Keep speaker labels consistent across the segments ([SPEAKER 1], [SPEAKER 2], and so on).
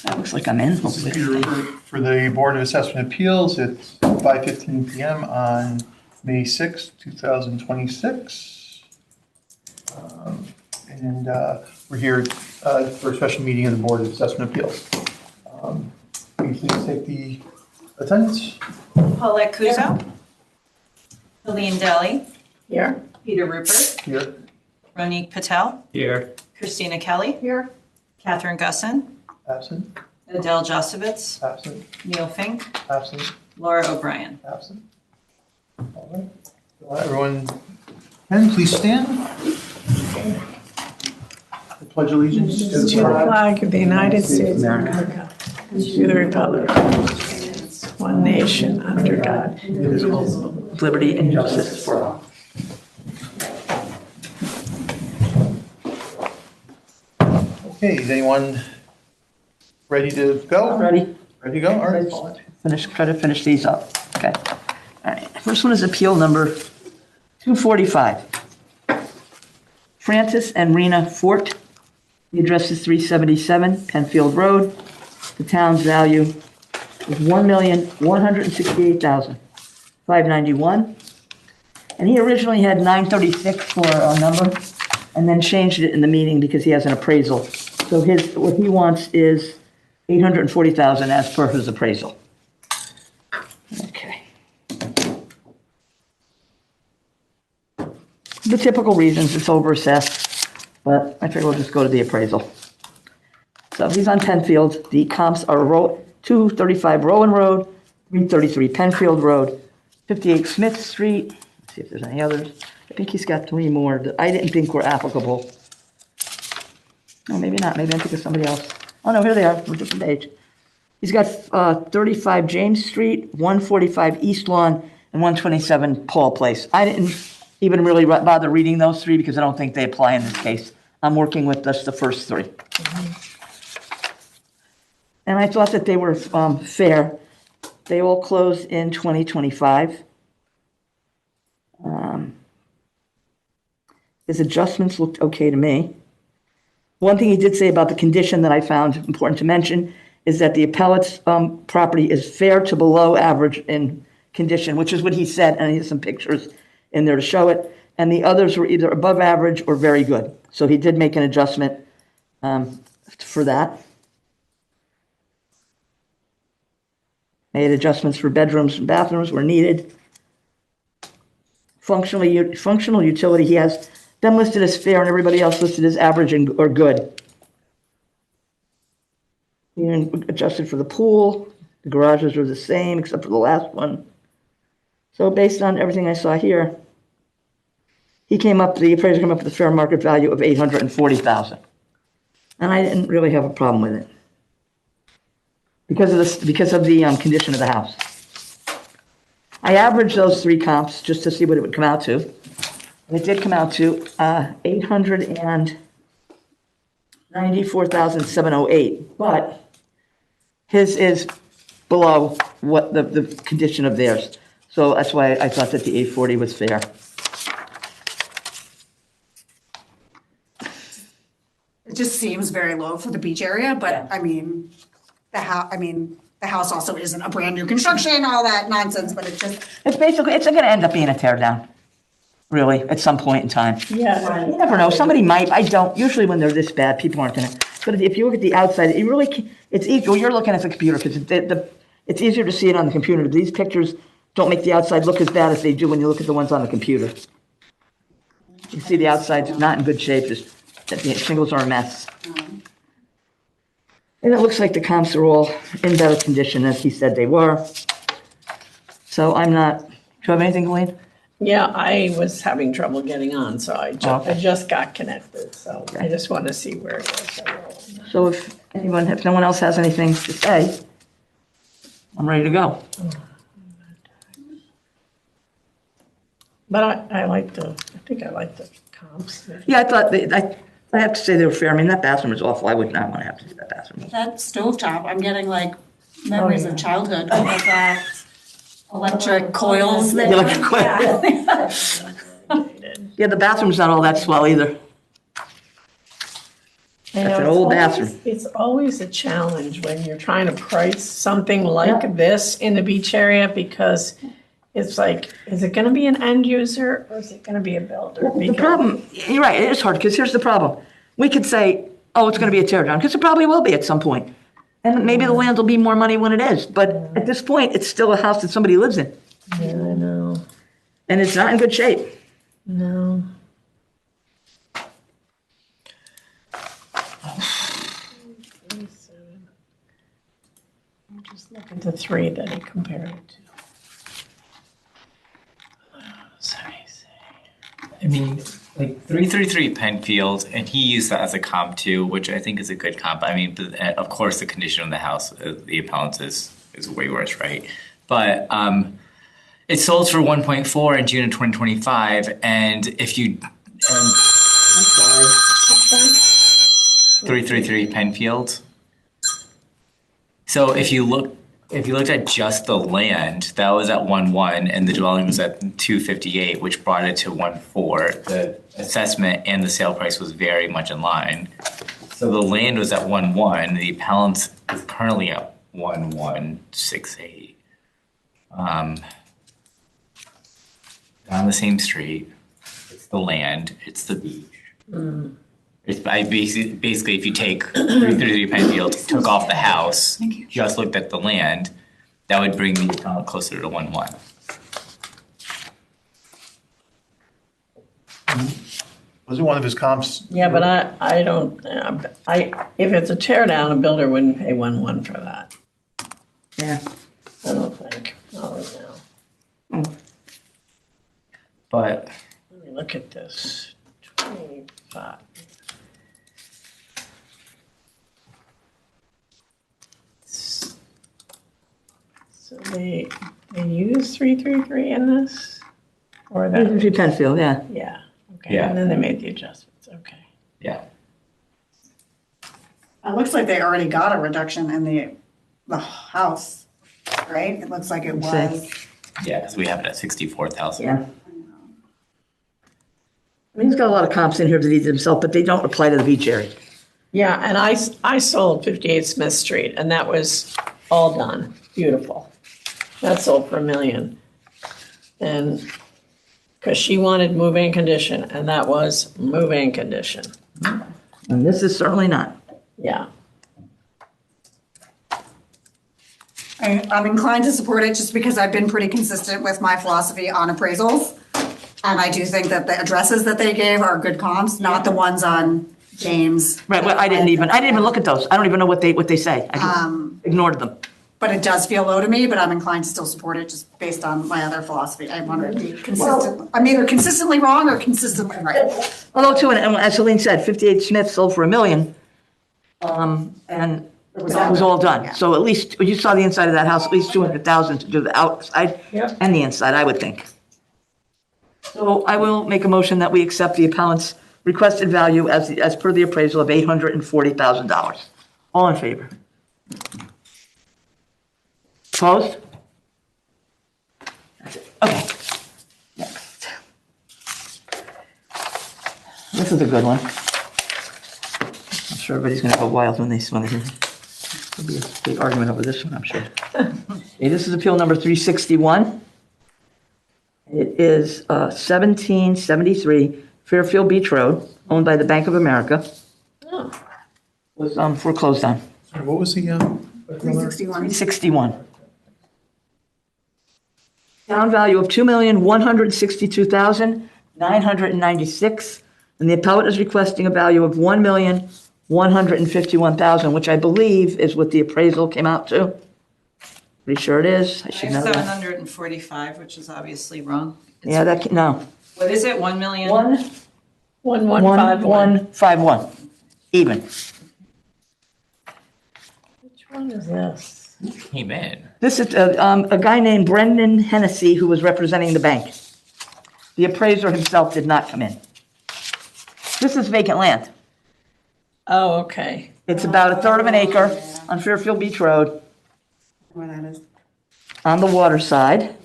[SPEAKER 1] That looks like I'm in, hopefully.
[SPEAKER 2] Peter Rupert for the Board of Assessment Appeals. It's 5:15 PM on May 6th, 2026. And we're here for a special meeting of the Board of Assessment Appeals. Can you please take the attendance?
[SPEAKER 3] Paulette Kuzo. Helene Deli.
[SPEAKER 4] Here.
[SPEAKER 3] Peter Rupert.
[SPEAKER 2] Here.
[SPEAKER 3] Ronique Patel.
[SPEAKER 5] Here.
[SPEAKER 3] Christina Kelly.
[SPEAKER 4] Here.
[SPEAKER 3] Catherine Gusson.
[SPEAKER 2] Absent.
[SPEAKER 3] Adele Josovitz.
[SPEAKER 2] Absent.
[SPEAKER 3] Neil Fink.
[SPEAKER 2] Absent.
[SPEAKER 3] Laura O'Brien.
[SPEAKER 2] Absent. All right. Everyone, can please stand. I pledge allegiance to
[SPEAKER 4] To the flag of the United States of America, and to the republic, one nation, under God, indivisible.
[SPEAKER 1] Liberty and justice for all.
[SPEAKER 2] Okay, is anyone ready to go?
[SPEAKER 1] Ready?
[SPEAKER 2] Ready to go? All right.
[SPEAKER 1] Try to finish these up. Okay. All right. First one is appeal number 245. Francis and Rena Fort. The address is 377 Penfield Road. The town's value is $1,168,591. And he originally had 936 for a number and then changed it in the meeting because he has an appraisal. So what he wants is 840,000 as per his appraisal. Okay. The typical reasons, it's overassessed, but I figure we'll just go to the appraisal. So he's on Penfield. The comps are 235 Rowan Road, 333 Penfield Road, 58 Smith Street. Let's see if there's any others. I think he's got 3 more that I didn't think were applicable. No, maybe not. Maybe I think of somebody else. Oh, no, here they are. We're different page. He's got 35 James Street, 145 East Lawn, and 127 Paul Place. I didn't even really bother reading those 3 because I don't think they apply in this case. I'm working with just the first 3. And I thought that they were fair. They all closed in 2025. His adjustments looked okay to me. One thing he did say about the condition that I found important to mention is that the appellate's property is fair to below average in condition, which is what he said, and he has some pictures in there to show it. And the others were either above average or very good. So he did make an adjustment for that. Made adjustments for bedrooms and bathrooms where needed. Functional utility, he has them listed as fair and everybody else listed as average or good. He adjusted for the pool. The garages are the same except for the last one. So based on everything I saw here, the appraiser came up with a fair market value of $840,000. And I didn't really have a problem with it. Because of the condition of the house. I averaged those 3 comps just to see what it would come out to. And it did come out to $894,708, but his is below what the condition of theirs. So that's why I thought that the 840 was fair.
[SPEAKER 6] It just seems very low for the beach area, but I mean, the house also isn't a brand new construction, all that nonsense, but it's
[SPEAKER 1] It's going to end up being a tear down, really, at some point in time.
[SPEAKER 4] Yeah.
[SPEAKER 1] You never know. Somebody might. I don't. Usually when they're this bad, people aren't going to. But if you look at the outside, it's easy. Well, you're looking at the computer because it's easier to see it on the computer. These pictures don't make the outside look as bad as they do when you look at the ones on the computer. You see the outside's not in good shape. The shingles are a mess. And it looks like the comps are all in better condition as he said they were. So I'm not. Do you have anything, Colleen?
[SPEAKER 4] Yeah, I was having trouble getting on, so I
[SPEAKER 1] Okay.
[SPEAKER 4] just got connected, so I just want to see where it is.
[SPEAKER 1] So if no one else has anything to say, I'm ready to go.
[SPEAKER 4] But I think I like the comps.
[SPEAKER 1] Yeah, I thought I have to say they were fair. I mean, that bathroom is awful. I would not want to have to do that bathroom.
[SPEAKER 6] that stovetop, I'm getting like memories
[SPEAKER 4] yeah.
[SPEAKER 6] of childhood, like that electric coils.
[SPEAKER 1] The electric coil. Yeah, the bathroom's not all that swell either. That's an old bathroom.
[SPEAKER 4] It's always a challenge when you're trying to price something like this in the beach area, because it's like, is it gonna be an end user or is it gonna be a builder?
[SPEAKER 1] The problem, you're right, it is hard, because here's the problem. We could say, oh, it's gonna be a tear down, because it probably will be at some point. And maybe the land will be more money when it is, but at this point, it's still a house that somebody lives in,
[SPEAKER 4] Yeah, I know,
[SPEAKER 1] and it's not in good shape.
[SPEAKER 4] no. I'm just looking at the three that he compared it to. Sorry.
[SPEAKER 5] I mean, like 333 Penfield, and he used that as a comp too, which I think is a good comp. I mean, but, of course, the condition of the house, the appellant's is way worse, right? But it sold for 1.4 in June of 2025, and if you
[SPEAKER 1] I'm sorry.
[SPEAKER 5] 333 Penfield. So if you looked at just the land, that was at 1.1, and the dwelling was at 258, which brought it to 1.4. The assessment and the sale price was very much in line. So the land was at 1.1. The appellant is currently at 1.168. Down the same street. It's the land. It's the beach. It's basically if you take 333 Penfield, took off the house, just looked at the land, that would bring the account closer to 1.1.
[SPEAKER 2] Was it one of his comps?
[SPEAKER 4] Yeah, but I don't, if it's a tear down, a builder wouldn't pay 1.1 for that.
[SPEAKER 1] Yeah.
[SPEAKER 4] I don't think, not right now.
[SPEAKER 5] But
[SPEAKER 4] Let me look at this, 25. So they use 333 in this? Or that,
[SPEAKER 1] 333 Penfield, yeah.
[SPEAKER 4] yeah, okay,
[SPEAKER 5] Yeah.
[SPEAKER 4] and then they made the adjustments, okay.
[SPEAKER 5] yeah,
[SPEAKER 6] It looks like they already got a reduction in the house, right? It looks like it was.
[SPEAKER 5] yeah, so we have it at 64,000.
[SPEAKER 1] Yeah. I mean, he's got a lot of comps in here that he did himself, but they don't apply to the beach area.
[SPEAKER 4] Yeah, and I sold 58 Smith Street, and that was all done, beautiful. That sold for $1 million. And, because she wanted move-in condition, and that was move-in condition,
[SPEAKER 1] And this is certainly not.
[SPEAKER 4] yeah.
[SPEAKER 6] I'm inclined to support it just because I've been pretty consistent with my philosophy on appraisals. And I do think that the addresses that they gave are good comps, not the ones on James.
[SPEAKER 1] Right, well, I didn't even look at those. I don't even know what they say. I just ignored them.
[SPEAKER 6] But it does feel low to me, but I'm inclined to still support it just based on my other philosophy. I want to be consistent. I'm either consistently wrong or consistently right.
[SPEAKER 1] Although too, and as Celine said, 58 Smith sold for $1 million. And that was all done.
[SPEAKER 6] Yeah.
[SPEAKER 1] So at least, you saw the inside of that house, at least 200,000 to do the outside
[SPEAKER 4] Yep.
[SPEAKER 1] and the inside, I would think. So I will make a motion that we accept the appellant's requested value as per the appraisal of $840,000. All in favor? Opposed? That's it. Okay. Next. This is a good one. I'm sure everybody's gonna go wild when they hear it. There'll be a big argument over this one, I'm sure. Okay, this is appeal number 361. It is 1773 Fairfield Beach Road, owned by the Bank of America.
[SPEAKER 4] Oh,
[SPEAKER 1] Was foreclosed on.
[SPEAKER 2] Sorry, what was the,
[SPEAKER 6] 361.
[SPEAKER 1] 361. Down value of $2,162,996, and the appellate is requesting a value of $1,151,000, which I believe is what the appraisal came out to. Pretty sure it is. I
[SPEAKER 3] I
[SPEAKER 1] should
[SPEAKER 3] have
[SPEAKER 1] know that.
[SPEAKER 3] 745, which is obviously wrong. It's-
[SPEAKER 1] Yeah, that, no.
[SPEAKER 3] What is it, 1 million?
[SPEAKER 4] 1151.
[SPEAKER 1] 1151, even.
[SPEAKER 4] Which one is this?
[SPEAKER 5] Came in.
[SPEAKER 1] This is a guy named Brendan Hennessy who was representing the bank. The appraiser himself did not come in. This is vacant land.
[SPEAKER 4] Oh, okay.
[SPEAKER 1] It's about a third of an acre on Fairfield Beach Road
[SPEAKER 6] Where that is.
[SPEAKER 1] on the water side.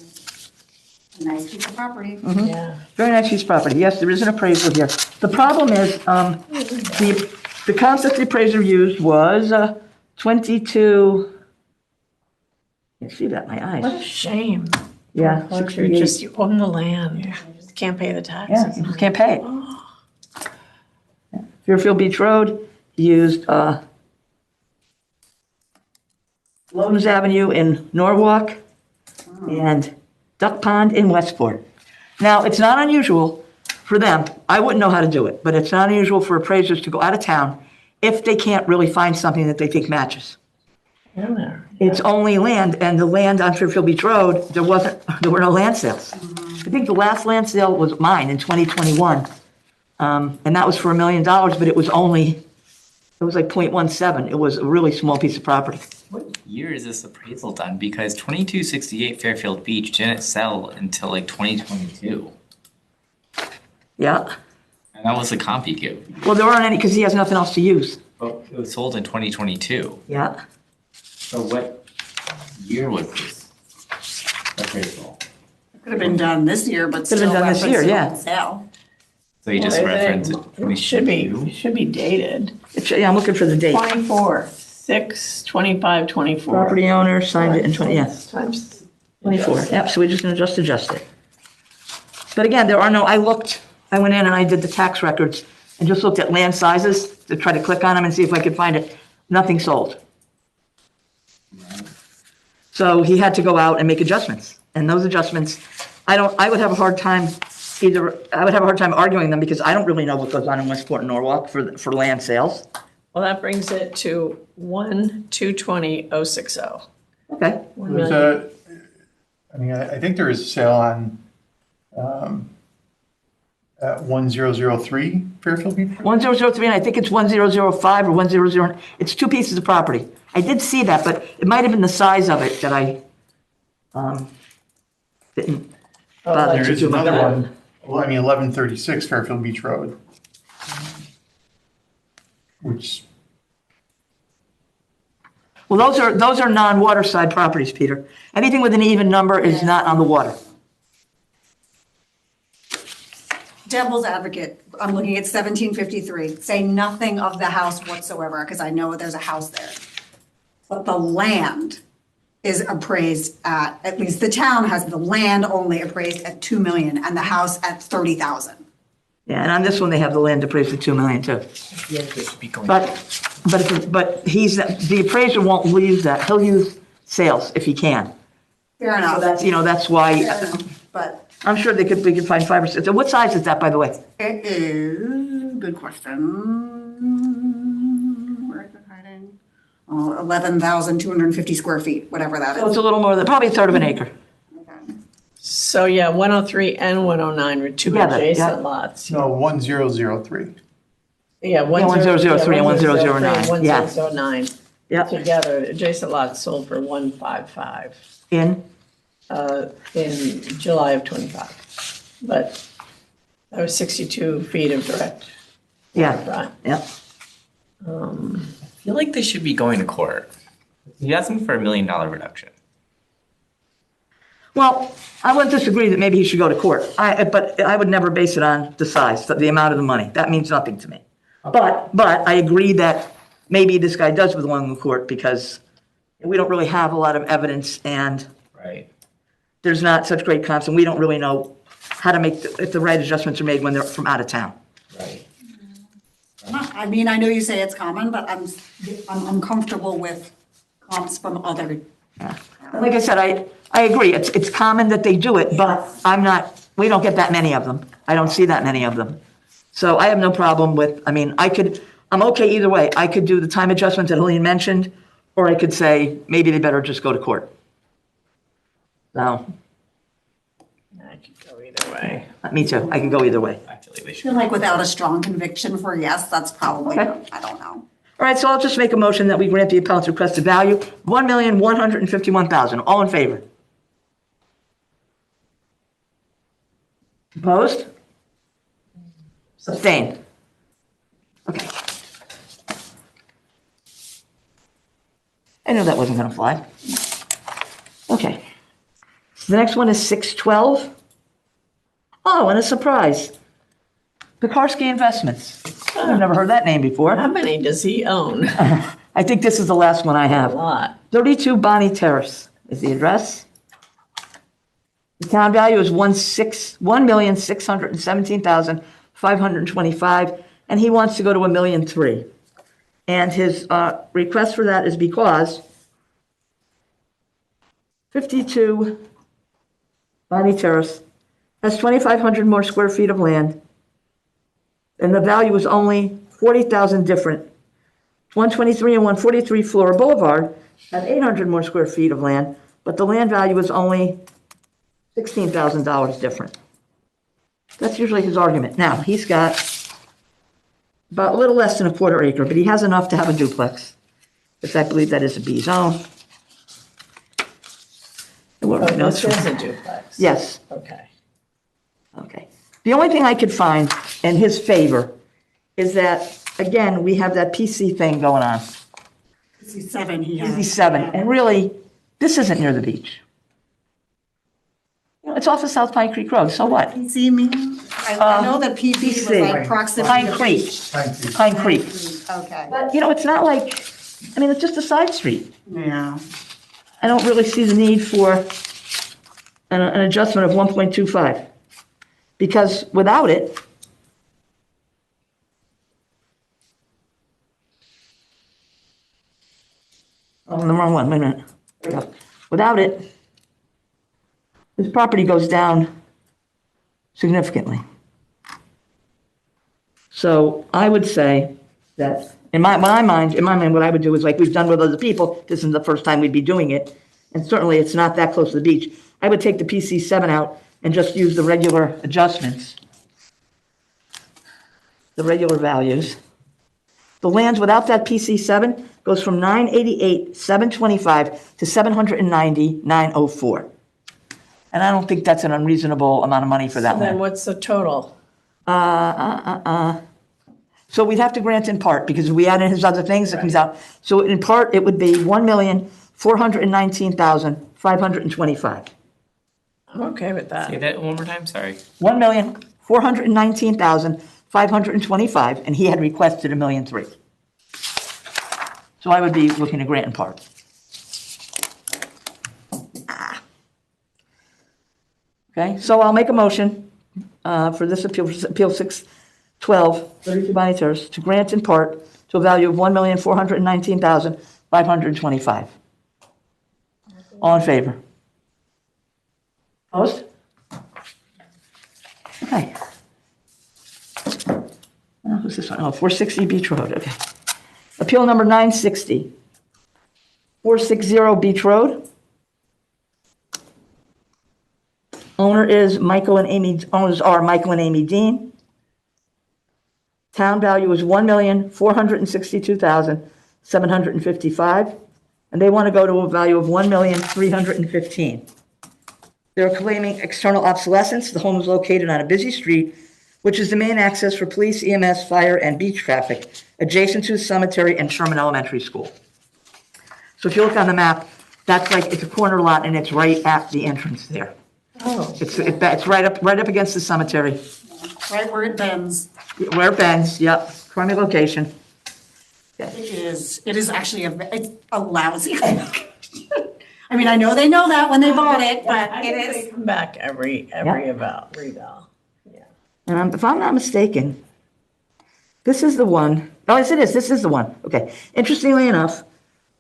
[SPEAKER 6] Nice piece of property.
[SPEAKER 4] Yeah.
[SPEAKER 1] Very nice piece of property. Yes, there is an appraisal here. The problem is, The comps that the appraiser used was 22, I can see that in my
[SPEAKER 4] What
[SPEAKER 1] eyes.
[SPEAKER 4] a shame.
[SPEAKER 1] Yeah,
[SPEAKER 4] Like you're
[SPEAKER 1] 68.
[SPEAKER 4] just, you own the land. You just can't pay the
[SPEAKER 1] Yeah,
[SPEAKER 4] taxes.
[SPEAKER 1] you just can't pay it. Fairfield Beach Road, he used Lowndes Avenue in Norwalk and Duck Pond in Westport. Now, it's not unusual for them, I wouldn't know how to do it, but it's not unusual for appraisers to go out of town if they can't really find something that they think matches.
[SPEAKER 4] In there.
[SPEAKER 1] It's only land, and the land on Fairfield Beach Road, there were no land sales. I think the last land sale was mine in 2021. And that was for $1 million, but it was like 0.17. It was a really small piece of property.
[SPEAKER 5] What year is this appraisal done? Because 2268 Fairfield Beach didn't sell until like 2022.
[SPEAKER 1] Yeah.
[SPEAKER 5] And that was the comp he gave.
[SPEAKER 1] Well, there aren't any, because he has nothing else to use.
[SPEAKER 5] But it was sold in 2022.
[SPEAKER 1] Yeah.
[SPEAKER 5] So what year was this appraisal?
[SPEAKER 6] Could have been done this year, but
[SPEAKER 1] Could
[SPEAKER 6] still
[SPEAKER 1] have been done this year,
[SPEAKER 6] referenced
[SPEAKER 1] yeah.
[SPEAKER 6] on sale.
[SPEAKER 5] So you just
[SPEAKER 4] Well,
[SPEAKER 5] referenced
[SPEAKER 4] it should be, it should be dated.
[SPEAKER 1] Yeah, I'm looking for the date.
[SPEAKER 4] 24, 6, 25, 24.
[SPEAKER 1] Property owner signed it in 20, yeah,
[SPEAKER 4] Times
[SPEAKER 1] 24. Yep, so we're just gonna adjust it. But again, I went in and I did the tax records and just looked at land sizes to try to click on them and see if I could find it. Nothing sold. So he had to go out and make adjustments. And those adjustments, I would have a hard time arguing them because I don't really know what goes on in Westport and Norwalk for land sales.
[SPEAKER 4] Well, that brings it to 1/220,060.
[SPEAKER 1] Okay,
[SPEAKER 2] There's I think there is a sale on, at 1003 Fairfield Beach.
[SPEAKER 1] 1003, and I think it's 1005 or 1009. It's two pieces of property. I did see that, but it might have been the size of it that I didn't bother
[SPEAKER 2] There
[SPEAKER 1] to
[SPEAKER 2] is
[SPEAKER 1] do my
[SPEAKER 2] another
[SPEAKER 1] that.
[SPEAKER 2] one, 1136 Fairfield Beach Road. Which,
[SPEAKER 1] Well, those are non-waterside properties, Peter. Anything with an even number is not on the water.
[SPEAKER 6] Devil's advocate, I'm looking at 1753, say nothing of the house whatsoever, because I know there's a house there. But the land is appraised at least the town has the land only appraised at 2 million and the house at 30,000.
[SPEAKER 1] Yeah, and on this one, they have the land appraised at 2 million too. But the appraiser won't use that. He'll use sales if he can.
[SPEAKER 6] Fair enough.
[SPEAKER 1] So that's why,
[SPEAKER 6] Fair enough. But
[SPEAKER 1] I'm sure we could find 5 or 6. So what size is that, by the way?
[SPEAKER 6] it is, good question. Where is it hiding? Oh, 11,250 square feet, whatever that
[SPEAKER 1] So it's
[SPEAKER 6] is.
[SPEAKER 1] a little more than, probably a third of an acre.
[SPEAKER 6] Okay.
[SPEAKER 4] So yeah, 103 and 109 were two
[SPEAKER 1] Together, yeah.
[SPEAKER 4] adjacent lots.
[SPEAKER 2] no, 1003.
[SPEAKER 4] Yeah,
[SPEAKER 1] 1003 and 1009, yeah.
[SPEAKER 4] 1009.
[SPEAKER 1] Yeah,
[SPEAKER 4] Together, adjacent lots sold for 155
[SPEAKER 1] in,
[SPEAKER 4] in July of 25. But that was 62 feet of direct
[SPEAKER 1] yeah,
[SPEAKER 4] front.
[SPEAKER 1] yeah.
[SPEAKER 5] I feel like they should be going to court. He asked me for $1 million reduction.
[SPEAKER 1] Well, I wouldn't disagree that maybe he should go to court. But I would never base it on the size, the amount of the money. That means nothing to me. But I agree that maybe this guy does belong in court because we don't really have a lot of evidence and
[SPEAKER 5] Right.
[SPEAKER 1] there's not such great comps and we don't really know how to make, if the right adjustments are made when they're from out of town.
[SPEAKER 5] Right.
[SPEAKER 6] I mean, I know you say it's common, but I'm uncomfortable with comps from other.
[SPEAKER 1] Like I said, I agree. It's common that they do it, but we don't get that many of them. I don't see that many of them. So I have no problem with, I'm okay either way. I could do the time adjustment that Helene mentioned, or I could say, maybe they better just go to court. So,
[SPEAKER 4] I could go either way.
[SPEAKER 1] me too. I can go either way.
[SPEAKER 5] I feel like they
[SPEAKER 6] I
[SPEAKER 5] should.
[SPEAKER 6] feel like without a strong conviction for yes, that's probably,
[SPEAKER 1] Okay.
[SPEAKER 6] I don't know.
[SPEAKER 1] All right, so I'll just make a motion that we grant the appellant's requested value, $1,151,000. All in favor? Opposed? Abstained? Okay. I knew that wasn't gonna fly. Okay. The next one is 612. Oh, and a surprise. Pekarsky Investments. I've never heard that name before.
[SPEAKER 4] How many does he own?
[SPEAKER 1] I think this is the last one I
[SPEAKER 4] A
[SPEAKER 1] have.
[SPEAKER 4] lot.
[SPEAKER 1] 32 Bonnie Terrace is the address. The town value is 1,617,525, and he wants to go to 1,000,003. And his request for that is because 52 Bonnie Terrace has 2,500 more square feet of land, and the value is only 40,000 different. 123 and 143 Flora Boulevard have 800 more square feet of land, but the land value is only $16,000 different. That's usually his argument. Now, he's got about a little less than a quarter acre, but he has enough to have a duplex, because I believe that is a B zone.
[SPEAKER 4] Oh, this is a duplex?
[SPEAKER 1] Yes,
[SPEAKER 4] Okay.
[SPEAKER 1] okay. The only thing I could find in his favor is that, again, we have that PC thing going on.
[SPEAKER 6] 67 he has.
[SPEAKER 1] 57, and really, this isn't near the beach. You know, it's off of South Pine Creek Road, so what?
[SPEAKER 6] PC mean? I know that PC was
[SPEAKER 1] PC.
[SPEAKER 6] like proximity.
[SPEAKER 1] Pine
[SPEAKER 6] to
[SPEAKER 1] Creek,
[SPEAKER 2] Thank you.
[SPEAKER 1] Pine Creek.
[SPEAKER 6] Okay,
[SPEAKER 1] But, you know, it's not like, I mean, it's just a side street.
[SPEAKER 6] yeah.
[SPEAKER 1] I don't really see the need for an adjustment of 1.25. Because without it, oh, the wrong one, wait a minute. There we go. Without it, his property goes down significantly. So I would say that, in my mind, what I would do is like we've done with other people, this isn't the first time we'd be doing it, and certainly it's not that close to the beach. I would take the PC7 out and just use the regular adjustments, the regular values. The lands without that PC7 goes from 988, 725 to 790, 904. And I don't think that's an unreasonable amount of money for that
[SPEAKER 4] Then
[SPEAKER 1] land.
[SPEAKER 4] what's the total?
[SPEAKER 1] So we'd have to grant in part, because if we add in his other things, it comes out. So in part, it would be 1,419,525.
[SPEAKER 4] I'm okay with
[SPEAKER 5] Say
[SPEAKER 4] that.
[SPEAKER 5] that one more time, sorry.
[SPEAKER 1] 1,419,525, and he had requested 1,000,003. So I would be looking to grant in part. Okay, so I'll make a motion for this appeal 612, 32 Bonnie Terrace, to grant in part to a value of 1,419,525. All in favor? Opposed? Okay. Who's this one? Oh, 460 Beach Road, okay. Appeal number 960. 460 Beach Road. Owners are Michael and Amy Dean. Town value is $1,462,755, and they want to go to a value of $1,315,000. They're claiming external obsolescence. The home is located on a busy street, which is the main access for police, EMS, fire, and beach traffic, adjacent to the cemetery and Sherman Elementary School. So if you look on the map, that's like, it's a corner lot, and it's right at the entrance there.
[SPEAKER 4] Oh,
[SPEAKER 1] It's right up against the cemetery,
[SPEAKER 6] Right where it bends.
[SPEAKER 1] where it bends, yep, prime location.
[SPEAKER 6] It is actually it's a lousy. I mean, I know they know that when they bought it, but
[SPEAKER 4] I
[SPEAKER 6] it
[SPEAKER 4] think
[SPEAKER 6] is.
[SPEAKER 4] they come back every reval. Yeah.
[SPEAKER 1] And if I'm not mistaken, this is the one. Oh, yes, it is. This is the one. Okay. Interestingly enough,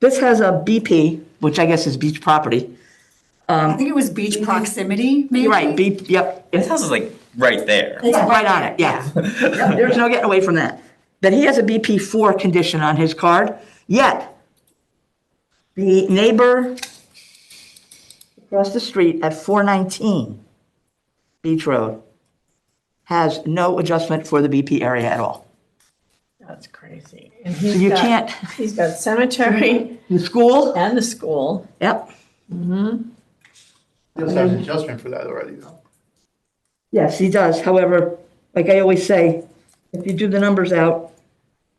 [SPEAKER 1] this has a BP, which I guess is beach property.
[SPEAKER 6] I think it was beach proximity, maybe.
[SPEAKER 1] You're right. Yep.
[SPEAKER 5] This house is like right there.
[SPEAKER 6] It's
[SPEAKER 1] Right on it. Yeah. Yep, there's no getting away from that. That he has a BP4 condition on his card, yet the neighbor across the street at 419 Beach Road has no adjustment for the BP area at all.
[SPEAKER 4] That's crazy. And
[SPEAKER 1] So you can't,
[SPEAKER 4] He's got cemetery
[SPEAKER 1] the school,
[SPEAKER 4] and the school.
[SPEAKER 1] yep.
[SPEAKER 2] He does have an adjustment for that already, though.
[SPEAKER 1] Yes, he does. However, like I always say, if you do the numbers out,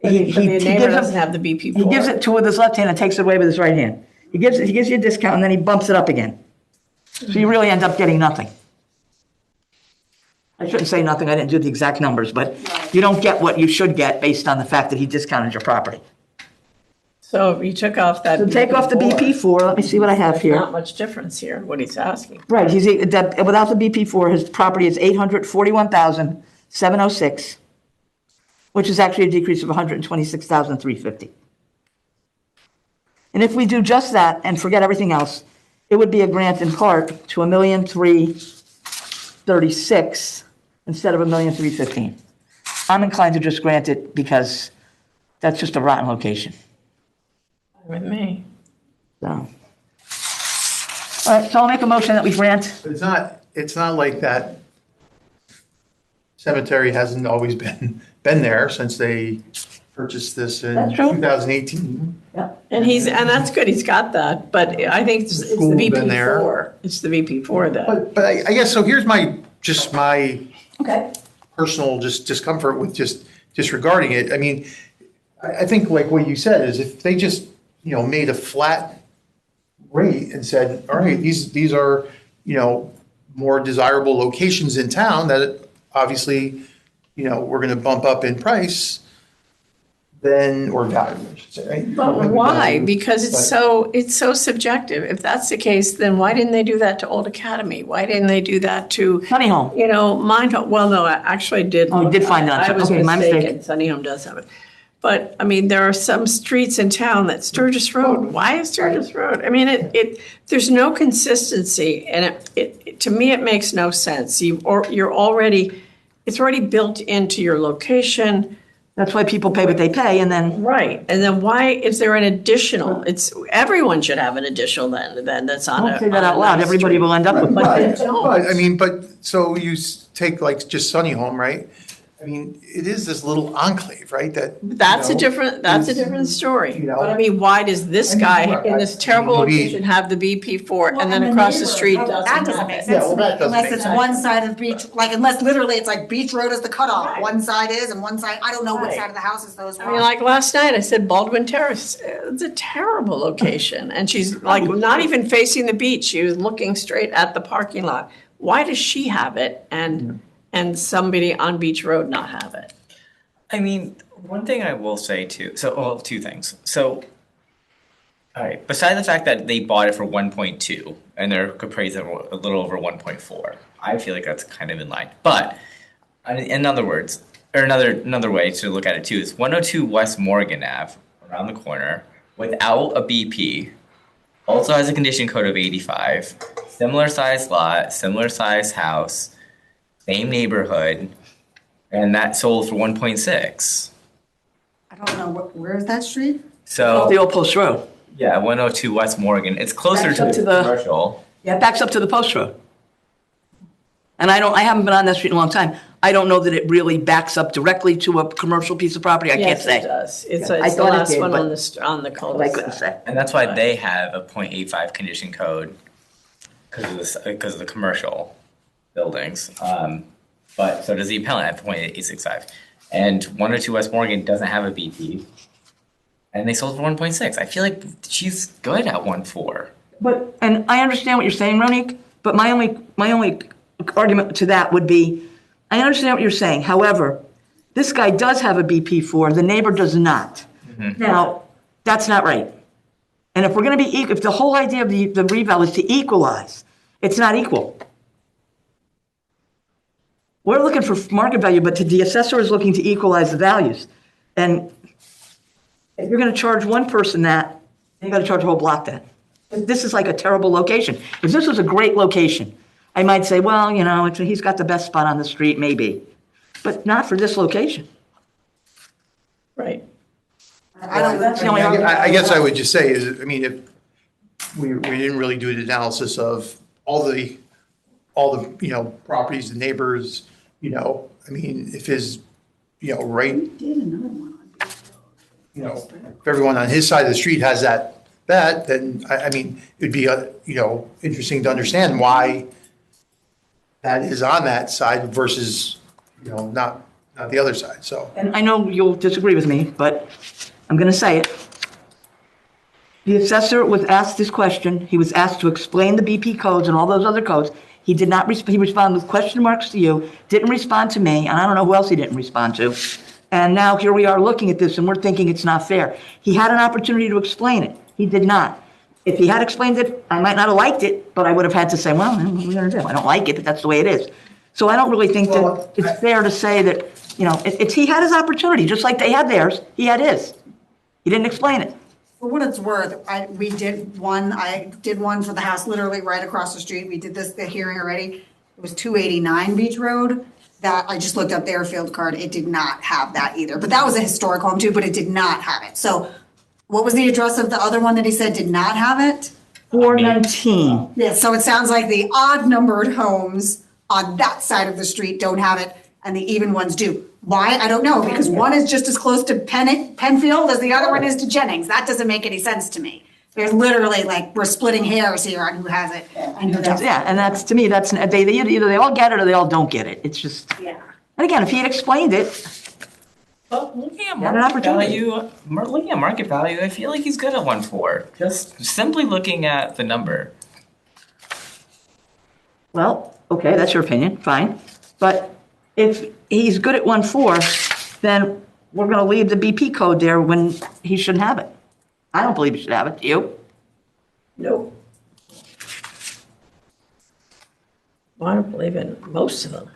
[SPEAKER 4] But
[SPEAKER 1] he
[SPEAKER 4] the
[SPEAKER 1] gives
[SPEAKER 4] neighbor doesn't
[SPEAKER 1] them,
[SPEAKER 4] have the BP4.
[SPEAKER 1] he gives it to with his left hand and takes it away with his right hand. He gives you a discount and then he bumps it up again. So you really end up getting nothing. I shouldn't say nothing, I didn't do the exact numbers, but you don't get what you should get based on the fact that he discounted your property.
[SPEAKER 4] So if you took off that.
[SPEAKER 1] So take off the BP4, let me see what I have
[SPEAKER 4] There's
[SPEAKER 1] here.
[SPEAKER 4] not much difference here, what he's asking.
[SPEAKER 1] Right, without the BP4, his property is 841,706, which is actually a decrease of 126,350. And if we do just that and forget everything else, it would be a grant in part to 1,336,000 instead of 1,315,000. I'm inclined to just grant it because that's just a rotten location.
[SPEAKER 4] With me.
[SPEAKER 1] So. All right, so I'll make a motion that we grant.
[SPEAKER 2] It's not like that cemetery hasn't always been there since they purchased this in
[SPEAKER 1] That's true.
[SPEAKER 2] 2018.
[SPEAKER 4] And that's good, he's got that, but I think it's the
[SPEAKER 2] School been there.
[SPEAKER 4] VP4. It's the VP4 that.
[SPEAKER 2] But I guess, so here's my
[SPEAKER 1] Okay.
[SPEAKER 2] personal discomfort with just disregarding it. I mean, I think like what you said is if they just, made a flat rate and said, all right, these are, more desirable locations in town that obviously, we're going to bump up in price, then, or value, I should say, right?
[SPEAKER 4] But why? Because it's so subjective. If that's the case, then why didn't they do that to Old Academy? Why didn't they do that to,
[SPEAKER 1] Sunny Home.
[SPEAKER 4] Mine, well, no, I actually did.
[SPEAKER 1] Oh, you did find that.
[SPEAKER 4] I was
[SPEAKER 1] Okay, my mistake.
[SPEAKER 4] mistaken. Sunny Home does have it. But, I mean, there are some streets in town that Sturgis Road, why is Sturgis Road? I mean, there's no consistency, and to me, it makes no sense. It's already built into your location.
[SPEAKER 1] That's why people pay what they pay, and then,
[SPEAKER 4] Right, and then why is there an additional? Everyone should have an additional then that's on a.
[SPEAKER 1] don't say that out loud,
[SPEAKER 4] on a
[SPEAKER 1] everybody will end up with.
[SPEAKER 4] But they
[SPEAKER 1] it.
[SPEAKER 4] don't.
[SPEAKER 2] But so you take like just Sunny Home, right? I mean, it is this little enclave, right?
[SPEAKER 4] That's a different story. But I mean, why does this guy in this terrible
[SPEAKER 2] maybe-
[SPEAKER 4] location have the BP4 and then
[SPEAKER 6] the
[SPEAKER 4] across the
[SPEAKER 6] neighbor,
[SPEAKER 4] street
[SPEAKER 6] that
[SPEAKER 4] doesn't
[SPEAKER 6] doesn't
[SPEAKER 4] have
[SPEAKER 6] make
[SPEAKER 4] it?
[SPEAKER 6] sense
[SPEAKER 2] well,
[SPEAKER 6] to me,
[SPEAKER 2] that doesn't
[SPEAKER 6] unless
[SPEAKER 2] make
[SPEAKER 6] it's
[SPEAKER 2] sense.
[SPEAKER 6] one side of beach, unless literally it's like Beach Road is the cutoff, one side is and one side, I don't know what
[SPEAKER 4] Right.
[SPEAKER 6] side of the houses those
[SPEAKER 4] I mean,
[SPEAKER 6] are.
[SPEAKER 4] like last night, I said Baldwin Terrace, it's a terrible location. And she's like not even facing the beach. She was looking straight at the parking lot. Why does she have it and somebody on Beach Road not have it?
[SPEAKER 5] I mean, one thing I will say too, two things. So, all right, besides the fact that they bought it for 1.2 and they're appraised at a little over 1.4, I feel like that's kind of in line. But in other words, or another way to look at it too is 102 West Morgan Ave, around the corner, without a BP, also has a condition code of 85, similar size lot, similar size house, same neighborhood. And that sold for 1.6.
[SPEAKER 6] I don't know, where is that street?
[SPEAKER 5] So
[SPEAKER 1] The old post road.
[SPEAKER 5] yeah, 102 West Morgan. It's closer
[SPEAKER 1] Backs
[SPEAKER 5] to
[SPEAKER 1] up
[SPEAKER 5] the
[SPEAKER 1] to the-
[SPEAKER 5] commercial.
[SPEAKER 1] Yeah, it backs up to the post road. And I haven't been on that street in a long time. I don't know that it really backs up directly to a commercial piece of property, I can't
[SPEAKER 4] Yes,
[SPEAKER 1] say.
[SPEAKER 4] it does. It's
[SPEAKER 1] I
[SPEAKER 4] the
[SPEAKER 1] thought it
[SPEAKER 4] last
[SPEAKER 1] did,
[SPEAKER 4] one
[SPEAKER 1] but-
[SPEAKER 4] on the
[SPEAKER 1] But I
[SPEAKER 4] cul-de-sac.
[SPEAKER 1] couldn't say.
[SPEAKER 5] And that's why they have a 0.85 condition code because of the commercial buildings. But so does the appellant at 0.865. And 102 West Morgan doesn't have a BP. And they sold for 1.6. I feel like she's good at 1.4.
[SPEAKER 1] But, and I understand what you're saying, Ronique, but my only argument to that would be, I understand what you're saying. However, this guy does have a BP4, the neighbor does not. Now, that's not right. And if we're gonna be, if the whole idea of the reval is to equalize, it's not equal. We're looking for market value, but the assessor is looking to equalize the values. And if you're gonna charge one person that, you gotta charge a whole block that. This is like a terrible location. If this was a great location, I might say, well, he's got the best spot on the street, maybe. But not for this location.
[SPEAKER 4] Right.
[SPEAKER 1] That's the only
[SPEAKER 2] I guess I would just say is, I mean, if we didn't really do an analysis of all the properties, the neighbors, I mean, if his, right, if everyone on his side of the street has that, then I mean, it'd be, interesting to understand why that is on that side versus, not the other side, so.
[SPEAKER 1] And I know you'll disagree with me, but I'm going to say it. The assessor was asked this question. He was asked to explain the BP codes and all those other codes. He did not, he responded with question marks to you, didn't respond to me, and I don't know who else he didn't respond to. And now here we are looking at this and we're thinking it's not fair. He had an opportunity to explain it. He did not. If he had explained it, I might not have liked it, but I would have had to say, well, what are we gonna do? I don't like it, but that's the way it is. So I don't really think that it's fair to say that, he had his opportunity, just like they had theirs, he had his. He didn't explain it.
[SPEAKER 6] For what it's worth, I did one for the house literally right across the street. We did the hearing already. It was 289 Beach Road. That, I just looked up their field card. It did not have that either. But that was a historic home too, but it did not have it. So what was the address of the other one that he said did not have it?
[SPEAKER 1] 419.
[SPEAKER 6] Yeah, so it sounds like the odd numbered homes on that side of the street don't have it and the even ones do. Why? I don't know, because one is just as close to Penfield as the other one is to Jennings. That doesn't make any sense to me. There's literally like, we're splitting hairs here on who has it and who doesn't.
[SPEAKER 1] Yeah, and that's, to me, that's, either they all get it or they all don't get it. It's just,
[SPEAKER 6] Yeah.
[SPEAKER 1] and again, if he had explained it,
[SPEAKER 5] But looking at
[SPEAKER 1] Had an
[SPEAKER 5] market
[SPEAKER 1] opportunity.
[SPEAKER 5] value, I feel like he's good at 1.4. Just simply looking at the number.
[SPEAKER 1] well, okay, that's your opinion, fine. But if he's good at 1.4, then we're gonna leave the BP code there when he shouldn't have it. I don't believe he should have it, do you?
[SPEAKER 4] Nope. Well, I don't believe in most of them.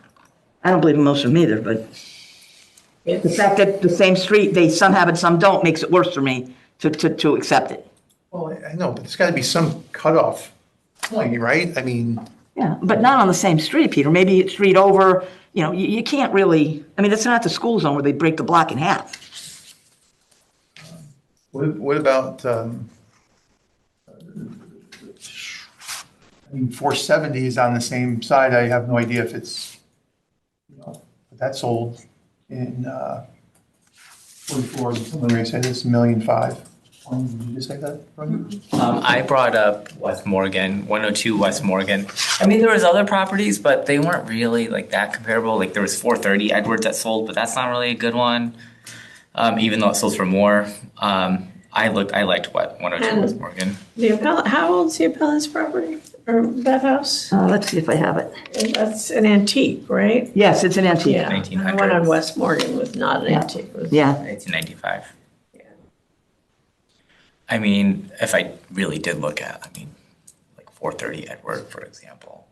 [SPEAKER 1] I don't believe in most of them either, but the fact that the same street, some have it, some don't, makes it worse for me to accept it.
[SPEAKER 2] Well, I know, but there's gotta be some cutoff point, right? I mean,
[SPEAKER 1] Yeah, but not on the same street, Peter. Maybe a street over, you can't really, it's not the school zone where they break the block in half.
[SPEAKER 2] what about, 470 is on the same side. I have no idea if it's, but that's sold in, 44, something said it's 1.5 million. Did you just say that, Ronnie?
[SPEAKER 5] I brought up West Morgan, 102 West Morgan. I mean, there was other properties, but they weren't really like that comparable. Like there was 430 Edwards that sold, but that's not really a good one. Even though it sold for more. I liked what 102 West Morgan.
[SPEAKER 4] The appellant, how old's the appellant's property or that house?
[SPEAKER 1] Let's see if I have it.
[SPEAKER 4] That's an antique, right?
[SPEAKER 1] Yes, it's an antique.
[SPEAKER 4] Yeah. The one on West Morgan was not an antique. It was-
[SPEAKER 1] Yeah,
[SPEAKER 5] 1995. I mean, if I really did look at, like 430 Edward, for example,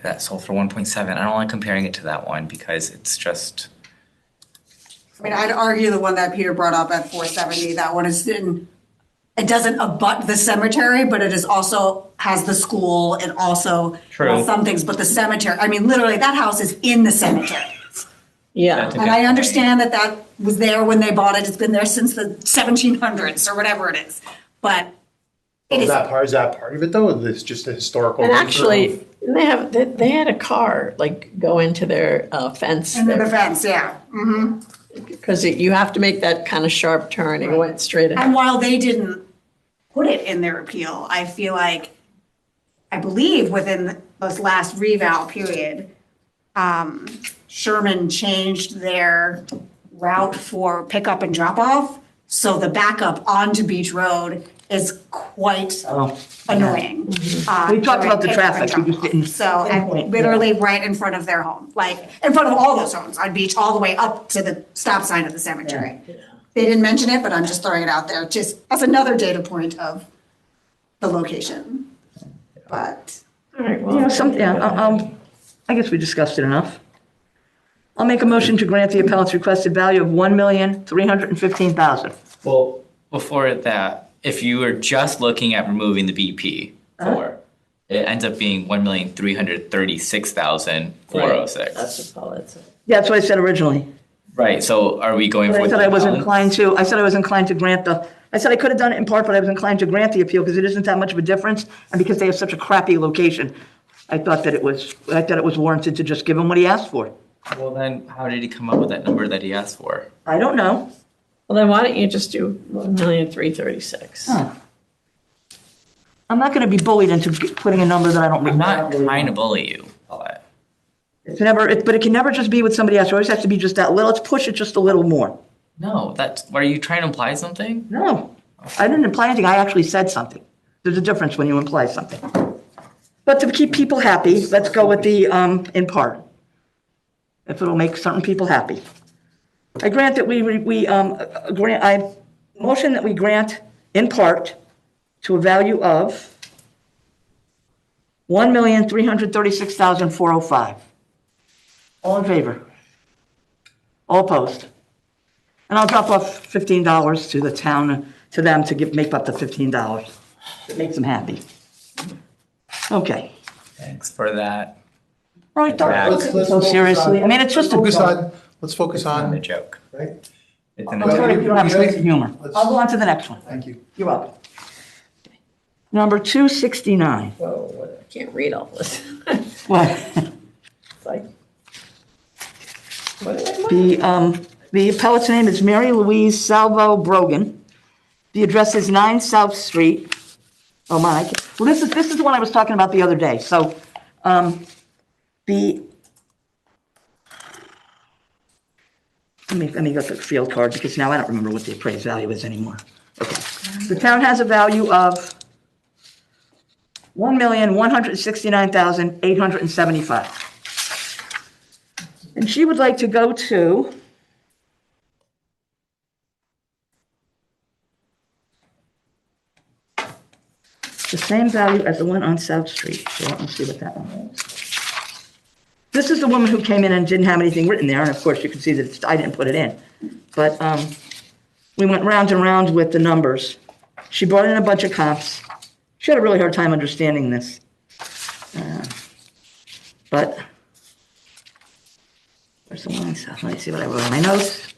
[SPEAKER 5] that sold for 1.7. I don't like comparing it to that one because it's just.
[SPEAKER 6] I mean, I'd argue the one that Peter brought up at 470, that one is it doesn't abut the cemetery, but it is also has the school. It also
[SPEAKER 5] True.
[SPEAKER 6] has some things, but the cemetery, I mean, literally that house is in the cemetery.
[SPEAKER 4] Yeah.
[SPEAKER 6] And I understand that was there when they bought it. It's been there since the 1700s or whatever it is. But it
[SPEAKER 2] Is
[SPEAKER 6] is,
[SPEAKER 2] that part of it though? Or is just a historical?
[SPEAKER 4] And
[SPEAKER 2] nature
[SPEAKER 4] actually,
[SPEAKER 2] of-
[SPEAKER 4] they had a car like go into their fence
[SPEAKER 6] in the defense, yeah.
[SPEAKER 4] because you have to make that kind of sharp turn. It went straight
[SPEAKER 6] And
[SPEAKER 4] ahead.
[SPEAKER 6] while they didn't put it in their appeal, I feel like, I believe within this last revow period, Sherman changed their route for pickup and drop off. So the backup onto Beach Road is quite annoying.
[SPEAKER 1] We talked about the traffic, we just didn't
[SPEAKER 6] So, and literally right in front of their home, like in front of all those homes on Beach, all the way up to the stop sign of the cemetery. They didn't mention it, but I'm just throwing it out there, just as another data point of the location. But
[SPEAKER 4] All right, well,
[SPEAKER 1] I guess we discussed it enough. I'll make a motion to grant the appellant's requested value of $1,315,000.
[SPEAKER 5] Well, before that, if you were just looking at removing the BP for, it ends up being 1,336,406.
[SPEAKER 4] that's what Paul had said.
[SPEAKER 1] Yeah, that's what I said originally.
[SPEAKER 5] Right. So are we going
[SPEAKER 1] But
[SPEAKER 5] for?
[SPEAKER 1] I said I was
[SPEAKER 5] the
[SPEAKER 1] inclined to, grant I said I could have done it in part, but I was inclined to grant the appeal because it isn't that much of a difference. And because they have such a crappy location, I thought it was warranted to just give him what he asked for.
[SPEAKER 5] Well, then how did he come up with that number that he asked for?
[SPEAKER 1] I don't know.
[SPEAKER 4] Well, then why don't you just do 1,336,000?
[SPEAKER 1] Huh. I'm not going to be bullied into putting a number that I don't.
[SPEAKER 5] I'm not trying to bully you, Paulette.
[SPEAKER 1] But it can never just be with somebody else. It always has to be just that little. Let's push it just a little more.
[SPEAKER 5] No, are you trying to imply something?
[SPEAKER 1] No, I didn't imply anything. I actually said something. There's a difference when you imply something. But to keep people happy, let's go with the, in part. If it'll make certain people happy. I grant that motion that we grant in part to a value of $1,336,405. All in favor? All opposed? And I'll drop off $15 to the town, to them to make up the $15. It makes them happy. Okay.
[SPEAKER 5] Thanks for that.
[SPEAKER 1] Right, don't
[SPEAKER 5] Yeah.
[SPEAKER 1] look at it so seriously. I mean, it's just a
[SPEAKER 2] Focus
[SPEAKER 1] joke.
[SPEAKER 2] on, let's focus
[SPEAKER 5] On the
[SPEAKER 2] on,
[SPEAKER 5] joke.
[SPEAKER 2] right?
[SPEAKER 5] It's
[SPEAKER 1] I'm
[SPEAKER 5] an
[SPEAKER 1] sorry if you don't have a sense of humor.
[SPEAKER 2] Let's-
[SPEAKER 1] I'll go on to the next one.
[SPEAKER 2] Thank you.
[SPEAKER 1] You're welcome. Number 269.
[SPEAKER 4] Whoa, I can't read all this.
[SPEAKER 1] What?
[SPEAKER 4] It's like, what am I?
[SPEAKER 1] The appellate's name is Mary Louise Salvo Brogan. The address is 9 South Street. Oh my, well, this is the one I was talking about the other day. So, let me get the field card because now I don't remember what the appraised value is anymore. Okay. The town has a value of $1,169,875. And she would like to go to the same value as the one on South Street. So let me see what that one is. This is the woman who came in and didn't have anything written there, and of course you can see that I didn't put it in. But we went round and round with the numbers. She brought in a bunch of comps. She had a really hard time understanding this. But where's the one stuff? Let me see what I wrote in my notes.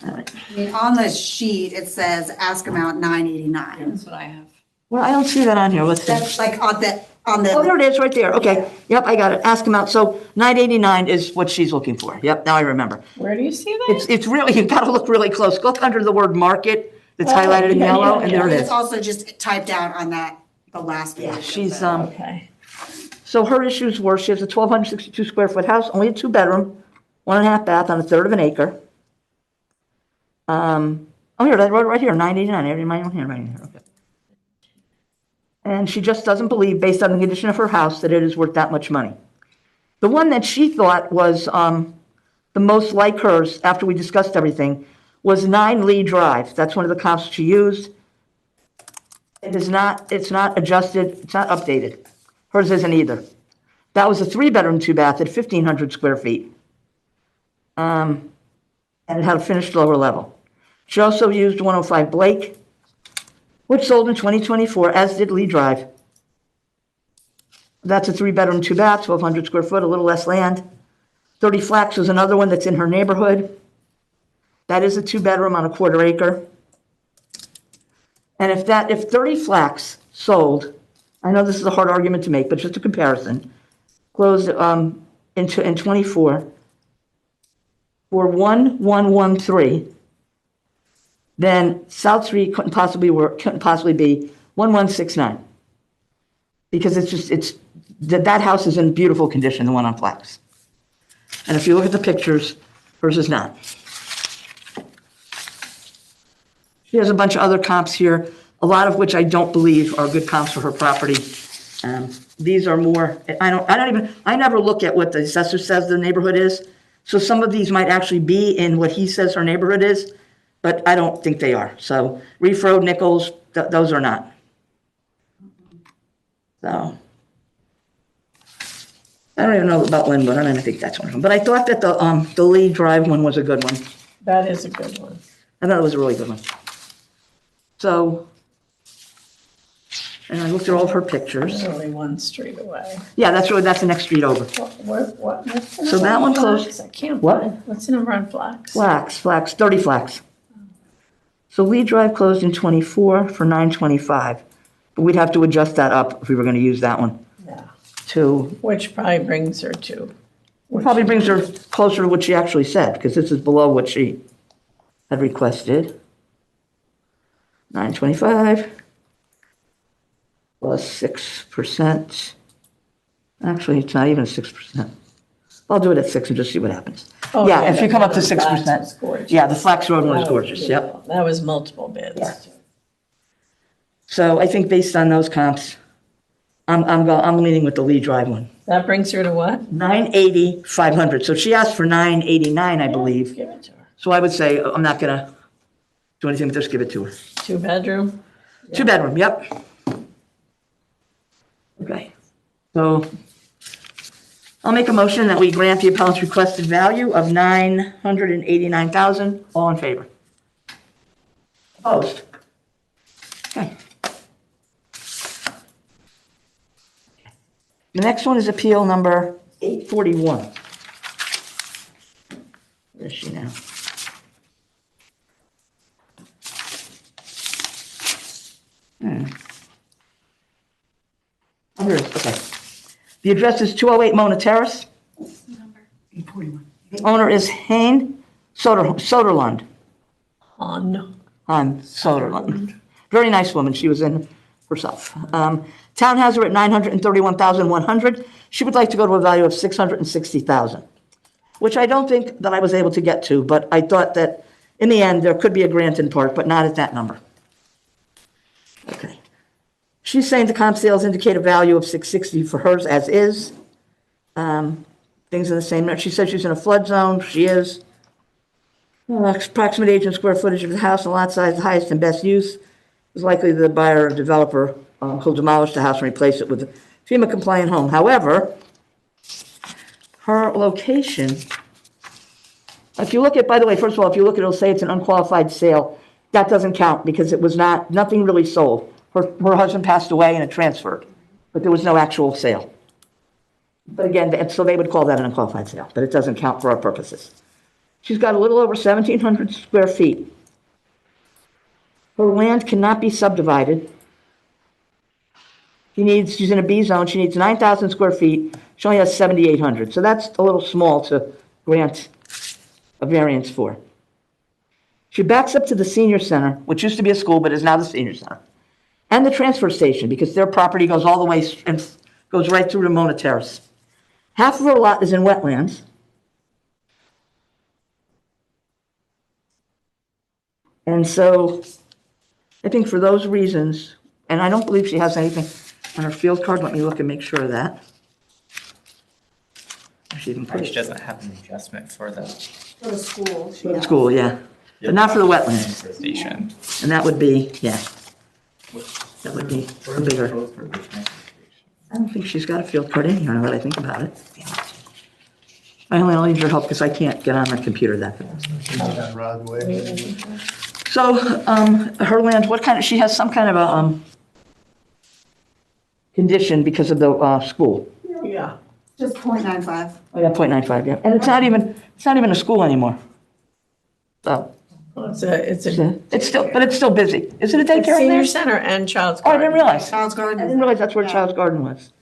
[SPEAKER 1] All right.
[SPEAKER 6] I mean, on the sheet, it says ask amount 989.
[SPEAKER 3] That's what I have.
[SPEAKER 1] Well, I don't see that on here. Let's see.
[SPEAKER 6] That's like on the,
[SPEAKER 1] Oh, there it is, right there. Okay. Yep, I got it. Ask them out. So 989 is what she's looking for. Yep, now I remember.
[SPEAKER 4] Where do you see that?
[SPEAKER 1] It's really, you've got to look really close. Look under the word market that's
[SPEAKER 4] Oh,
[SPEAKER 1] highlighted in
[SPEAKER 4] yeah,
[SPEAKER 1] yellow,
[SPEAKER 4] yeah,
[SPEAKER 1] and there it
[SPEAKER 6] it's
[SPEAKER 1] is.
[SPEAKER 6] also just typed out on that, the last page.
[SPEAKER 1] Yeah,
[SPEAKER 6] of
[SPEAKER 1] she's,
[SPEAKER 6] the-
[SPEAKER 4] Okay.
[SPEAKER 1] so her issues were, she has a 1,262 square foot house, only a 2-bedroom, 1.5 bath on a third of an acre. Oh, here, I wrote it right here, 989. I already my own handwriting here. Okay. And she just doesn't believe, based on the condition of her house, that it is worth that much money. The one that she thought was the most like hers, after we discussed everything, was 9 Lee Drive. That's one of the comps she used. It's not adjusted, it's not updated. Hers isn't either. That was a 3-bedroom, 2-bath at 1,500 square feet. And it had a finished lower level. She also used 105 Blake, which sold in 2024, as did Lee Drive. That's a 3-bedroom, 2-bath, 1,200 square foot, a little less land. 30 Flax was another one that's in her neighborhood. That is a 2-bedroom on a 1/4 acre. And if 30 Flax sold, I know this is a hard argument to make, but just a comparison, closed in 24 for 1,113, then South Street couldn't possibly be 1,169. Because that house is in beautiful condition, the one on Flax. And if you look at the pictures, hers is not. She has a bunch of other comps here, a lot of which I don't believe are good comps for her property. These are more, I never look at what the assessor says the neighborhood is. So some of these might actually be in what he says her neighborhood is, but I don't think they are. So Reef Road, Nichols, those are not. So I don't even know about Linwood. I don't even think that's one of them. But I thought that the Lee Drive one was a good one.
[SPEAKER 4] That is a good one.
[SPEAKER 1] I thought it was a really good one. So, and I looked at all of her pictures.
[SPEAKER 4] There's only one street away.
[SPEAKER 1] Yeah, that's the next street over.
[SPEAKER 4] What's the
[SPEAKER 1] So
[SPEAKER 4] number
[SPEAKER 1] that
[SPEAKER 4] on
[SPEAKER 1] one
[SPEAKER 4] Flax?
[SPEAKER 1] closed-
[SPEAKER 4] I can't
[SPEAKER 1] What?
[SPEAKER 4] find. What's the number on Flax?
[SPEAKER 1] Flax, 30 Flax. So Lee Drive closed in 24 for 925. But we'd have to adjust that up if we were going to use that one
[SPEAKER 4] Yeah.
[SPEAKER 1] to,
[SPEAKER 4] Which probably brings her to.
[SPEAKER 1] probably brings her closer to what she actually said, because this is below what she had requested. 925 plus 6%. Actually, it's not even 6%. I'll do it at 6 and just see what happens.
[SPEAKER 4] Oh,
[SPEAKER 1] Yeah, if you come up to
[SPEAKER 4] that Flax was
[SPEAKER 1] 6%.
[SPEAKER 4] gorgeous.
[SPEAKER 1] Yeah, the Flax Road one is
[SPEAKER 4] That
[SPEAKER 1] gorgeous, yep.
[SPEAKER 4] beautiful. That was multiple bids.
[SPEAKER 1] Yeah. So I think based on those comps, I'm leaning with the Lee Drive one.
[SPEAKER 4] That brings her to what?
[SPEAKER 1] 980, 500. So she asked for 989, I believe.
[SPEAKER 4] Give it to her.
[SPEAKER 1] So I would say I'm not gonna do anything, but just give it to her.
[SPEAKER 4] 2-bedroom?
[SPEAKER 1] 2-bedroom, yep. Okay, so I'll make a motion that we grant the appellant's requested value of $989,000. All in favor? Opposed? Okay. The next one is appeal number 841. Where is she now? Here it is, okay. The address is 208 Mona Terrace. The owner is Hein Soderlund.
[SPEAKER 4] On.
[SPEAKER 1] Soderlund. Very nice woman, she was in herself. Town has her at $931,100. She would like to go to a value of $660,000, which I don't think that I was able to get to, but I thought that in the end, there could be a grant in part, but not at that number. Okay. She's saying the comp sales indicate a value of $660 for hers as is. Things are the same. She said she's in a flood zone. She is. Approximate age and square footage of the house and lot size, the highest and best use. Is likely the buyer or developer who'll demolish the house and replace it with a FEMA compliant home. However, her location, if you look at, by the way, first of all, if you look at it, it'll say it's an unqualified sale. That doesn't count because it was nothing really sold. Her husband passed away and it transferred, but there was no actual sale. But again, so they would call that an unqualified sale, but it doesn't count for our purposes. She's got a little over 1,700 square feet. Her land cannot be subdivided. She's in a B zone, she needs 9,000 square feet. She only has 7,800, so that's a little small to grant a variance for. She backs up to the senior center, which used to be a school, but is now the senior center. And the transfer station, because their property goes all the way and goes right through to Mona Terrace. Half of her lot is in wetlands. And so I think for those reasons, and I don't believe she has anything on her field card, let me look and make sure of that. She even put
[SPEAKER 5] She
[SPEAKER 1] it,
[SPEAKER 5] doesn't have an adjustment for the
[SPEAKER 6] For the school.
[SPEAKER 1] for the school, yeah, but not for the wetlands.
[SPEAKER 5] transfer station.
[SPEAKER 1] And that would be, yeah, that would be bigger. I don't think she's got a field card in here now that I think about it. I only need your help because I can't get on my computer that fast.
[SPEAKER 2] Rod Way.
[SPEAKER 1] So, her land, she has some kind of a, condition because of the, school.
[SPEAKER 4] Yeah.
[SPEAKER 6] Just 0.95.
[SPEAKER 1] Oh, yeah, 0.95, yeah. And it's not even a school anymore. So,
[SPEAKER 4] Well, it's a
[SPEAKER 1] but it's still busy. Is it a daycare in
[SPEAKER 4] senior
[SPEAKER 1] there?
[SPEAKER 4] center and child's
[SPEAKER 1] Oh, I
[SPEAKER 4] garden.
[SPEAKER 1] didn't realize.
[SPEAKER 6] Child's Garden.
[SPEAKER 1] I didn't realize that's where
[SPEAKER 6] Yeah.
[SPEAKER 1] Child's Garden was.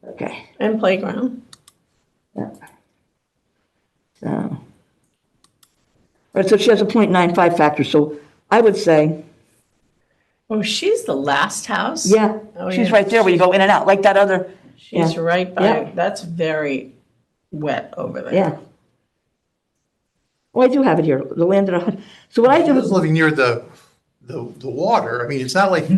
[SPEAKER 1] Okay,
[SPEAKER 4] And playground.
[SPEAKER 1] yeah. So, all right, so she has a 0.95 factor, so I would say,
[SPEAKER 4] Oh, she's the last house?
[SPEAKER 1] yeah,
[SPEAKER 4] Oh,
[SPEAKER 1] she's
[SPEAKER 4] yeah.
[SPEAKER 1] right there where you go in and out, like that other,
[SPEAKER 4] She's
[SPEAKER 1] yeah.
[SPEAKER 4] right by,
[SPEAKER 1] Yeah.
[SPEAKER 4] that's very wet over there.
[SPEAKER 1] yeah. Oh, I do have it here, the land at, so what I
[SPEAKER 2] She
[SPEAKER 1] do
[SPEAKER 2] was
[SPEAKER 1] is,
[SPEAKER 2] living near the water. I mean, it's not like,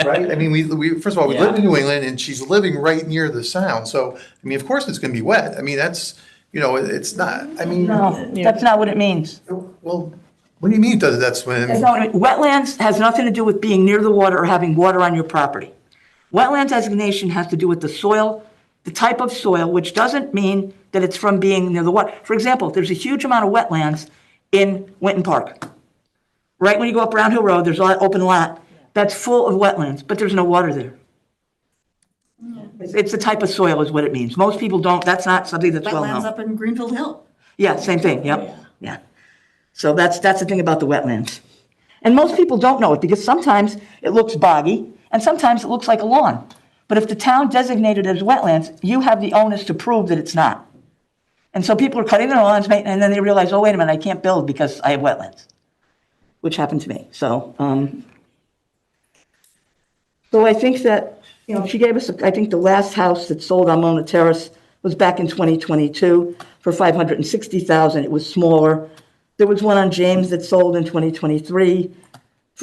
[SPEAKER 2] right? I mean, we first of all, we live in
[SPEAKER 5] Yeah.
[SPEAKER 2] New England and she's living right near the sound. So, I mean, of course it's gonna be wet. I mean, that's, it's not, I mean,
[SPEAKER 1] no, that's not what it means.
[SPEAKER 2] well, what do you mean that's when?
[SPEAKER 1] That's not what it- Wetlands has nothing to do with being near the water or having water on your property. Wetland designation has to do with the soil, the type of soil, which doesn't mean that it's from being near the water. For example, there's a huge amount of wetlands in Winton Park. Right when you go up Round Hill Road, there's an open lot that's full of wetlands, but there's no water there. It's the type of soil is what it means. Most people don't, that's not something that's well
[SPEAKER 6] Wetlands
[SPEAKER 1] known.
[SPEAKER 6] up in Greenfield Hill.
[SPEAKER 1] Yeah, same thing, yep, yeah. So that's the thing about the wetlands. And most people don't know it because sometimes it looks boggy and sometimes it looks like a lawn. But if the town designated it as wetlands, you have the onus to prove that it's not. And so people are cutting their lawns and then they realize, oh, wait a minute, I can't build because I have wetlands, which happened to me. So, so I think that, she gave us, I think the last house that sold on Mona Terrace was back in 2022 for $560,000. It was smaller. There was one on James that sold in 2023,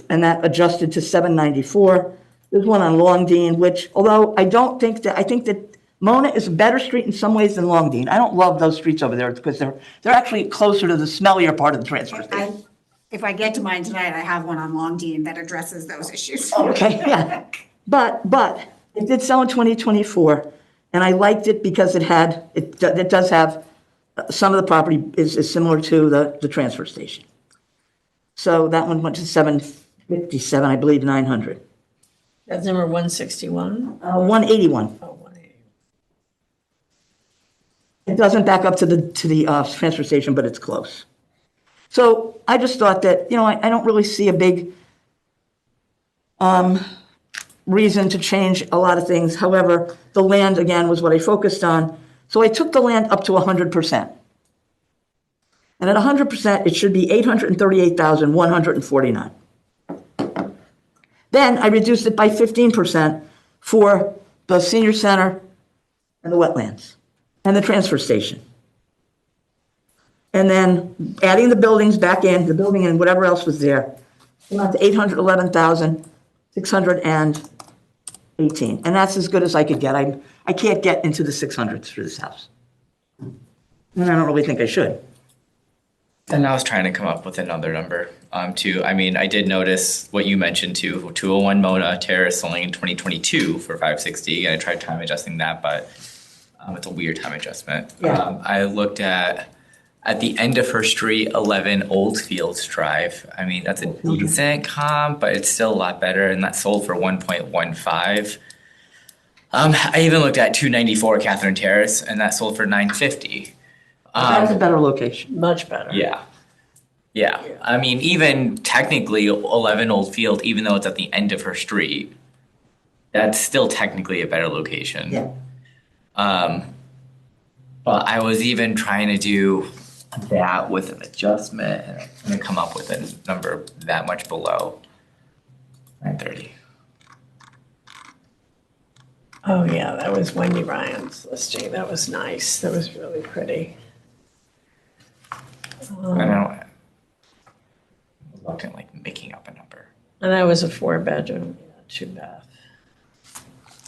[SPEAKER 1] and that adjusted to $794. There's one on Longdean, which, although I don't think that, I think that Mona is a better street in some ways than Longdean. I don't love those streets over there because they're actually closer to the smellier part of the transfer station.
[SPEAKER 6] If I get to mine tonight, I have one on Longdean that addresses those issues.
[SPEAKER 1] Okay, yeah. But it did sell in 2024, and I liked it because it does have, some of the property is similar to the transfer station. So that one went to 757, I believe, 900.
[SPEAKER 4] That's number 161?
[SPEAKER 1] 181.
[SPEAKER 4] Oh, 180.
[SPEAKER 1] It doesn't back up to the transfer station, but it's close. So I just thought that, I don't really see a big reason to change a lot of things. However, the land, again, was what I focused on. So I took the land up to 100%. And at 100%, it should be 838,149. Then I reduced it by 15% for the senior center and the wetlands and the transfer station. And then adding the buildings back in, the building and whatever else was there, went out to 811,618. And that's as good as I could get. I can't get into the 600s for this house. And I don't really think I should.
[SPEAKER 5] And I was trying to come up with another number, too. I mean, I did notice what you mentioned too, 201 Mona Terrace selling in 2022 for 560. And I tried time adjusting that, but it's a weird time adjustment.
[SPEAKER 1] Yeah.
[SPEAKER 5] I looked at the end of her street, 11 Oldfields Drive. I mean, that's a decent comp, but it's still a lot better. And that sold for 1.15. I even looked at 294 Catherine Terrace, and that sold for 950.
[SPEAKER 1] That's a better location.
[SPEAKER 4] Much better.
[SPEAKER 5] Yeah. I mean, even technically 11 Oldfield, even though it's at the end of her street, that's still technically a better location.
[SPEAKER 1] Yeah.
[SPEAKER 5] But I was even trying to do that with an adjustment and I'm going to come up with a number that much below 930.
[SPEAKER 4] Oh, yeah, that was Wendy Ryan's listing. That was nice. That was really pretty.
[SPEAKER 5] I don't looking like making up a number.
[SPEAKER 4] And that was a 4-bedroom, 2-bath.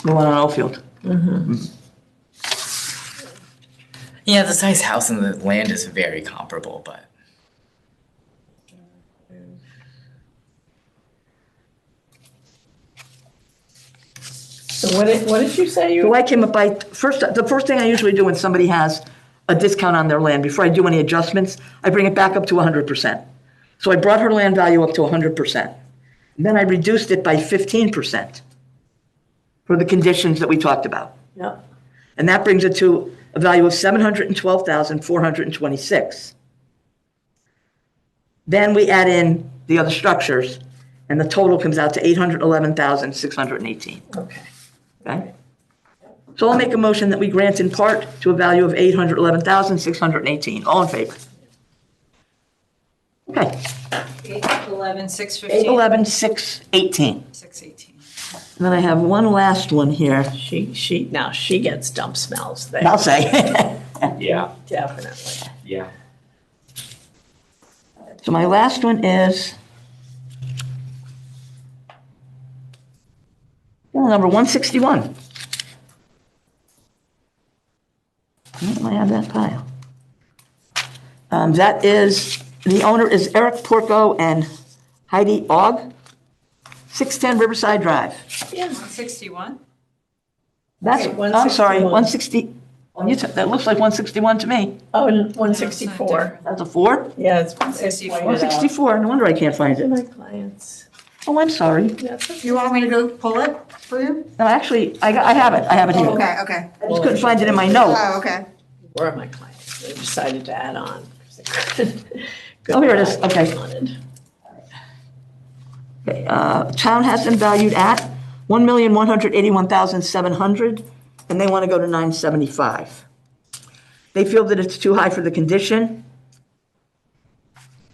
[SPEAKER 1] The one on Oldfield.
[SPEAKER 5] Yeah, the size house and the land is very comparable, but
[SPEAKER 4] So what did you say?
[SPEAKER 1] So I came up by, the first thing I usually do when somebody has a discount on their land, before I do any adjustments, I bring it back up to 100%. So I brought her land value up to 100%. Then I reduced it by 15% for the conditions that we talked about.
[SPEAKER 4] Yep.
[SPEAKER 1] And that brings it to a value of 712,426. Then we add in the other structures, and the total comes out to 811,618.
[SPEAKER 4] Okay.
[SPEAKER 1] Okay? So I'll make a motion that we grant in part to a value of 811,618. All in favor? Okay,
[SPEAKER 3] 811, 615,
[SPEAKER 1] 811,618.
[SPEAKER 3] 618.
[SPEAKER 1] And then I have one last one here.
[SPEAKER 4] She gets dump smells there.
[SPEAKER 1] I'll say.
[SPEAKER 5] yeah.
[SPEAKER 4] Definitely.
[SPEAKER 5] Yeah.
[SPEAKER 1] So my last one is number 161. Where do I have that pile? That is, the owner is Eric Porco and Heidi Ogg, 610 Riverside Drive.
[SPEAKER 4] Yeah.
[SPEAKER 3] 161?
[SPEAKER 1] That's, I'm sorry, 160, that looks like 161 to me.
[SPEAKER 4] Oh, and
[SPEAKER 3] No,
[SPEAKER 4] 164.
[SPEAKER 1] That's a 4?
[SPEAKER 4] Yeah, it's
[SPEAKER 3] 164.
[SPEAKER 1] 164, no wonder I can't find
[SPEAKER 4] To
[SPEAKER 1] it.
[SPEAKER 4] my clients.
[SPEAKER 1] Oh, I'm sorry.
[SPEAKER 4] That's okay.
[SPEAKER 6] You want me to go pull it for you?
[SPEAKER 1] No, actually, I have it here.
[SPEAKER 6] Okay, okay.
[SPEAKER 1] I just couldn't find it in my notes.
[SPEAKER 6] Oh, okay.
[SPEAKER 4] Where are my clients? They decided to add on.
[SPEAKER 1] Oh, here it is. Okay.
[SPEAKER 4] Wanted.
[SPEAKER 1] Okay, town has been valued at $1,181,700, and they want to go to $975. They feel that it's too high for the condition.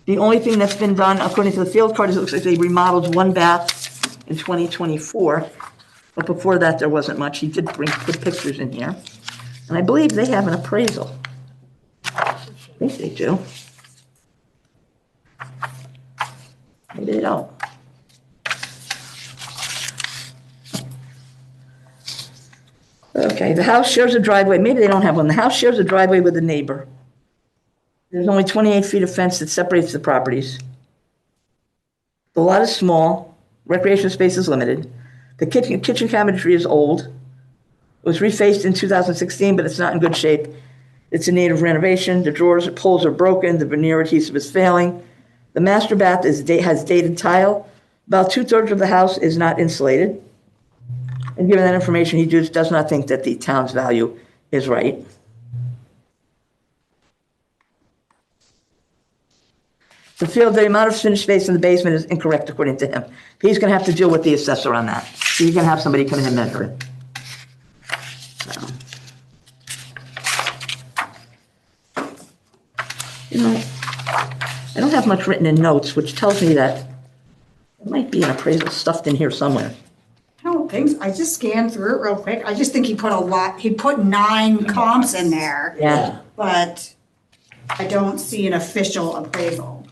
[SPEAKER 1] The only thing that's been done, according to the field card, is it looks like they remodeled one bath in 2024. But before that, there wasn't much. He did put pictures in here. And I believe they have an appraisal. I think they do. Maybe they don't. Okay, the house shares a driveway, maybe they don't have one, the house shares a driveway with a neighbor. There's only 28 feet of fence that separates the properties. The lot is small, recreation space is limited. The kitchen cabinetry is old. It was refaced in 2016, but it's not in good shape. It's in need of renovation, the drawers, poles are broken, the veneer adhesive is failing. The master bath has dated tile. About 2/3 of the house is not insulated. And given that information, he just does not think that the town's value is right. The field, the amount of finished space in the basement is incorrect according to him. He's gonna have to deal with the assessor on that. He's gonna have somebody come in and measure it. So. You know, I don't have much written in notes, which tells me that there might be an appraisal stuffed in here somewhere.
[SPEAKER 6] I don't think, I just scanned through it real quick. I just think he put 9 comps in there.
[SPEAKER 1] Yeah.
[SPEAKER 6] But I don't see an official appraisal.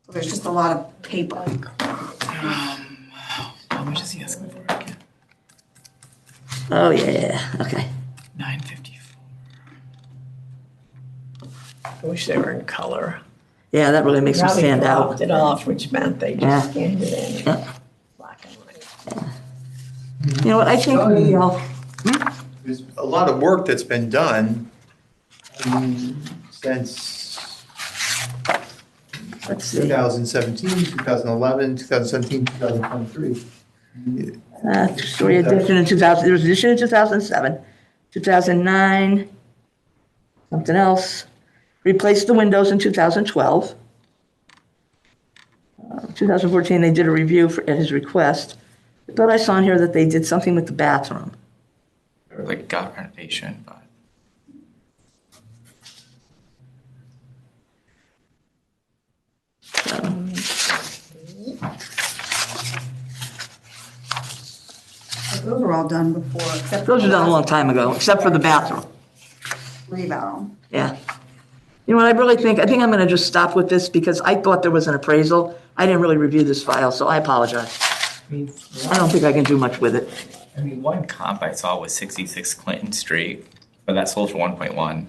[SPEAKER 6] So there's just a lot of paper.
[SPEAKER 5] How much is he asking for again?
[SPEAKER 1] Oh, yeah, okay.
[SPEAKER 5] 954.
[SPEAKER 4] I wish they were in color.
[SPEAKER 1] Yeah, that really makes them
[SPEAKER 4] Probably
[SPEAKER 1] stand
[SPEAKER 4] cropped
[SPEAKER 1] out.
[SPEAKER 4] it off, which meant they
[SPEAKER 1] Yeah.
[SPEAKER 4] just scanned it in
[SPEAKER 1] Yeah.
[SPEAKER 4] black and white.
[SPEAKER 1] You know what, I think maybe I'll,
[SPEAKER 2] There's a lot of work that's been done since
[SPEAKER 1] let's see.
[SPEAKER 2] 2017, 2011, 2017, 2023.
[SPEAKER 1] Two-story addition in 2000, there was an addition in 2007, 2009, something else. Replaced the windows in 2012. 2014, they did a review at his request. I thought I saw in here that they did something with the bathroom.
[SPEAKER 5] Or like got renovation, but.
[SPEAKER 6] Those were all done before, except.
[SPEAKER 1] Those were done a long time ago, except for the bathroom.
[SPEAKER 6] Reval.
[SPEAKER 1] Yeah. You know what, I think I'm gonna just stop with this because I thought there was an appraisal. I didn't really review this file, so I apologize.
[SPEAKER 5] I mean,
[SPEAKER 1] I don't think I can do much with it.
[SPEAKER 5] one comp I saw was 66 Clinton Street, but that sold for 1.1.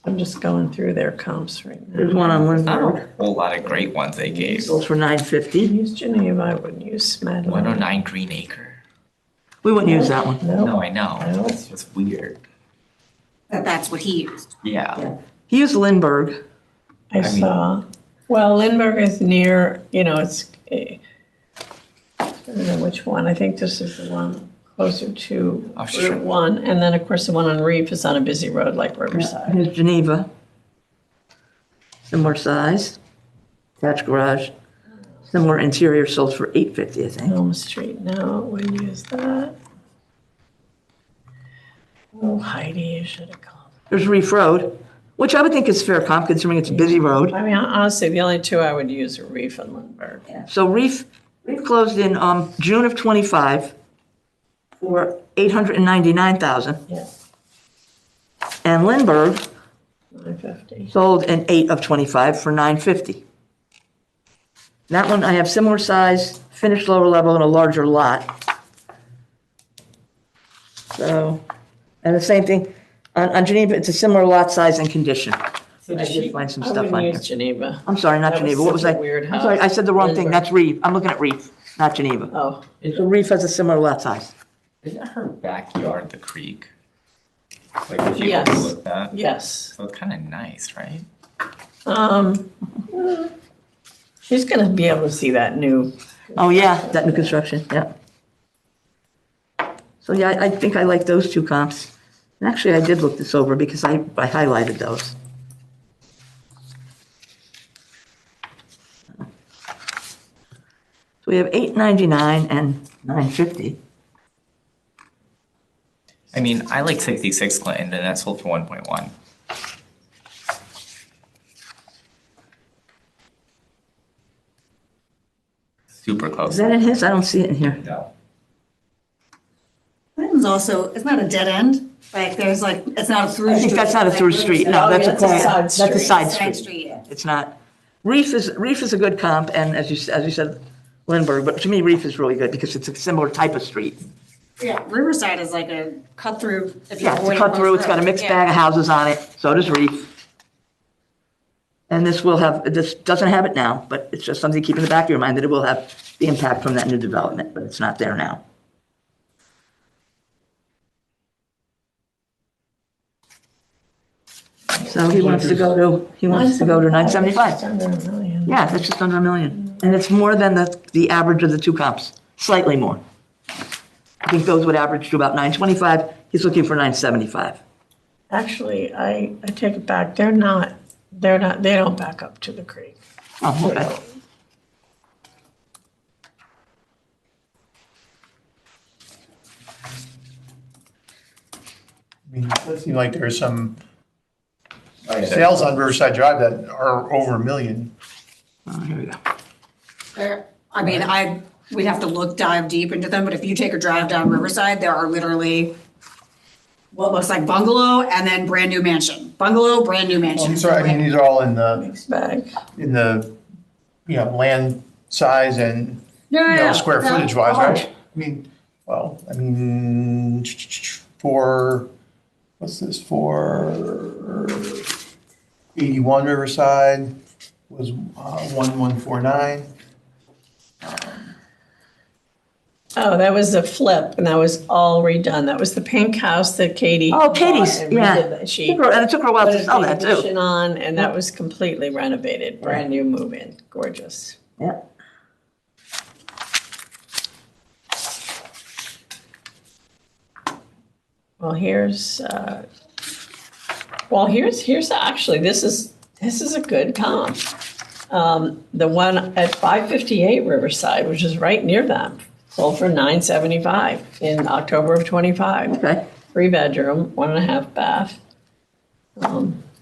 [SPEAKER 4] I'm just going through their comps right now.
[SPEAKER 1] There's one on
[SPEAKER 5] Not
[SPEAKER 1] Lindbergh,
[SPEAKER 5] a whole lot of great ones they gave.
[SPEAKER 1] sold for $950.
[SPEAKER 4] Use Geneva, I wouldn't use Smedley.
[SPEAKER 5] 109 Green Acre.
[SPEAKER 1] We wouldn't use that one.
[SPEAKER 5] No, I know.
[SPEAKER 4] No.
[SPEAKER 5] It's just weird.
[SPEAKER 6] That's what he used.
[SPEAKER 5] Yeah.
[SPEAKER 1] He used Lindbergh.
[SPEAKER 4] I
[SPEAKER 5] mean-
[SPEAKER 4] saw, well, Lindbergh is near, it's, I don't know which one. I think this is the one closer to
[SPEAKER 5] Oh, sure.
[SPEAKER 4] Route 1. And then, of course, the one on Reef is on a busy road like Riverside.
[SPEAKER 1] Here's Geneva. Similar size. Attached garage. Similar interior, sold for $850, I think.
[SPEAKER 4] Elm Street, no, wouldn't use that. Oh, Heidi, you should have called.
[SPEAKER 1] There's Reef Road, which I would think is fair comp considering it's a busy road.
[SPEAKER 4] I mean, honestly, the only two I would use are Reef and Lindbergh.
[SPEAKER 1] So Reef closed in June of '25 for $899,000.
[SPEAKER 4] Yeah,
[SPEAKER 1] And Lindbergh
[SPEAKER 4] 950.
[SPEAKER 1] sold in 8 of '25 for $950. That one, I have similar size, finished lower level and a larger lot. So, and the same thing, on Geneva, it's a similar lot size and condition.
[SPEAKER 4] So
[SPEAKER 1] I did find some
[SPEAKER 4] I
[SPEAKER 1] stuff
[SPEAKER 4] wouldn't
[SPEAKER 1] on here.
[SPEAKER 4] use Geneva.
[SPEAKER 1] I'm sorry, not
[SPEAKER 4] That was
[SPEAKER 1] Geneva, what was
[SPEAKER 4] such
[SPEAKER 1] I?
[SPEAKER 4] a weird
[SPEAKER 1] I'm sorry, I
[SPEAKER 4] house.
[SPEAKER 1] said the wrong thing,
[SPEAKER 4] Lindbergh.
[SPEAKER 1] that's Reef, I'm looking at Reef, not Geneva.
[SPEAKER 4] Oh,
[SPEAKER 1] So Reef has a similar lot size.
[SPEAKER 5] Isn't her backyard the creek? Like if you
[SPEAKER 4] Yes.
[SPEAKER 5] overlook that?
[SPEAKER 4] yes.
[SPEAKER 5] So it's kind of nice, right?
[SPEAKER 4] She's gonna be able to see that new,
[SPEAKER 1] Oh, yeah, that new construction, yeah. So, yeah, I think I like those two comps. And actually, I did look this over because I highlighted those. So we have $899 and $950.
[SPEAKER 5] I mean, I like 66 Clinton, and that sold for 1.1. Super
[SPEAKER 1] Is
[SPEAKER 5] close.
[SPEAKER 1] that in his? I don't see it in here.
[SPEAKER 5] No.
[SPEAKER 6] Clinton's also, it's not a dead end, like, there's like, it's not a through
[SPEAKER 1] I
[SPEAKER 6] street.
[SPEAKER 1] think that's not a through street, no,
[SPEAKER 4] Oh,
[SPEAKER 1] that's a
[SPEAKER 4] that's a
[SPEAKER 1] corner.
[SPEAKER 4] side
[SPEAKER 1] That's a
[SPEAKER 4] street.
[SPEAKER 1] side
[SPEAKER 6] Side
[SPEAKER 1] street.
[SPEAKER 6] street.
[SPEAKER 1] It's not, Reef is a good comp, and as you said, Lindbergh, but to me, Reef is really good because it's a similar type of street.
[SPEAKER 6] Yeah, Riverside is like a cut through. If you
[SPEAKER 1] Yeah, it's a
[SPEAKER 6] avoid
[SPEAKER 1] cut through, it's got a
[SPEAKER 6] most
[SPEAKER 1] mixed
[SPEAKER 6] road.
[SPEAKER 1] bag of houses on it, so does Reef. And this doesn't have it now, but it's just something to keep in the back of your mind that it will have the impact from that new development, but it's not there now. So he wants to go to 975.
[SPEAKER 4] It's under a million.
[SPEAKER 1] Yeah, that's just under $1 million. And it's more than the average of the two comps, slightly more. I think those would average to about 925. He's looking for 975.
[SPEAKER 4] Actually, I take it back. They don't back up to the creek.
[SPEAKER 1] Oh, okay.
[SPEAKER 2] I mean, it does seem like there's some sales on Riverside Drive that are over $1 million.
[SPEAKER 1] Oh, here we go.
[SPEAKER 6] I mean, we'd have to dive deep into them, but if you take a drive down Riverside, there are literally what looks like bungalow and then brand new mansion. Bungalow, brand new mansion.
[SPEAKER 2] These are, I mean, these are all in the,
[SPEAKER 4] Mixed bag.
[SPEAKER 2] land size and, square footage wise, right? I mean, for, what's this, for 81 Riverside was 1149.
[SPEAKER 4] Oh, that was a flip, and that was all redone. That was the pink house that Katie.
[SPEAKER 1] Oh,
[SPEAKER 4] bought
[SPEAKER 1] Katie's,
[SPEAKER 4] and
[SPEAKER 1] yeah.
[SPEAKER 4] redid that. She
[SPEAKER 1] And it took her a while
[SPEAKER 4] put
[SPEAKER 1] to
[SPEAKER 4] a
[SPEAKER 1] sell
[SPEAKER 4] big
[SPEAKER 1] that too.
[SPEAKER 4] addition on, and that was completely renovated, brand new move-in, gorgeous.
[SPEAKER 1] Yeah.
[SPEAKER 4] Well, here's actually, this is a good comp. The one at 558 Riverside, which is right near them, sold for $975 in October of '25.
[SPEAKER 1] Okay.
[SPEAKER 4] 3-bedroom, 1.5 bath.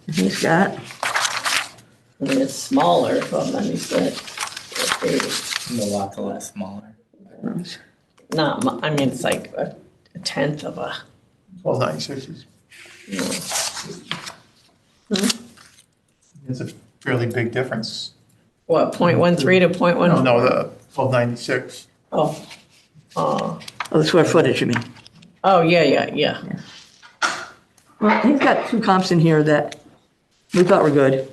[SPEAKER 1] He's got,
[SPEAKER 4] I mean, it's smaller, 1296.
[SPEAKER 5] The lot's a little smaller.
[SPEAKER 4] I mean, it's like a tenth of a.
[SPEAKER 2] 1296 is. It's a fairly big difference.
[SPEAKER 4] What, 0.13 to 0.1?
[SPEAKER 2] No, the 1296.
[SPEAKER 4] Oh,
[SPEAKER 1] the square footage, you mean?
[SPEAKER 4] oh, yeah.
[SPEAKER 1] Well, he's got two comps in here that we thought were good.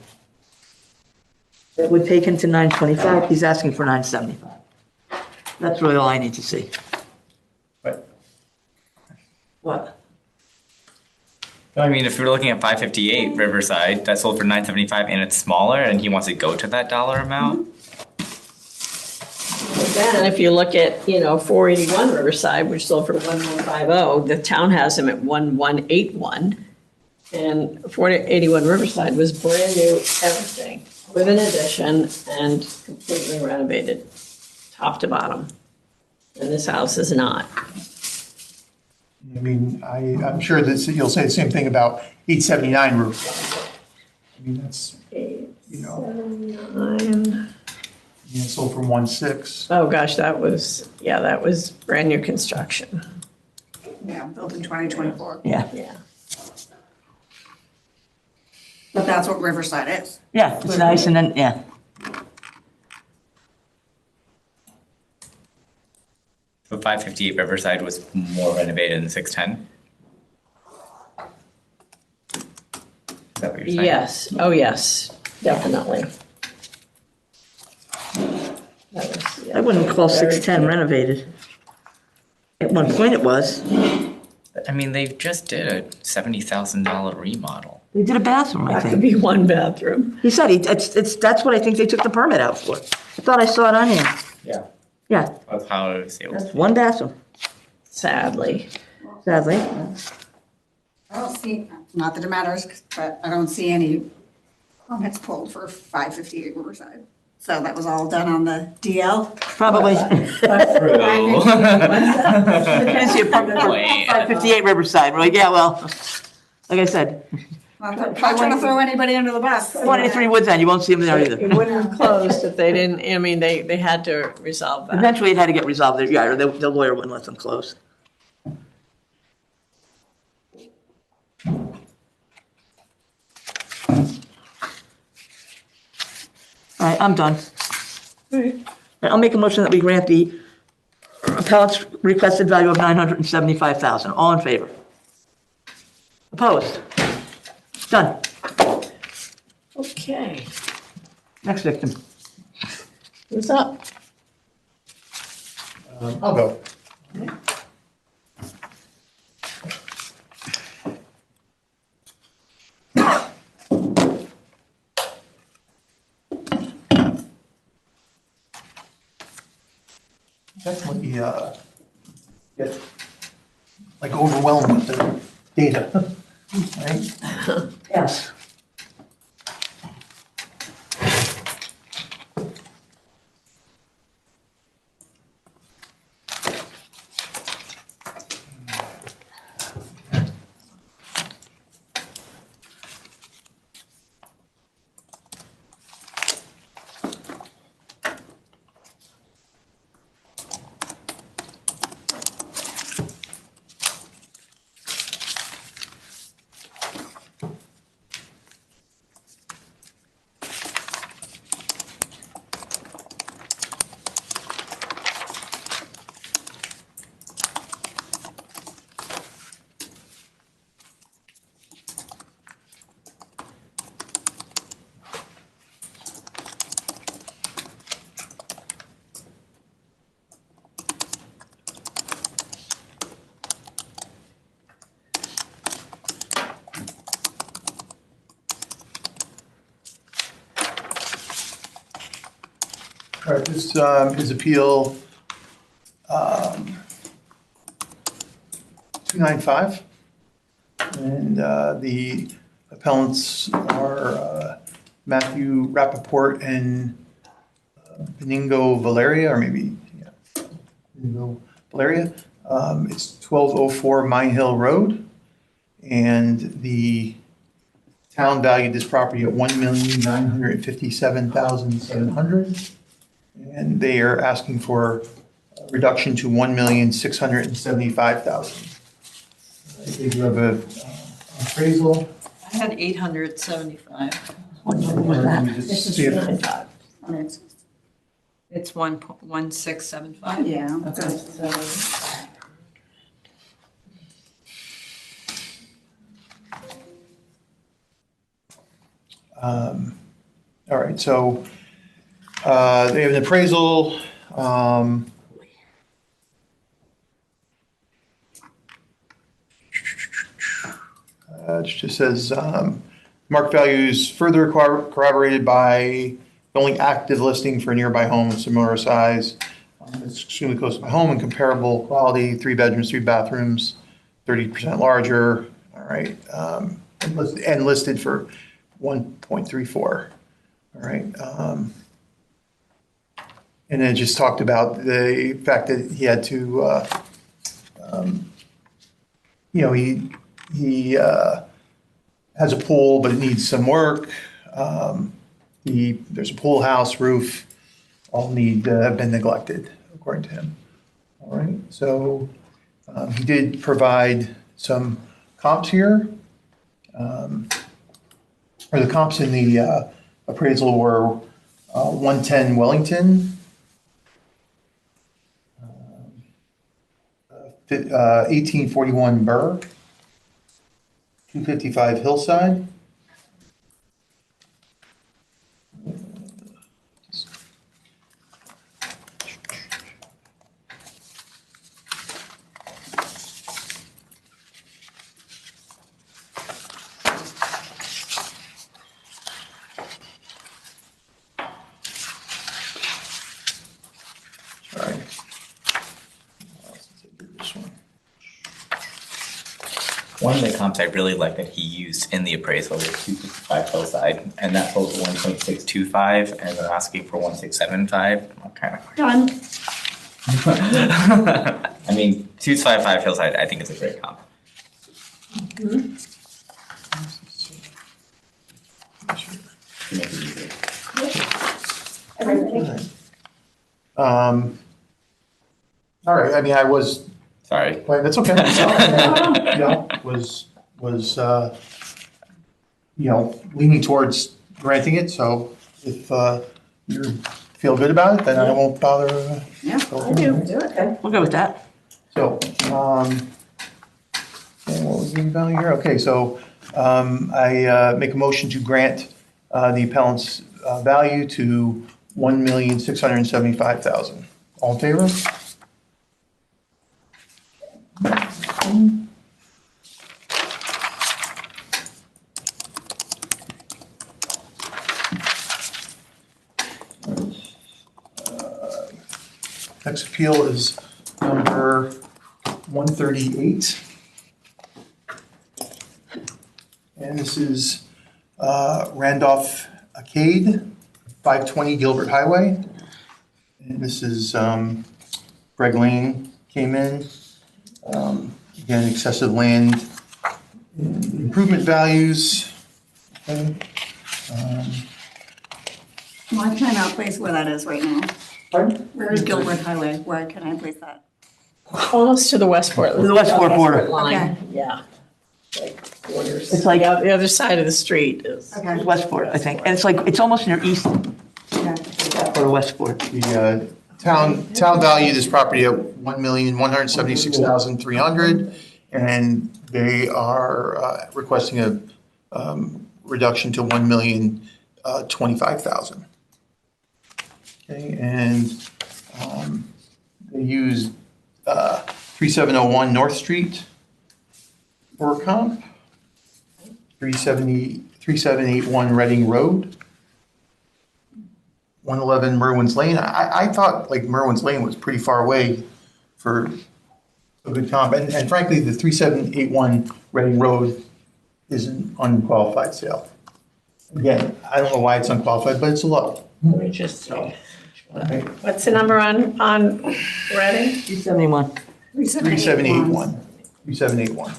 [SPEAKER 1] That would take him to 925. He's asking for 975. That's really all I need to see.
[SPEAKER 2] But
[SPEAKER 1] What?
[SPEAKER 5] I mean, if you're looking at 558 Riverside, that sold for 975 and it's smaller and he wants to go to that dollar amount.
[SPEAKER 4] Then if you look at, 481 Riverside, which sold for 1150, the town has them at 1181. And 481 Riverside was brand new everything, with an addition and completely renovated, top to bottom. And this house is not.
[SPEAKER 2] I mean, I'm sure that you'll say the same thing about 879 Riverside. I mean, that's,
[SPEAKER 4] Nine.
[SPEAKER 2] it sold for 1.6.
[SPEAKER 4] Oh, gosh, that was brand new construction.
[SPEAKER 6] Yeah, built in 2024.
[SPEAKER 1] Yeah.
[SPEAKER 4] Yeah.
[SPEAKER 6] But that's what Riverside is.
[SPEAKER 1] Yeah, it's nice and then, yeah.
[SPEAKER 5] So 558 Riverside was more renovated than 610. Is that what you're saying?
[SPEAKER 4] Yes, oh, yes, definitely.
[SPEAKER 1] I wouldn't call 610 renovated. At one point it was.
[SPEAKER 5] I mean, they just did a $70,000 remodel.
[SPEAKER 1] They did a bathroom, I
[SPEAKER 4] Have to
[SPEAKER 1] think.
[SPEAKER 4] be one bathroom.
[SPEAKER 1] He said that's what I think they took the permit out for. I thought I saw it on here.
[SPEAKER 5] Yeah.
[SPEAKER 1] Yeah,
[SPEAKER 5] That's how it was.
[SPEAKER 1] that's one bathroom,
[SPEAKER 4] Sadly.
[SPEAKER 1] sadly.
[SPEAKER 6] I don't see, not that it matters, but I don't see any permits pulled for 558 Riverside. So that was all done on the DL.
[SPEAKER 1] Probably. Depends the apartment for
[SPEAKER 5] Wait.
[SPEAKER 1] 558 Riverside. We're like, yeah, well, like I said,
[SPEAKER 6] Not trying to throw anybody under the bus.
[SPEAKER 1] 23 Woods End, you won't see them there
[SPEAKER 4] It
[SPEAKER 1] either.
[SPEAKER 4] wouldn't have closed if they didn't, I mean, they had to resolve that.
[SPEAKER 1] Eventually it had to get resolved there, yeah, or the lawyer wouldn't let them close. All right, I'm done.
[SPEAKER 4] Right.
[SPEAKER 1] I'll make a motion that we grant the appellant's requested value of $975,000. All in favor? Opposed? Done.
[SPEAKER 4] Okay,
[SPEAKER 1] Next victim.
[SPEAKER 4] who's up?
[SPEAKER 2] I'll go. Definitely, get like overwhelmed with the data, right?
[SPEAKER 1] Yes.
[SPEAKER 2] All right, this is appeal 295. And the appellants are Matthew Rappaport and Beningo Valeria, or maybe, yeah, Beningo Valeria. It's 1204 Mine Hill Road. And the town valued this property at $1,957,700. And they are asking for a reduction to $1,675,000. They do have a appraisal.
[SPEAKER 3] I had 875.
[SPEAKER 1] What number was
[SPEAKER 2] Let me
[SPEAKER 1] that?
[SPEAKER 2] just see if-
[SPEAKER 3] It's 1.1675.
[SPEAKER 6] Yeah.
[SPEAKER 2] All right, so they have an appraisal. It just says, market values further corroborated by the only active listing for a nearby home of similar size. It's extremely close to my home and comparable quality, 3 bedrooms, 3 bathrooms, 30% larger. All right, and listed for 1.34. All right. And then it just talked about the fact that he had to, he has a pool, but it needs some work. There's a pool house, roof, all need to have been neglected, according to him. All right. So he did provide some comps here. Or the comps in the appraisal were 110 Wellington, 1841 Burr, 255 Hillside. Sorry. This one.
[SPEAKER 5] One of the comps I really like that he used in the appraisal was 255 Hillside, and that totaled 1.625, and they're asking for 1.675. I'm kind of.
[SPEAKER 6] Done.
[SPEAKER 5] I mean, 255 Hillside, I think is a great comp. To make it easy.
[SPEAKER 2] All right, I mean, I was,
[SPEAKER 5] Sorry.
[SPEAKER 2] well, that's okay. Was, leaning towards granting it, so if you're feel good about it, then I won't bother.
[SPEAKER 6] Yeah,
[SPEAKER 4] I do.
[SPEAKER 1] Okay, we'll go with that.
[SPEAKER 2] So, and what was the value here? Okay, so, I make a motion to grant, the appellant's, value to $1,675,000. All in favor? Next appeal is number 138. And this is Randolph Arcade, 520 Gilbert Highway. And this is Greg Lane came in. Again, excessive land improvement values. Okay.
[SPEAKER 6] why can I not place where that is right now?
[SPEAKER 1] Pardon?
[SPEAKER 6] Where is Gilbert Highway? Where can I place that?
[SPEAKER 4] Almost to the Westport.
[SPEAKER 1] The Westport border.
[SPEAKER 4] Line, yeah. Like borders.
[SPEAKER 1] It's like-
[SPEAKER 4] The other side of the street is.
[SPEAKER 6] Okay.
[SPEAKER 1] Westport, I think. And it's like, it's almost near east
[SPEAKER 6] Okay.
[SPEAKER 1] or Westport.
[SPEAKER 2] The town valued this property at $1,176,300, and they are requesting a reduction to $1,025,000. Okay, and they use 3701 North Street for a comp, 3781 Reading Road, 111 Merwin's Lane. I thought like Merwin's Lane was pretty far away for a good comp. And frankly, the 3781 Reading Road is an unqualified sale. Again, I don't know why it's unqualified, but it's a lot.
[SPEAKER 4] Let me just see. What's the number on Reading?
[SPEAKER 1] 371.
[SPEAKER 2] 3781. 3781.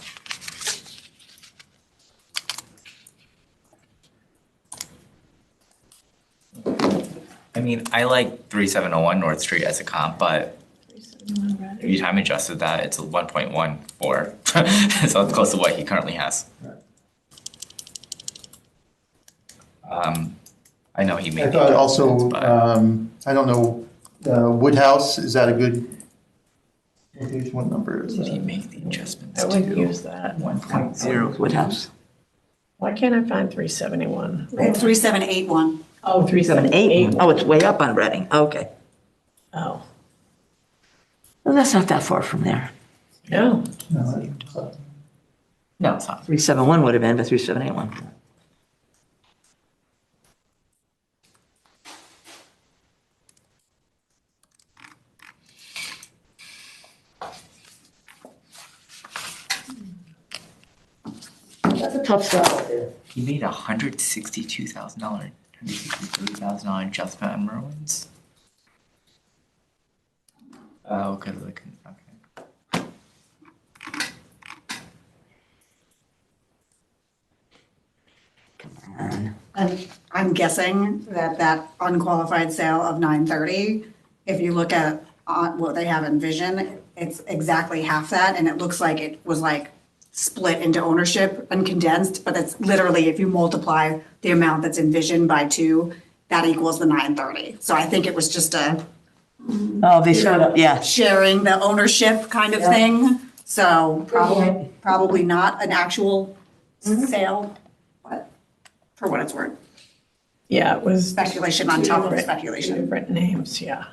[SPEAKER 5] I mean, I like 3701 North Street as a comp, but if you time adjusted that, it's a 1.14. So it's close to what he currently has. I know he made.
[SPEAKER 2] I
[SPEAKER 5] the
[SPEAKER 2] thought also,
[SPEAKER 5] adjustments, but
[SPEAKER 2] I don't know, Woodhouse, is that a good location? What number is
[SPEAKER 5] did he
[SPEAKER 2] that?
[SPEAKER 5] make the adjustments
[SPEAKER 4] I
[SPEAKER 5] to
[SPEAKER 4] wouldn't use that.
[SPEAKER 5] 1.0?
[SPEAKER 1] Woodhouse.
[SPEAKER 4] Why can't I find 371?
[SPEAKER 6] 3781.
[SPEAKER 4] Oh,
[SPEAKER 1] 378. Oh, it's way up on Reading. Okay.
[SPEAKER 4] Oh,
[SPEAKER 1] Well, that's not that far from there.
[SPEAKER 4] no.
[SPEAKER 2] No,
[SPEAKER 5] No, it's not.
[SPEAKER 1] 371 would have been, but 3781. That's a tough sell.
[SPEAKER 5] He made $163,000 adjustment on Merwin's. Oh, because of the okay.
[SPEAKER 6] And I'm guessing that that unqualified sale of 930, if you look at what they have in Vision, it's exactly half that, and it looks like it was like split into ownership and condensed, but it's literally, if you multiply the amount that's in Vision by 2, that equals the 930. So I think it was just a
[SPEAKER 1] Oh, they showed up, yeah.
[SPEAKER 6] sharing the ownership kind of thing. So probably not an actual sale, but for what it's worth.
[SPEAKER 4] Yeah, it was.
[SPEAKER 6] Speculation on top of
[SPEAKER 4] two
[SPEAKER 6] speculation.
[SPEAKER 4] different names, yeah.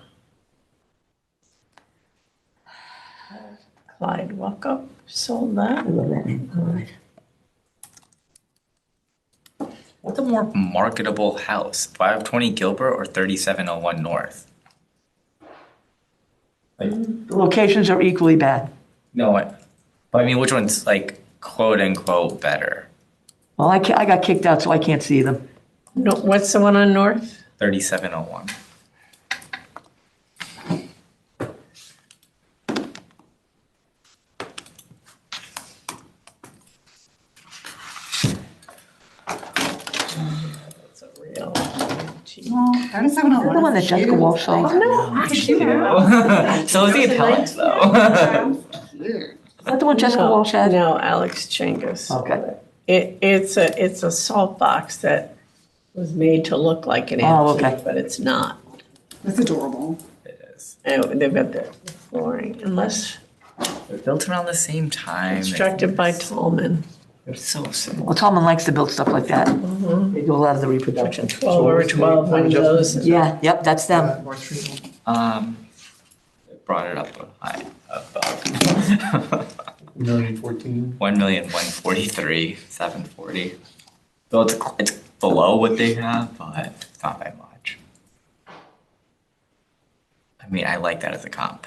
[SPEAKER 4] Clyde Walkup sold that.
[SPEAKER 1] I love that name. Clyde.
[SPEAKER 5] What's a more marketable house, 520 Gilbert or 3701 North? Like,
[SPEAKER 1] The locations are equally bad.
[SPEAKER 5] no, but I mean, which one's like quote unquote better?
[SPEAKER 1] Well, I got kicked out, so I can't see them.
[SPEAKER 4] No, what's the one on North?
[SPEAKER 5] 3701.
[SPEAKER 4] It's a real cheap.
[SPEAKER 6] Well, 3701
[SPEAKER 1] The one that
[SPEAKER 6] is
[SPEAKER 1] Jessica
[SPEAKER 6] cute.
[SPEAKER 1] Walsh sold.
[SPEAKER 5] So is the appellant though.
[SPEAKER 1] Is that the one Jessica
[SPEAKER 4] No,
[SPEAKER 1] Walsh had?
[SPEAKER 4] No, Alex Chingus.
[SPEAKER 1] Okay.
[SPEAKER 4] It's a salt box that was made to look like an
[SPEAKER 1] Oh,
[SPEAKER 4] antique,
[SPEAKER 1] okay.
[SPEAKER 4] but it's not.
[SPEAKER 6] It's adorable.
[SPEAKER 5] It is.
[SPEAKER 4] And they've got the flooring, unless
[SPEAKER 5] They're built around the same time.
[SPEAKER 4] constructed by Tallman.
[SPEAKER 5] They're so similar.
[SPEAKER 1] Well, Tallman likes to build stuff like that. They do a lot of the reproduction.
[SPEAKER 4] 12 over 12 windows. and-
[SPEAKER 1] Yeah, yep, that's them.
[SPEAKER 2] North Street.
[SPEAKER 5] It brought it up high, above.
[SPEAKER 2] 1,014,000.
[SPEAKER 5] 1,143,740. So it's below what they have, but it's not by much. I mean, I like that as a comp.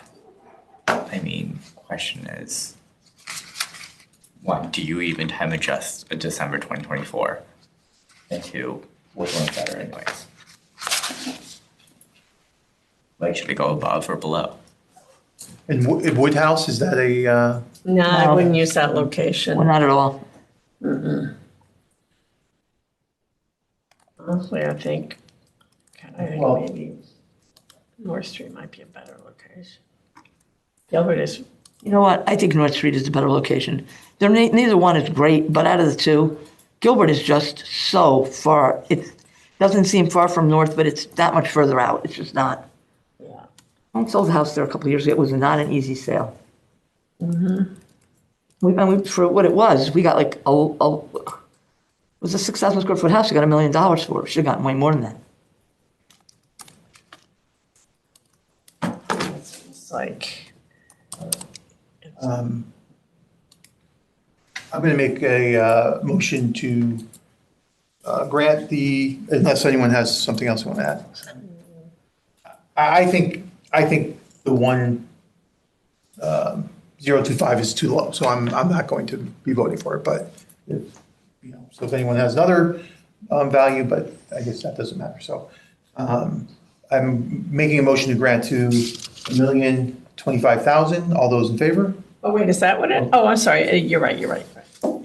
[SPEAKER 5] I mean, question is, one, do you even time adjust a December 2024? And two, which one's better anyways? Like, should it go above or below?
[SPEAKER 2] And Woodhouse, is that a,
[SPEAKER 4] No, I
[SPEAKER 1] No.
[SPEAKER 4] wouldn't use that location.
[SPEAKER 1] Well, not at all.
[SPEAKER 4] Honestly, I think,
[SPEAKER 2] Well-
[SPEAKER 4] maybe North Street might be a better location. Gilbert is,
[SPEAKER 1] You know what? I think North Street is the better location. Neither one is great, but out of the two, Gilbert is just so far. It doesn't seem far from North, but it's that much further out. It's just not.
[SPEAKER 4] yeah.
[SPEAKER 1] I sold a house there a couple of years ago. It was not an easy sale. For what it was, we got like it was a 6,000 square foot house. We got $1 million for it. Should have gotten way more than that.
[SPEAKER 4] It's like,
[SPEAKER 2] I'm going to make a motion to grant unless anyone has something else they want to add. I think the 1,025 is too low, so I'm not going to be voting for it, but so if anyone has another value, but I guess that doesn't matter, so I'm making a motion to grant to 1,025,000. All those in favor?
[SPEAKER 4] oh, wait, is that what it, oh, I'm sorry, you're right. Yeah. Go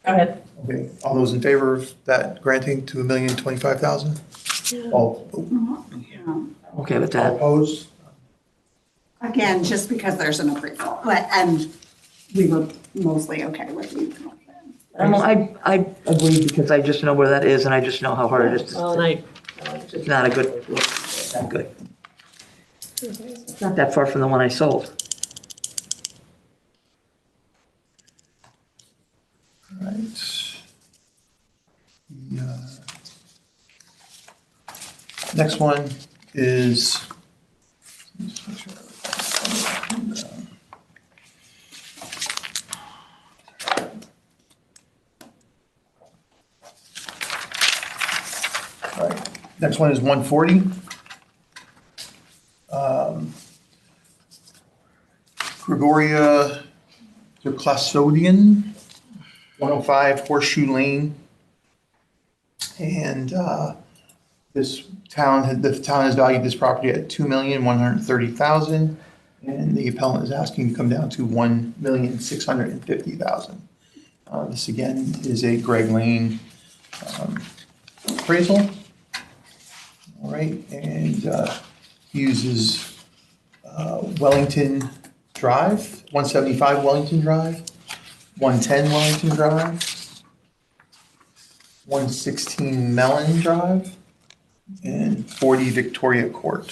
[SPEAKER 4] ahead.
[SPEAKER 2] Okay, all those in favor of that granting to 1,025,000? All
[SPEAKER 1] Okay with
[SPEAKER 2] all
[SPEAKER 1] that.
[SPEAKER 2] opposed?
[SPEAKER 6] Again, just because there's an approval, and we were mostly okay with the motion.
[SPEAKER 1] I agree because I just know where that is and I just know how hard it is.
[SPEAKER 4] Well, and
[SPEAKER 1] It's not a good, not good. It's not that far from the one I sold.
[SPEAKER 2] All right. The, next one is. All right, next one is 140. Gregoria the Clasodian, 105 Horseshoe Lane. And the town has valued this property at $2,130,000, and the appellant is asking to come down to $1,650,000. This again is a Greg Lane appraisal. All right, and uses Wellington Drive, 175 Wellington Drive, 110 Wellington Drive, 116 Mellon Drive, and 40 Victoria Court.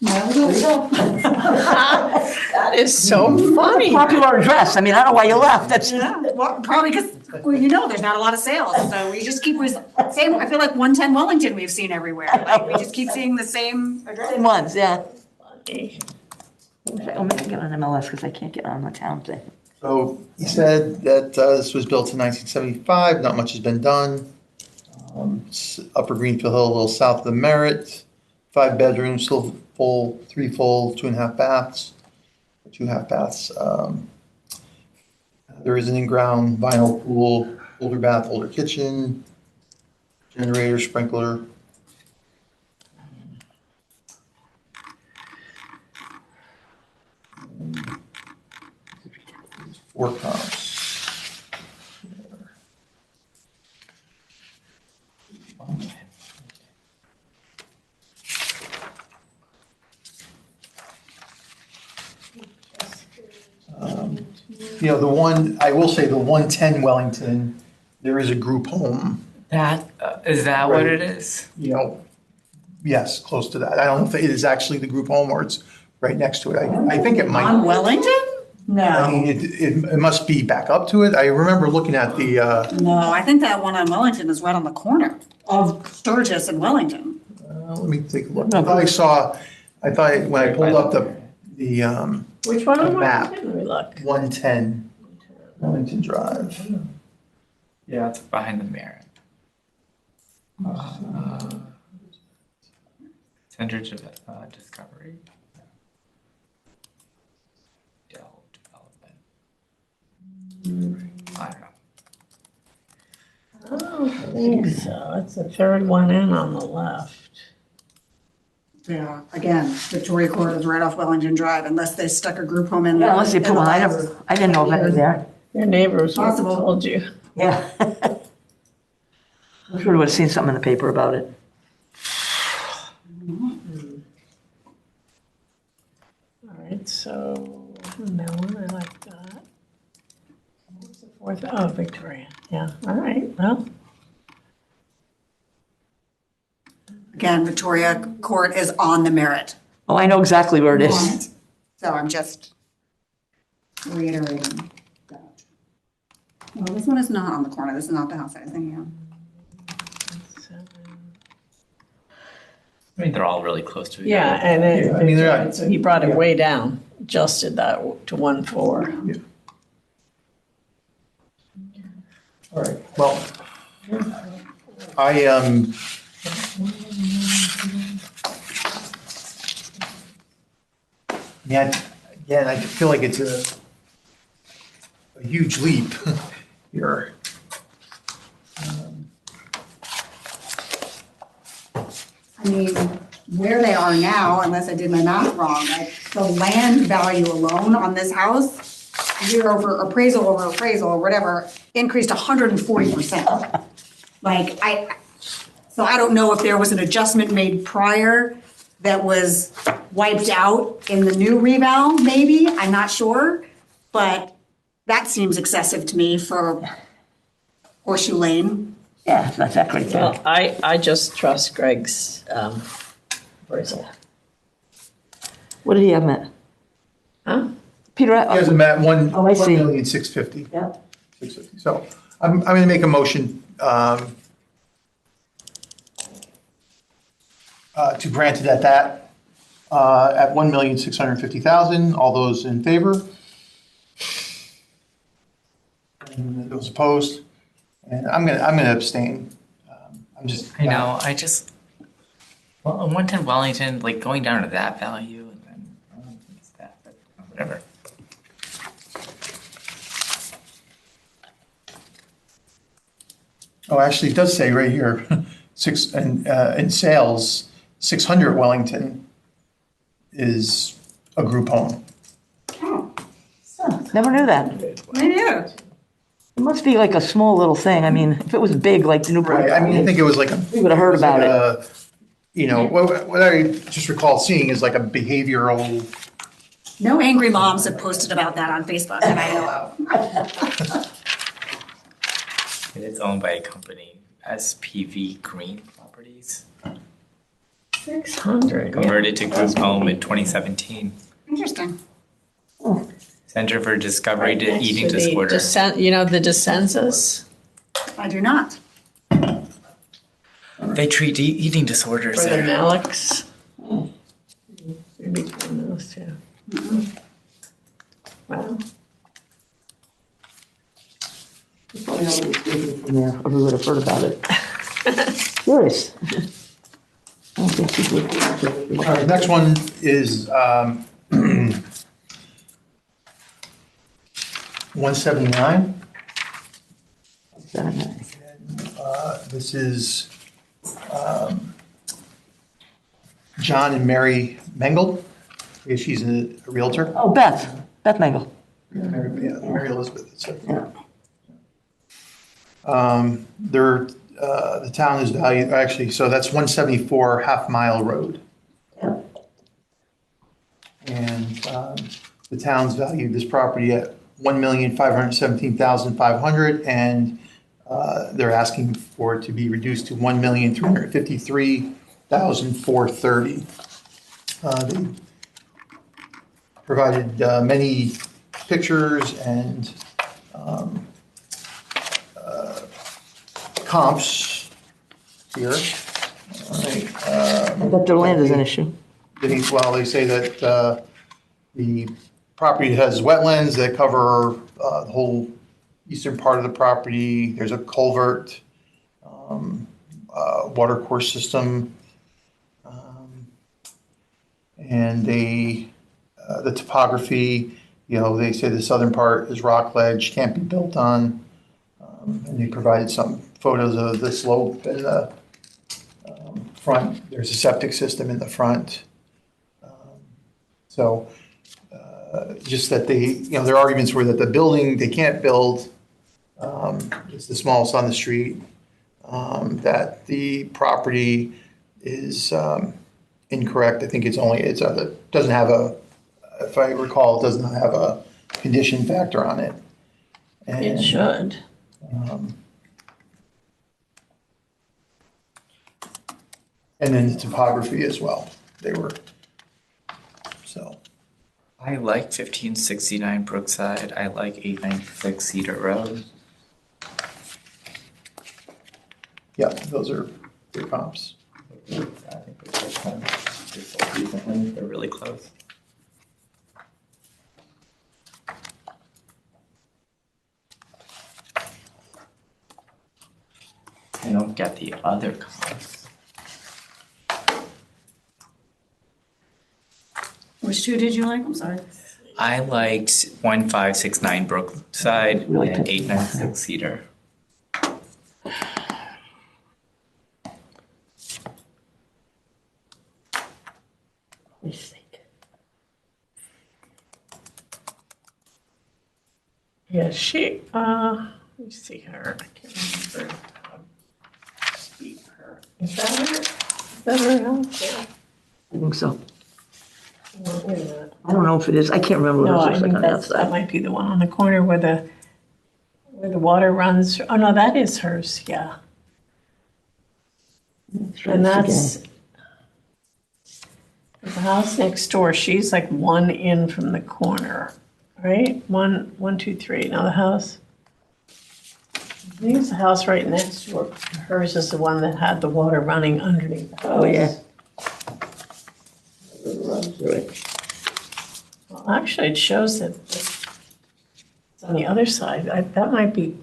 [SPEAKER 4] that is so funny.
[SPEAKER 1] Popular address. I mean, I don't know why you left. That's,
[SPEAKER 6] Well, probably because, well, there's not a lot of sales, so we just keep, same, I feel like 110 Wellington we've seen everywhere. Like, we just keep seeing the same address.
[SPEAKER 1] same ones, yeah. I'll make it get on MLS because I can't get on the town thing.
[SPEAKER 2] So he said that this was built in 1975, not much has been done. It's Upper Greenfield Hill, a little south of the Merritt, 5 bedrooms, still full, 3 full, 2.5 baths, 2.5 baths. There is an in-ground vinyl pool, older bath, older kitchen, generator, sprinkler. 4 comps. The one, I will say the 110 Wellington, there is a group home,
[SPEAKER 5] Is that what it is?
[SPEAKER 2] Yes, close to that. I don't know if it is actually the group home or it's right next to it. I think it
[SPEAKER 6] On
[SPEAKER 2] might.
[SPEAKER 6] Wellington?
[SPEAKER 2] I mean,
[SPEAKER 6] No,
[SPEAKER 2] it must be back up to it. I remember looking at the,
[SPEAKER 6] no, I think that one on Wellington is right on the corner of Sturgis and Wellington.
[SPEAKER 2] let me take a look. I thought when I pulled up the
[SPEAKER 4] Which one on
[SPEAKER 2] Map.
[SPEAKER 4] Wellington? Let me look.
[SPEAKER 2] 110 Wellington Drive.
[SPEAKER 5] Yeah, it's behind the Merit. Center Discovery. Dell Development. I don't know.
[SPEAKER 4] I don't think so. It's the third one in on the left.
[SPEAKER 6] Yeah, again, Victoria Court is right off Wellington Drive unless they stuck a group home in there.
[SPEAKER 1] Yeah, unless they put one, I didn't know that was there.
[SPEAKER 4] Your neighbors would have
[SPEAKER 6] Possible.
[SPEAKER 4] told you.
[SPEAKER 1] Yeah. I'm sure we would have seen something in the paper about it.
[SPEAKER 4] All right, so that one, I like that. What's the fourth? Oh, Victoria. Yeah, all right, well,
[SPEAKER 6] Again, Victoria Court is on the Merit.
[SPEAKER 1] Oh, I know exactly where it is.
[SPEAKER 6] So I'm just reiterating that. Well, this one is not on the corner. This is not the house I was thinking of.
[SPEAKER 5] I mean, they're all really close to each
[SPEAKER 4] yeah,
[SPEAKER 5] other.
[SPEAKER 4] and then,
[SPEAKER 2] Yeah, I mean, they're not-
[SPEAKER 4] so he brought it way down, adjusted that to 1.4.
[SPEAKER 2] All right, well, I, yeah, again, I feel like it's a huge leap here.
[SPEAKER 6] I mean, where they are now, unless I did my math wrong, like the land value alone on this house, year over appraisal or whatever, increased 140%. Like so I don't know if there was an adjustment made prior that was wiped out in the new reval, maybe, I'm not sure. But that seems excessive to me for Horseshoe Lane.
[SPEAKER 1] Yeah, that's that right there.
[SPEAKER 4] Well, I just trust Greg's appraisal.
[SPEAKER 1] What did he have meant?
[SPEAKER 4] Huh?
[SPEAKER 1] Peter,
[SPEAKER 2] He has a map,
[SPEAKER 1] Oh, I see.
[SPEAKER 2] 1,650,000.
[SPEAKER 1] yeah.
[SPEAKER 2] 650. So I'm going to make a motion to grant it at that, at 1,650,000. All those in favor? And those opposed? And I'm gonna abstain. I'm just.
[SPEAKER 5] I know, well, on 110 Wellington, like going down to that value and then, I don't think it's that, but whatever.
[SPEAKER 2] Oh, actually, it does say right here, in sales, 600 Wellington is a group home.
[SPEAKER 6] Oh,
[SPEAKER 1] Never knew that.
[SPEAKER 6] I knew.
[SPEAKER 1] It must be like a small little thing. I mean, if it was big, like the Newport.
[SPEAKER 2] Right, I mean, I think it was like a.
[SPEAKER 1] We would have heard about it.
[SPEAKER 2] You know, what I just recall seeing is like a behavioral,
[SPEAKER 6] No angry moms have posted about that on Facebook that I know of.
[SPEAKER 5] It is owned by a company, SPV Green Properties,
[SPEAKER 4] 600. yeah.
[SPEAKER 5] converted to group home in 2017.
[SPEAKER 6] Interesting.
[SPEAKER 5] Center for Discovery to
[SPEAKER 4] Next
[SPEAKER 5] Eating
[SPEAKER 4] to the
[SPEAKER 5] Disorder.
[SPEAKER 4] You know, the dissensus
[SPEAKER 6] I do not.
[SPEAKER 5] They treat eating disorders
[SPEAKER 4] for the
[SPEAKER 5] there.
[SPEAKER 4] Maliks. Maybe between those two. Wow.
[SPEAKER 1] Probably nobody was from there, or we would have heard about it. Curious. I don't think she would.
[SPEAKER 2] all right, next one is 179. This is John and Mary Mengel. I guess she's a realtor.
[SPEAKER 1] Oh, Beth Mengel.
[SPEAKER 2] Mary Elizabeth. It's
[SPEAKER 1] Yeah.
[SPEAKER 2] the town is valued, actually, so that's 174 Half Mile Road.
[SPEAKER 1] Yeah.
[SPEAKER 2] And the town's valued this property at $1,517,500, and they're asking for it to be reduced to $1,353,000 $1,430. They provided many pictures and comps here. All right,
[SPEAKER 1] But their land is an issue.
[SPEAKER 2] They say that the property has wetlands that cover the whole eastern part of the property. There's a culvert, water course system, and the topography. They say the southern part is rock ledge, can't be built on, and they provided some photos of the slope in the front. There's a septic system in the front. So just that their arguments were that the building they can't build, it's the smallest on the street, that the property is incorrect. I think it doesn't have if I recall, it does not have a condition factor on it. And,
[SPEAKER 4] It should.
[SPEAKER 2] And then the topography as well. So.
[SPEAKER 5] I like 1569 Brookside. I like 896 Cedar Road.
[SPEAKER 2] Yeah, those are good comps.
[SPEAKER 5] I think they're sold recently. They're really close. I don't get the other comps.
[SPEAKER 6] Which two did you like? I'm sorry.
[SPEAKER 5] I liked 1569 Brookside
[SPEAKER 1] Really
[SPEAKER 5] and
[SPEAKER 1] took-
[SPEAKER 5] 896 Cedar.
[SPEAKER 1] Let me think.
[SPEAKER 4] Yeah, let me see her. I can't remember. See her. Is that her? Is that her house? Yeah.
[SPEAKER 1] I think so.
[SPEAKER 4] No, wait a minute.
[SPEAKER 1] I don't know if it is. I can't remember
[SPEAKER 4] No,
[SPEAKER 1] what it
[SPEAKER 4] I
[SPEAKER 1] looks like
[SPEAKER 4] think
[SPEAKER 1] on the
[SPEAKER 4] that
[SPEAKER 1] outside.
[SPEAKER 4] might be the one on the corner where the water runs. Oh, no, that is hers, yeah. And that's the house next door. She's like one in from the corner, right? One, two, three. Now the house. I think it's the house right next door. Hers is the one that had the water running underneath the house.
[SPEAKER 1] Oh, yeah. Run through it.
[SPEAKER 4] Well, actually, it shows that it's on the other side. That might be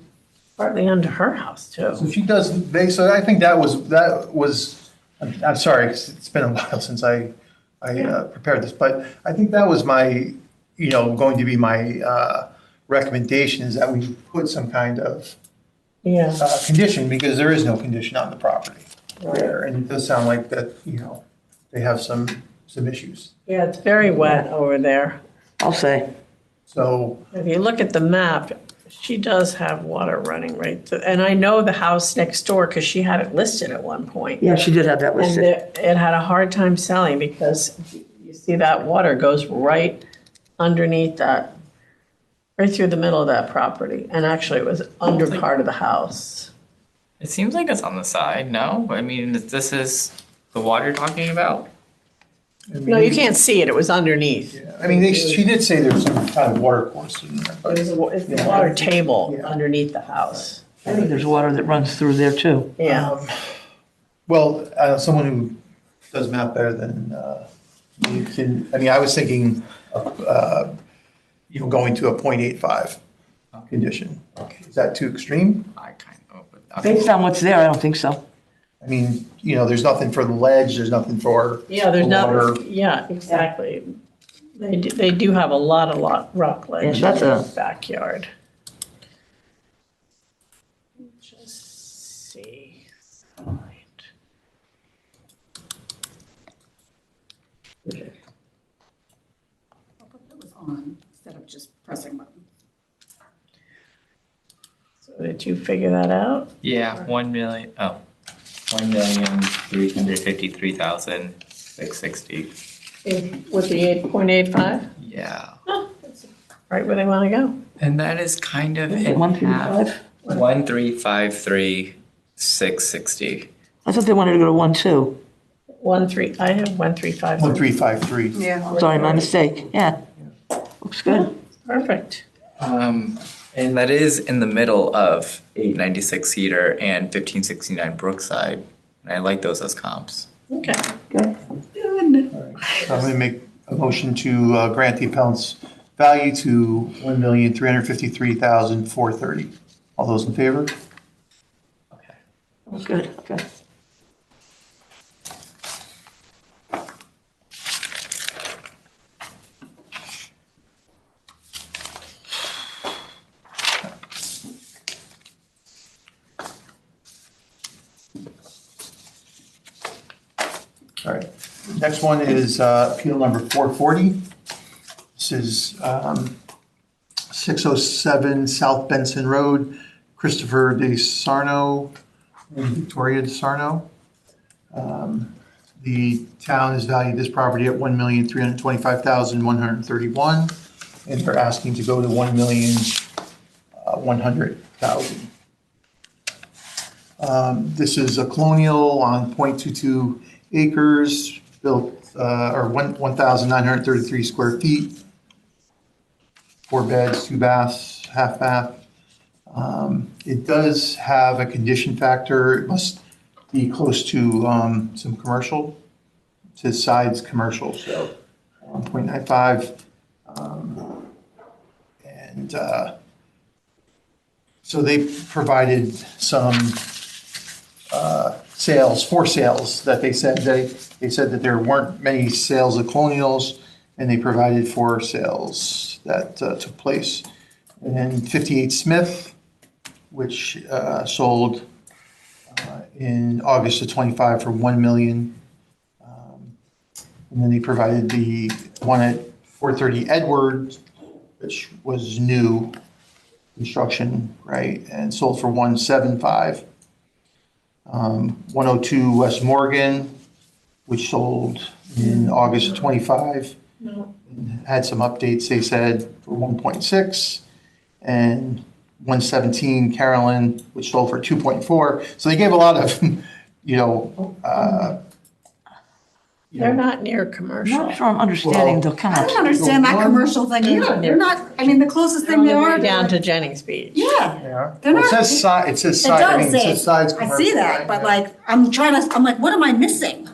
[SPEAKER 4] partly under her house too.
[SPEAKER 2] So she does, so I think that was, I'm sorry, it's been a while since I prepared this, but I think that was going to be my recommendation is that we put some kind of
[SPEAKER 4] Yeah,
[SPEAKER 2] condition, because there is no condition on the property there. And it does sound like that, they have some issues.
[SPEAKER 4] yeah, it's very wet over there.
[SPEAKER 1] I'll say.
[SPEAKER 2] So,
[SPEAKER 4] If you look at the map, she does have water running and I know the house next door because she had it listed at one point.
[SPEAKER 1] Yeah, she did have that
[SPEAKER 4] And
[SPEAKER 1] listed.
[SPEAKER 4] it had a hard time selling because you see that water goes right underneath that, right through the middle of that property. And actually it was under part of the house.
[SPEAKER 5] It seems like it's on the side, no? I mean, this is the water you're talking about?
[SPEAKER 4] No, you can't see it. It was underneath.
[SPEAKER 2] she did say there's some kind of water course in there, but
[SPEAKER 4] It's the water table
[SPEAKER 2] Yeah.
[SPEAKER 4] underneath the house.
[SPEAKER 1] I think there's water that runs through there too.
[SPEAKER 4] Yeah.
[SPEAKER 2] well, someone who does math better than you can, I was thinking of, going to a 0.85 condition. Is that too extreme?
[SPEAKER 5] I kind of, but
[SPEAKER 1] Based on what's there, I don't think so.
[SPEAKER 2] There's nothing for the ledge, there's nothing for
[SPEAKER 4] Yeah, there's
[SPEAKER 2] the water.
[SPEAKER 4] not, yeah, exactly. They do have a lot of rock ledge in
[SPEAKER 1] Yeah, that's
[SPEAKER 4] their
[SPEAKER 1] a-
[SPEAKER 4] backyard. Just see.
[SPEAKER 6] I'll put that was on instead of just pressing button.
[SPEAKER 4] So did you figure that out?
[SPEAKER 5] yeah, 1,353,660.
[SPEAKER 4] With the 8.85?
[SPEAKER 5] Yeah.
[SPEAKER 4] Right where they want to go.
[SPEAKER 5] And that is kind of
[SPEAKER 1] Is it
[SPEAKER 5] in half.
[SPEAKER 1] 135?
[SPEAKER 5] 1,353,660.
[SPEAKER 1] I thought they wanted to go to 1.2.
[SPEAKER 4] I have 1353.
[SPEAKER 2] 1353.
[SPEAKER 6] Yeah.
[SPEAKER 1] Sorry, my mistake. Yeah. Looks good.
[SPEAKER 4] Perfect.
[SPEAKER 5] And that is in the middle of 896 Cedar and 1569 Brookside. And I like those as comps.
[SPEAKER 4] Okay.
[SPEAKER 1] Good.
[SPEAKER 2] So I'm going to make a motion to grant the appellant's value to $1,353,430. All those in favor?
[SPEAKER 1] Looks good. Okay.
[SPEAKER 2] All right. Next one is appeal number 440. This is 607 South Benson Road, Christopher De Sarno and Victoria De Sarno. The town has valued this property at $1,325,131, and they're asking to go to $1,100,000. This is a colonial on .22 acres, built, or 1,933 square feet, 4 beds, 2 baths, half bath. It does have a condition factor. It must be close to some commercial, to sides commercial, so 1.95. And so they provided some for sales that they said that there weren't many sales of colonials, and they provided 4 sales that took place. And then 58 Smith, which sold in August of 25 for $1 million. And then they provided the one at 430 Edward, which was new construction, right, and sold for $175. 102 West Morgan, which sold in August of 25. Had some updates, they said, for 1.6. And 117 Carolyn, which sold for 2.4. So they gave a lot of,
[SPEAKER 4] They're not near commercial.
[SPEAKER 1] Not sure I'm understanding the
[SPEAKER 6] I
[SPEAKER 1] comps.
[SPEAKER 6] don't understand that commercial thing either. They're not, I mean, the closest thing they are.
[SPEAKER 4] Down to Jennings Beach.
[SPEAKER 6] Yeah. They're
[SPEAKER 2] Well,
[SPEAKER 6] not.
[SPEAKER 2] it says side,
[SPEAKER 6] It does
[SPEAKER 2] it
[SPEAKER 6] say,
[SPEAKER 2] says sides
[SPEAKER 6] I
[SPEAKER 2] commercial.
[SPEAKER 6] see that,
[SPEAKER 2] right?
[SPEAKER 6] but
[SPEAKER 2] Yeah.
[SPEAKER 6] like, I'm like, what am I missing?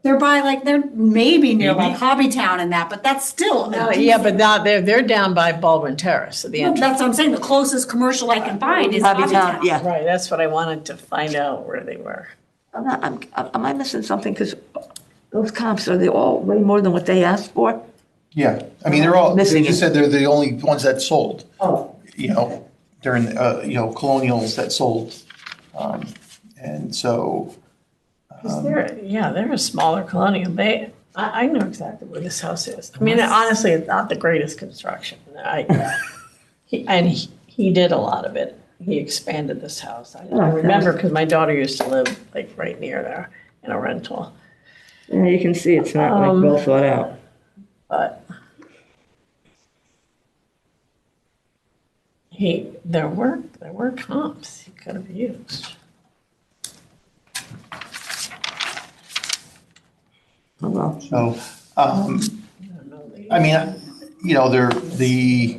[SPEAKER 6] They're they're maybe near like Hobbytown and that, but that's still.
[SPEAKER 4] Yeah, but not, they're down by Baldwin Terrace at the entrance.
[SPEAKER 6] That's what I'm saying, the closest commercial I can find is
[SPEAKER 1] Hobbytown,
[SPEAKER 6] Hobbytown.
[SPEAKER 1] yeah.
[SPEAKER 4] Right, that's what I wanted to find out where they were.
[SPEAKER 1] Am I missing something? Because those comps, are they all way more than what they asked for?
[SPEAKER 2] Yeah, I mean, they're all,
[SPEAKER 1] Missing
[SPEAKER 2] they just
[SPEAKER 1] it.
[SPEAKER 2] said they're the only ones that sold,
[SPEAKER 1] Oh.
[SPEAKER 2] during, colonials that sold. And so,
[SPEAKER 4] They're a smaller colonial. I know exactly where this house is. I mean, honestly, it's not the greatest construction. He did a lot of it. He expanded this house. I remember because my daughter used to live like right near there in a rental.
[SPEAKER 1] Yeah, you can see it's not like well thought out.
[SPEAKER 4] But there were comps he could have used.
[SPEAKER 1] Oh, well.
[SPEAKER 2] so,
[SPEAKER 4] I don't know.
[SPEAKER 2] I mean, the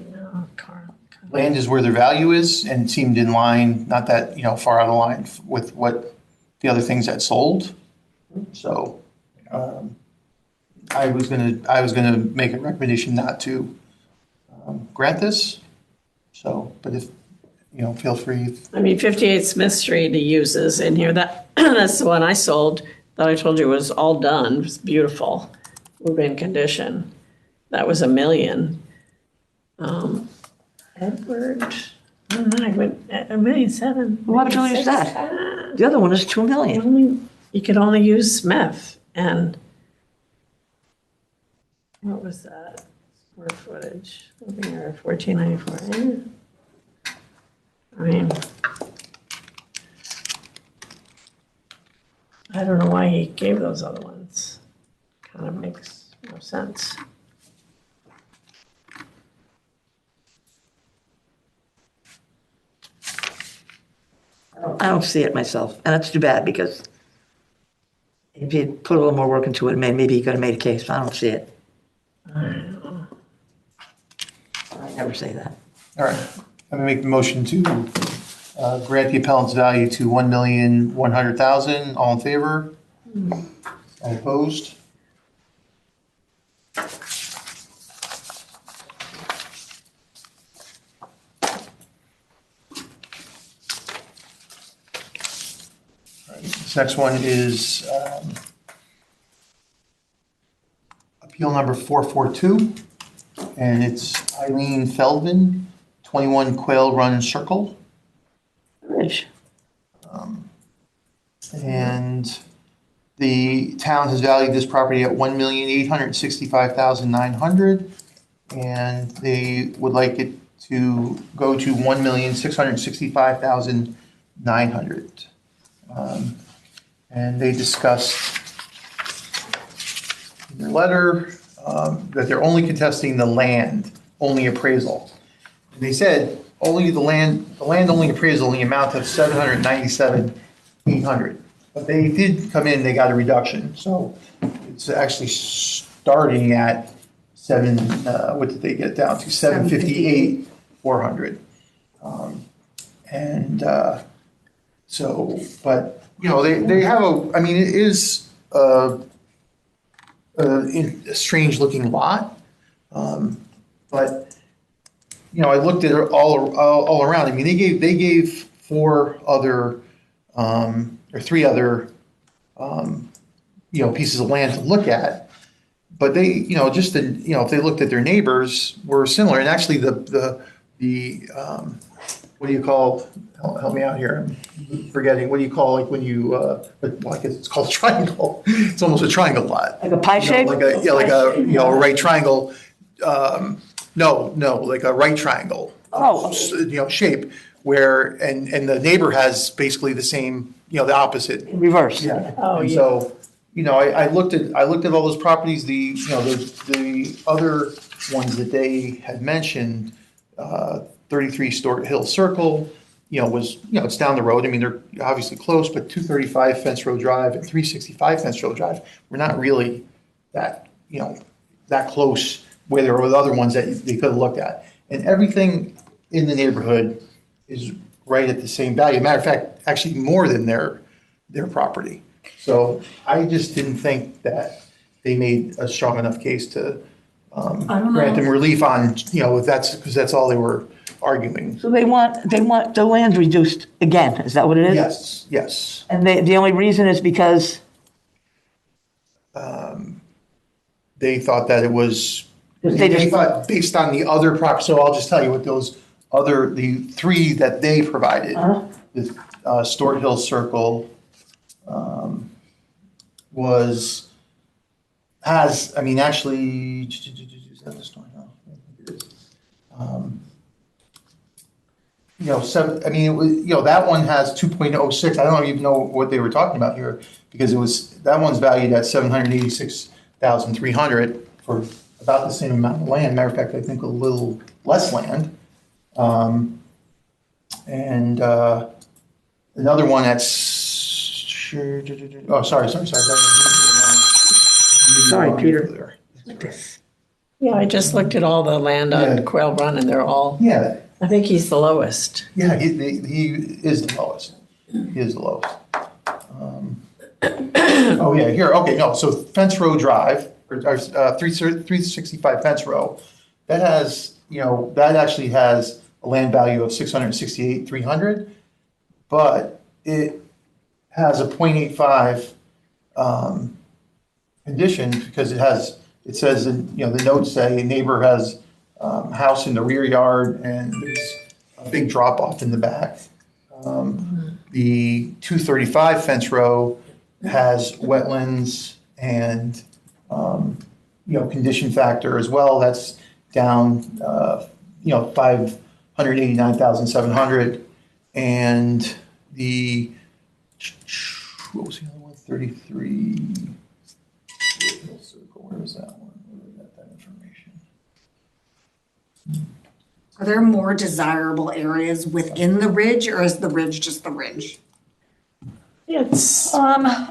[SPEAKER 2] land is where their value is, and it seemed in line, not that, far out of line with what the other things that sold. So, I was gonna make a recommendation not to grant this. So, but if, feel free.
[SPEAKER 4] I mean, 58 Smith Street he uses in here. That's the one I sold that I told you was all done. It was beautiful, move-in condition. That was $1 million. Edward, I don't know, I went $1.7 million.
[SPEAKER 1] What building is that? The other one is 2 million.
[SPEAKER 4] You could only use Smith, and what was that? Square footage, living area 1494. I mean, I don't know why he gave those other ones. Kind of makes no sense.
[SPEAKER 1] I don't see it myself, and it's too bad because If you put a little more work into it, maybe you could have made a case, but I don't see it. I never say that.
[SPEAKER 2] All right, I'm gonna make the motion to grant the appellant's value to $1,100,000. All in favor? All opposed? All right, this next one is appeal number 442, and it's Eileen Feldman, 21 Quail Run Circle.
[SPEAKER 1] Rich,
[SPEAKER 2] And the town has valued this property at $1,865,900, and they would like it to go to $1,665,900. And they discussed in their letter that they're only contesting the land, only appraisal. And they said only the land only appraisal in the amount of $797,800. But they did come in, they got a reduction, so it's actually starting at what did they get down to? $758,400. So, but, you know, they have I mean, it is a strange looking lot. But, you know, I looked at it all around. I mean, they gave three other, you know, pieces of land to look at. But they, you know, just, if they looked at their neighbors were similar. And actually the what do you call, help me out here, I'm forgetting, what do you call, like when you, well, I guess it's called a triangle. It's almost a triangle lot.
[SPEAKER 1] like a pie shape?
[SPEAKER 2] Like a a right triangle, no, like a right triangle.
[SPEAKER 1] Oh.
[SPEAKER 2] Shape where, and the neighbor has basically the same, the opposite.
[SPEAKER 1] Reverse.
[SPEAKER 2] Yeah.
[SPEAKER 4] Oh,
[SPEAKER 2] And
[SPEAKER 4] yeah.
[SPEAKER 2] so, I looked at all those properties, the other ones that they had mentioned, 33 Stort Hill Circle, was, it's down the road. I mean, they're obviously close, but 235 Fence Row Drive and 365 Fence Row Drive were not really that, that close where there were the other ones that they could have looked at. And everything in the neighborhood is right at the same value. Matter of fact, actually more than their property. So I just didn't think that they made a strong enough case to grant them relief on, if that's, because that's all they were arguing.
[SPEAKER 1] So they want the land reduced again, is that what it is?
[SPEAKER 2] Yes.
[SPEAKER 1] And the only reason is because,
[SPEAKER 2] They thought that it was,
[SPEAKER 1] They just-
[SPEAKER 2] they thought based on the other property, so I'll just tell you what the three that they provided. The Stort Hill Circle actually, is that the Stort Hill? I think it is. That one has 2.06. I don't even know what they were talking about here because that one's valued at $786,300 for about the same amount of land. Matter of fact, I think a little less land. And another one that's, sorry.
[SPEAKER 1] Sorry, Peter.
[SPEAKER 4] Yeah, I just looked at all the land
[SPEAKER 2] Yeah.
[SPEAKER 4] on Quail Run and they're all,
[SPEAKER 2] Yeah,
[SPEAKER 4] I think he's the lowest.
[SPEAKER 2] yeah, he is the lowest. He is the lowest. Oh, yeah, here, okay, no, so Fence Row Drive, or 365 Fence Row, that has, that actually has a land value of $668,300, but it has a 0.85 condition because it says, the notes say neighbor has house in the rear yard and there's a big drop off in the back. The 235 Fence Row has wetlands and, condition factor as well. That's down, 589,700. And what was the other one? 33. Where was that one? Where did I get that information?
[SPEAKER 6] Are there more desirable areas within the ridge, or is the ridge just the ridge?
[SPEAKER 4] Yeah, it's,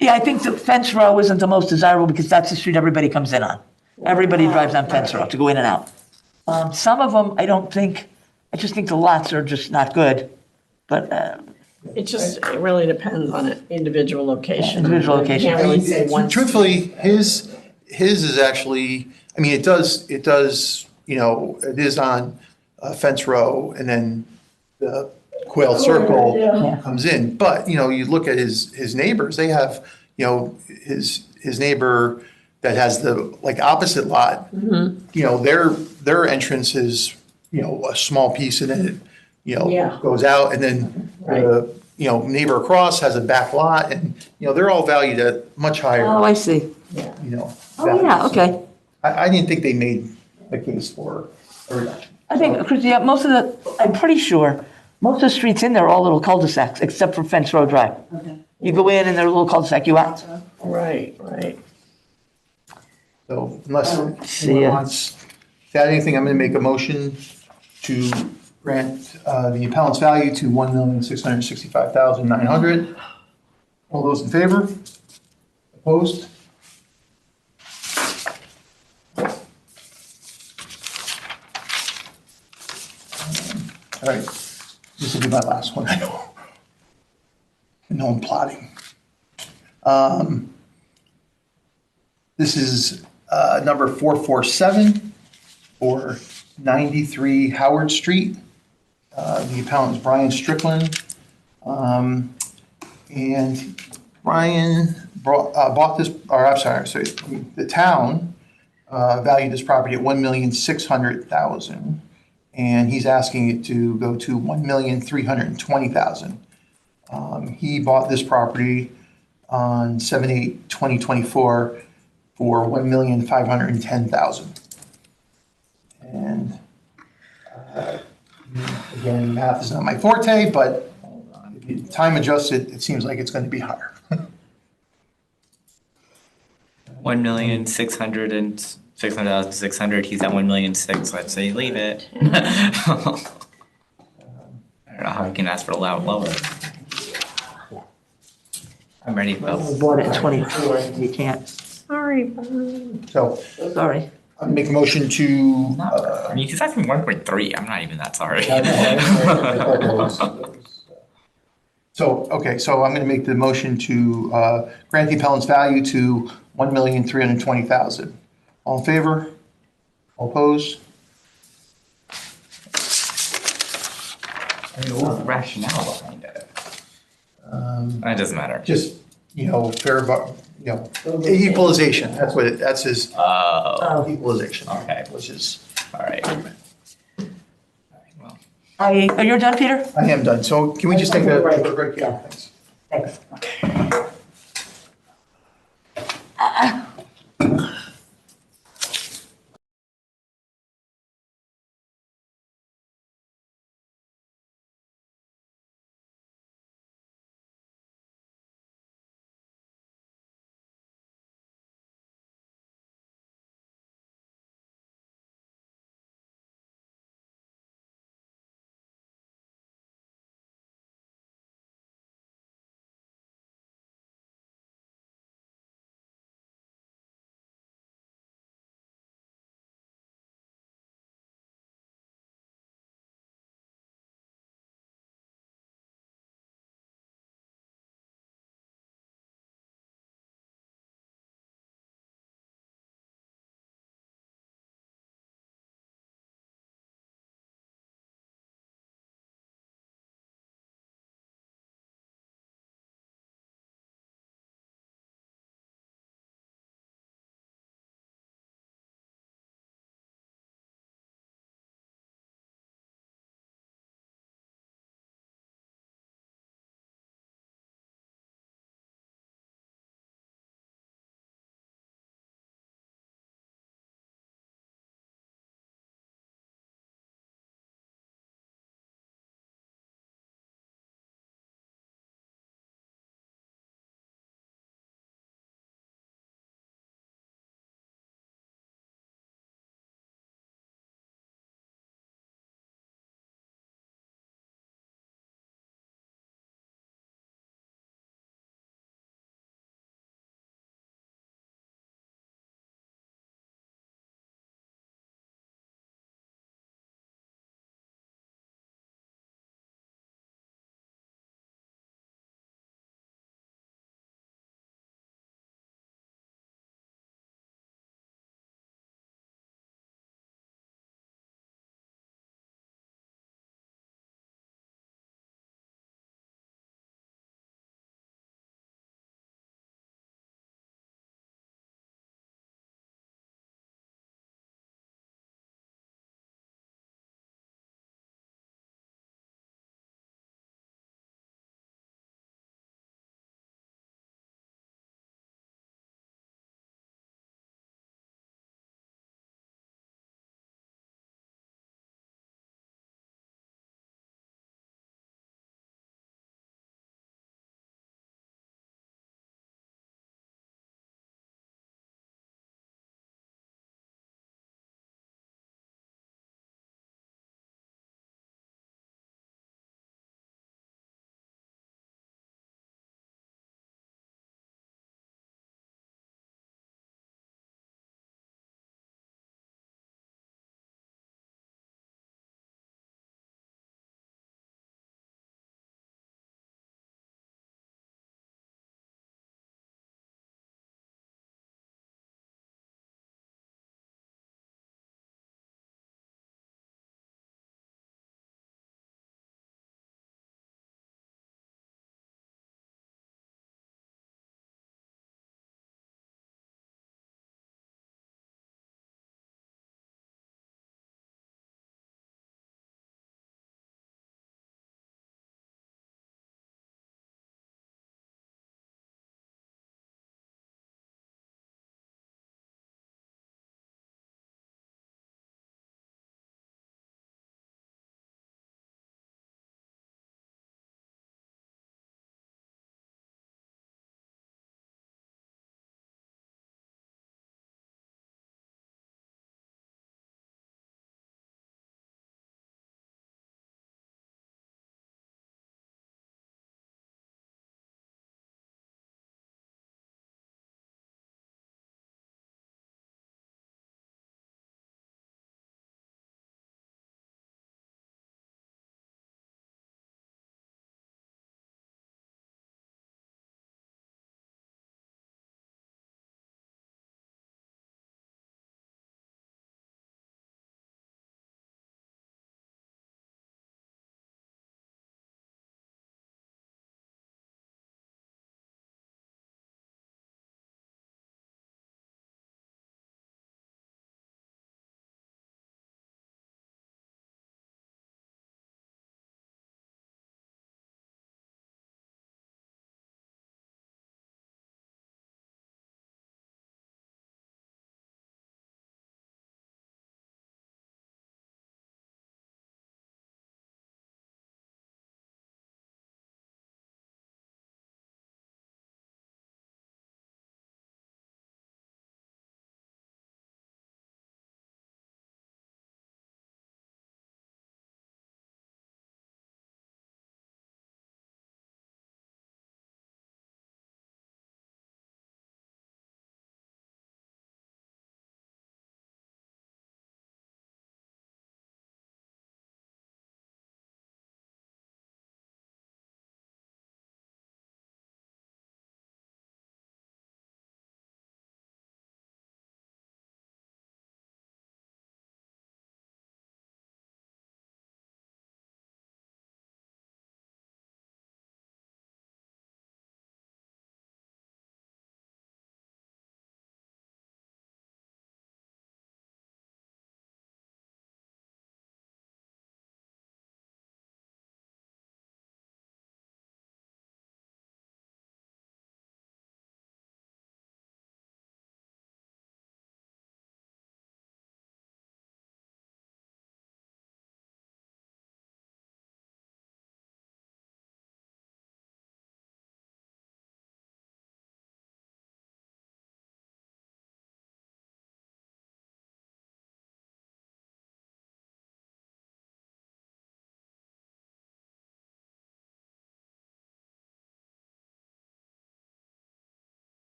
[SPEAKER 1] Yeah, I think the fence row isn't the most desirable because that's the street everybody comes in on. Everybody drives on fence row to go in and out. Some of them, I just think the lots are just not good, but,
[SPEAKER 4] it really depends on an individual location.
[SPEAKER 1] Individual location.
[SPEAKER 4] You can't really say one.
[SPEAKER 2] Truthfully, his is actually, I mean, it does, you know, it is on Fence Row and then the Quail Circle
[SPEAKER 1] Yeah.
[SPEAKER 2] comes in. But, you know, you look at his neighbors, they have, you know, his neighbor that has the, like, opposite lot, you know, their entrance is, you know, a small piece and then it, you know,
[SPEAKER 4] Yeah.
[SPEAKER 2] goes out and then the, you know, neighbor across has a back lot and, you know, they're all valued at much higher,
[SPEAKER 1] oh, I see.
[SPEAKER 2] you know.
[SPEAKER 1] Oh, yeah,
[SPEAKER 2] values.
[SPEAKER 1] okay.
[SPEAKER 2] I didn't think they made a case for a reduction.
[SPEAKER 1] I think, Chris, yeah, I'm pretty sure, most of the streets in there are all little cul-de-sacs, except for Fence Row Drive. You go in and they're a little cul-de-sac, you out.
[SPEAKER 4] Right.
[SPEAKER 2] So unless
[SPEAKER 1] See
[SPEAKER 2] anyone
[SPEAKER 1] ya.
[SPEAKER 2] wants to add anything, I'm going to make a motion to grant the appellant's value to $1,665,900. All those in favor? Opposed? All right, this will be my last one, I know. I know I'm plotting. This is number 447 for 93 Howard Street. The appellant is Brian Strickland. And Brian bought this, or I'm sorry, the town valued this property at $1,600,000. And he's asking it to go to $1,320,000. He bought this property on 7/8/2024 for $1,510,000. And again, math is not my forte, but if you time adjusted, it seems like it's going to be higher.
[SPEAKER 5] 1,600,600. He's at 1,000,006. Let's say leave it. I don't know how you can ask for a lot lower. I'm ready to
[SPEAKER 1] We
[SPEAKER 5] vote.
[SPEAKER 1] bought it in 24, you can't,
[SPEAKER 4] Sorry, Brian.
[SPEAKER 2] So
[SPEAKER 1] sorry.
[SPEAKER 2] I make a motion to.
[SPEAKER 5] I mean, he's asking 1.3. I'm not even that sorry.
[SPEAKER 2] So, okay, so I'm going to make the motion to grant the appellant's value to $1,320,000. All in favor? All opposed?
[SPEAKER 5] I mean, what was the rationale behind it? It doesn't matter.
[SPEAKER 2] Just, you know, equalization, that's his
[SPEAKER 5] Oh,
[SPEAKER 2] equalization.
[SPEAKER 5] Okay.
[SPEAKER 2] Which is,
[SPEAKER 5] all right. All right, well.
[SPEAKER 1] Are you done, Peter?
[SPEAKER 2] I am done, so can we just take a break? Yeah, thanks.
[SPEAKER 1] Thanks.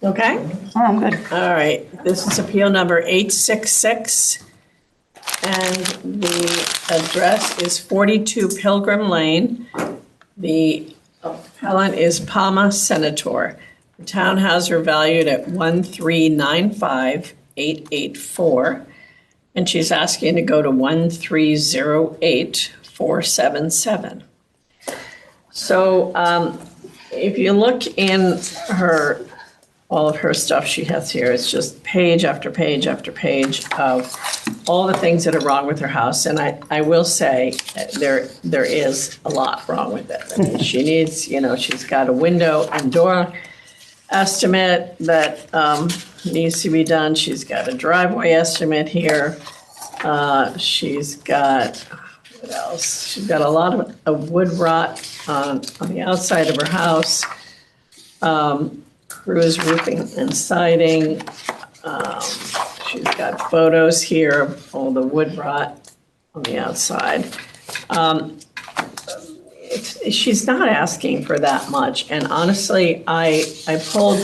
[SPEAKER 4] Okay?
[SPEAKER 1] Oh, I'm good.
[SPEAKER 4] All right, this is appeal number 866, and the address is 42 Pilgrim Lane. The appellant is Palma Senator. The townhouses are valued at 1,395,884, and she's asking to go to 1,308,477. So if you look in all of her stuff she has here, it's just page after page after page of all the things that are wrong with her house. And I will say there is a lot wrong with it. I mean, she needs, she's got a window and door estimate that needs to be done. She's got a driveway estimate here. She's got, what else? She's got a lot of wood rot on the outside of her house. Cruise roofing and siding. She's got photos here of all the wood rot on the outside. She's not asking for that much. And honestly, I pulled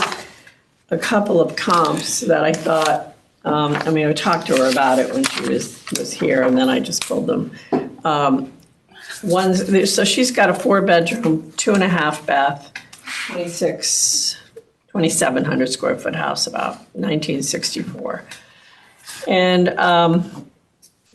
[SPEAKER 4] a couple of comps that I thought, I talked to her about it when she was here, and then I just pulled them. So she's got a 4-bedroom, 2.5 bath, 2,700 square foot house, about 1964. And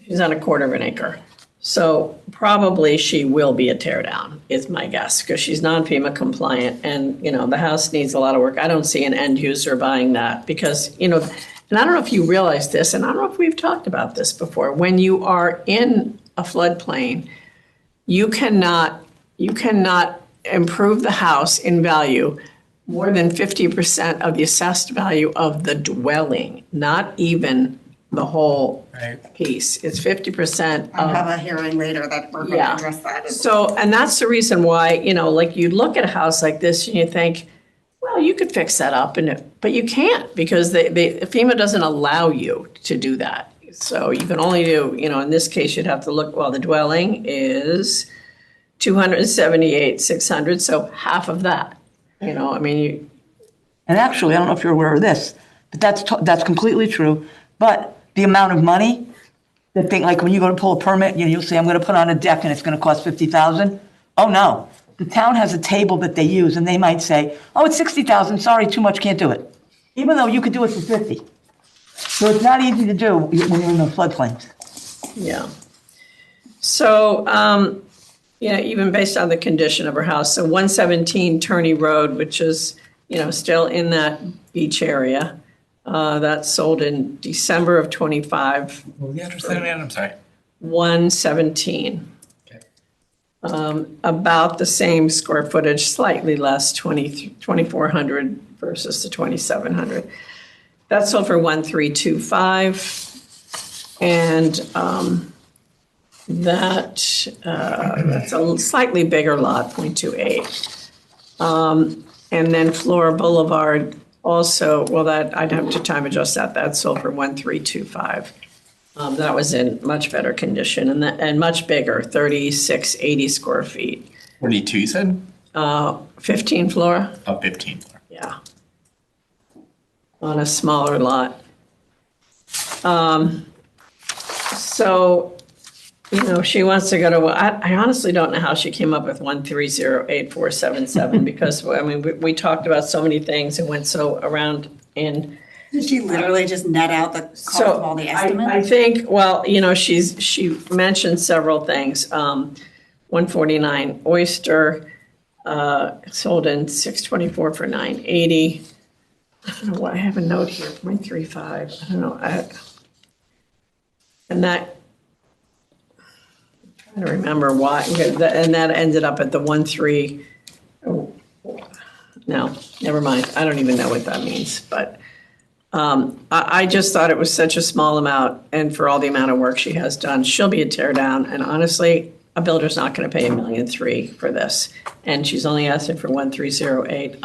[SPEAKER 4] she's on a 1/4 acre. So probably she will be a tear down, is my guess, because she's non-FEMA compliant and, the house needs a lot of work. I don't see an end user buying that because, and I don't know if you realize this, and I don't know if we've talked about this before. When you are in a floodplain, you cannot improve the house in value more than 50% of the assessed value of the dwelling, not even the whole piece. It's 50%
[SPEAKER 6] I'll
[SPEAKER 4] of.
[SPEAKER 6] have a hearing later that we're going to
[SPEAKER 4] Yeah.
[SPEAKER 6] address that.
[SPEAKER 4] So, and that's the reason why, you look at a house like this and you think, well, you could fix that up, but you can't because FEMA doesn't allow you to do that. So you can only do, in this case, you'd have to look, well, the dwelling is 278,600, so half of that.
[SPEAKER 1] And actually, I don't know if you're aware of this, but that's completely true. But the amount of money that like when you go to pull a permit, you'll say, I'm going to put on a deck and it's going to cost $50,000. Oh, no. The town has a table that they use and they might say, oh, it's $60,000. Sorry, too much, can't do it. Even though you could do it for 50. So it's not easy to do when you're in the floodplains.
[SPEAKER 4] Yeah. So, even based on the condition of her house, so 117 Turney Road, which is, still in that beach area, that sold in December of 25.
[SPEAKER 5] What was the address again? I'm sorry.
[SPEAKER 4] 117.
[SPEAKER 5] Okay.
[SPEAKER 4] About the same square footage, slightly less, 2,400 versus the 2,700. That sold for 1,325, and that's a slightly bigger lot, 0.28. And then Flora Boulevard also, well, that I'd have to time adjust that. That sold for 1,325. That was in much better condition and much bigger, 3,680 square feet.
[SPEAKER 5] 42, you said?
[SPEAKER 4] 15 Flora.
[SPEAKER 5] Oh, 15.
[SPEAKER 4] Yeah. On a smaller lot. So, she wants to go to, I honestly don't know how she came up with 1,308,477 because, we talked about so many things and went so around in.
[SPEAKER 6] Did she literally just net out the cost of all the estimates?
[SPEAKER 4] I think, well, she mentioned several things. 149 Oyster, sold in 624 for 980. I don't know what, I have a note here, 0.35. I don't know. And that, I'm trying to remember why, and that ended up at the 1.3. Oh, no, never mind. I don't even know what that means, but I just thought it was such a small amount, and for all the amount of work she has done, she'll be a tear down. And honestly, a builder's not going to pay $1.3 million for this, and she's only asking for 1,308.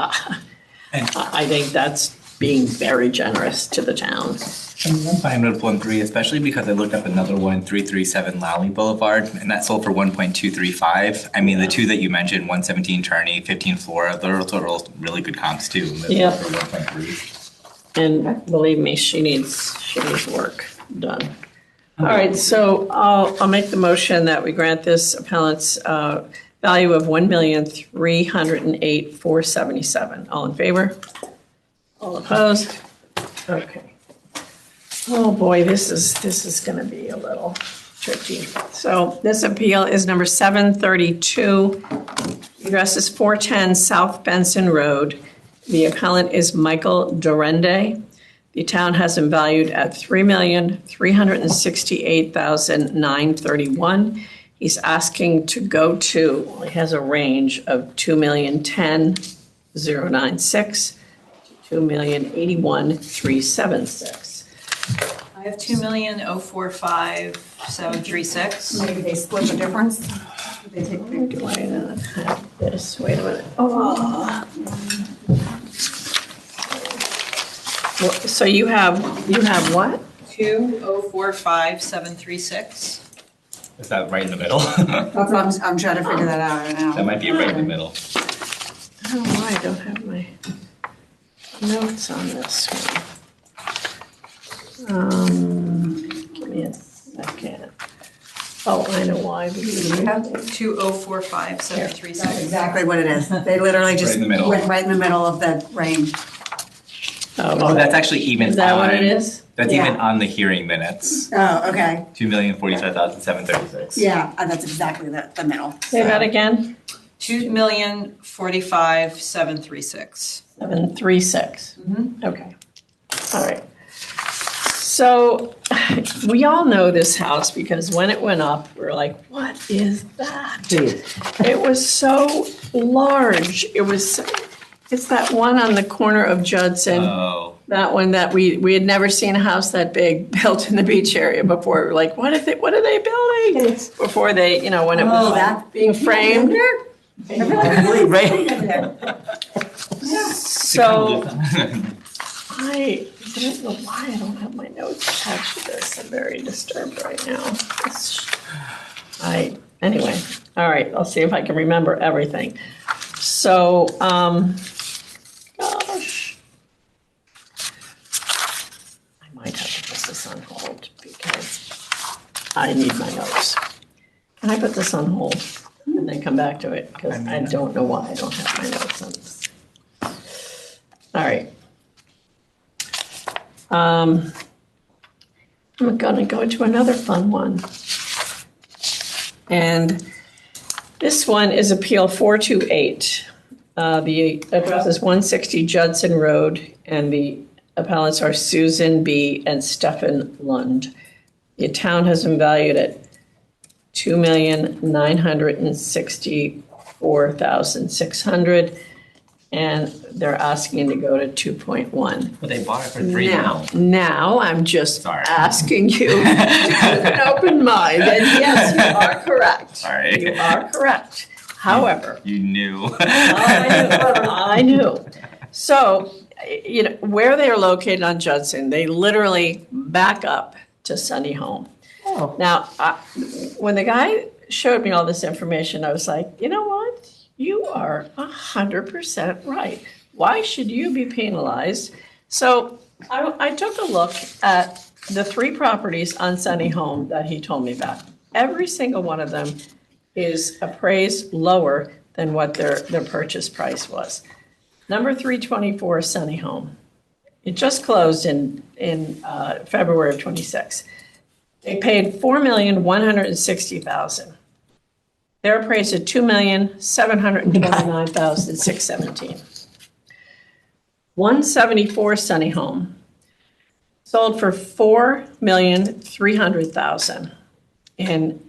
[SPEAKER 4] I think that's being very generous to the town.
[SPEAKER 5] I'm fine with 1.3, especially because I looked up another one, 337 Lally Boulevard, and that sold for 1.235. I mean, the two that you mentioned, 117 Charney, 15 Flora, those are all really good comps too. And those
[SPEAKER 4] Yep.
[SPEAKER 5] sold for 1.3.
[SPEAKER 4] And believe me, she needs work done. All right, so I'll make the motion that we grant this appellant's value of $1,308,477. All in favor? All opposed? Okay. Oh, boy, this is gonna be a little tricky. So this appeal is number 732. The address is 410 South Benson Road. The appellant is Michael Dorende. The town has him valued at $3,368,931. He's asking to go to, well, he has a range of $2,010,096 to $2,081,376.
[SPEAKER 3] I have 2,045,736.
[SPEAKER 6] Maybe they split the difference. They take
[SPEAKER 4] Why do I not have this? Wait a minute. Oh. Well, so you have what?
[SPEAKER 3] 2,045,736.
[SPEAKER 5] Is that right in the middle?
[SPEAKER 6] That's what I'm trying to figure that out right now.
[SPEAKER 5] That might be right in the middle.
[SPEAKER 4] I don't know why I don't have my notes on this one. Give me a second. Oh, I know why. Because
[SPEAKER 6] You have
[SPEAKER 3] 2,045,736.
[SPEAKER 6] That's exactly what it is. They literally just
[SPEAKER 5] Right in the middle.
[SPEAKER 6] went right in the middle of the range.
[SPEAKER 5] Oh, that's actually even
[SPEAKER 4] Is that what it
[SPEAKER 5] on-
[SPEAKER 4] is?
[SPEAKER 5] That's
[SPEAKER 6] Yeah.
[SPEAKER 5] even on the hearing minutes.
[SPEAKER 6] Oh, okay.
[SPEAKER 5] 2,045,736.
[SPEAKER 6] Yeah, that's exactly the middle.
[SPEAKER 4] Say that again?
[SPEAKER 3] 2,045,736.
[SPEAKER 4] 736. Okay. All right. So we all know this house because when it went up, we were like, what is that? It was so large. It's that one on the corner of Judson.
[SPEAKER 5] Oh,
[SPEAKER 4] That one that we had never seen a house that big built in the beach area before. We were like, what are they building? Before they, when it was
[SPEAKER 6] that
[SPEAKER 4] being framed.
[SPEAKER 1] Right.
[SPEAKER 4] So I don't know why I don't have my notes attached to this. I'm very disturbed right now. Anyway, all right, I'll see if I can remember everything. So, gosh. I might have to put this on hold because I need my notes. Can I put this on hold and then come back to it? Because I don't know why I don't have my notes on this. All right. I'm gonna go to another fun one. And this one is Appeal 428. The address is 160 Judson Road, and the appellants are Susan B. and Stefan Lund. The town has been valued at $2,964,600, and they're asking to go to 2.1.
[SPEAKER 5] but they bought it for 3
[SPEAKER 4] Now, I'm just
[SPEAKER 5] Sorry.
[SPEAKER 4] asking you to keep an open mind, and yes, you are correct.
[SPEAKER 5] Sorry.
[SPEAKER 4] You are correct. However,
[SPEAKER 5] You knew.
[SPEAKER 4] I knew. So, where they are located on Judson, they literally back up to Sunny Home.
[SPEAKER 1] Oh.
[SPEAKER 4] Now, when the guy showed me all this information, I was like, you know what? You are 100% right. Why should you be penalized? So I took a look at the 3 properties on Sunny Home that he told me about. Every single one of them is appraised lower than what their purchase price was. Number 324 Sunny Home. It just closed in February of 26. They paid $4,160,000. They're appraised at $2,729,617. 174 Sunny Home sold for $4,300,000 in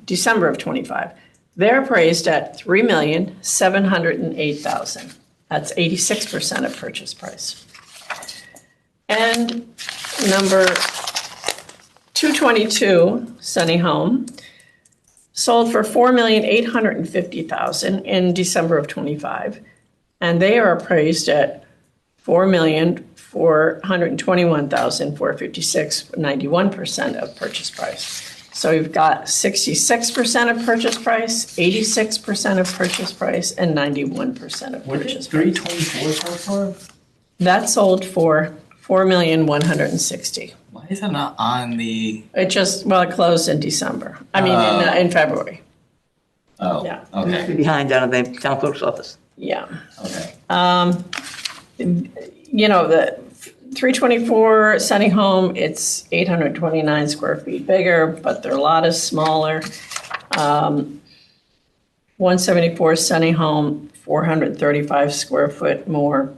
[SPEAKER 4] December of 25. They're appraised at $3,708,000. That's 86% of purchase price. And number 222 Sunny Home sold for $4,850,000 in December of 25, and they are appraised at 4,421,456, 91% of purchase price. So we've got 66% of purchase price, 86% of purchase price, and 91% of purchase price.
[SPEAKER 5] 324 sold for?
[SPEAKER 4] That sold for 4,160,000.
[SPEAKER 5] Why is that not on the?
[SPEAKER 4] It just, well, it closed in December. I mean, in February.
[SPEAKER 5] Oh,
[SPEAKER 4] Yeah.
[SPEAKER 5] okay,
[SPEAKER 1] Behind down at the town clerk's office.
[SPEAKER 4] Yeah.
[SPEAKER 5] okay.
[SPEAKER 4] You know, the 324 Sunny Home, it's 829 square feet bigger, but their lot is smaller. 174 Sunny Home, 435 square foot more.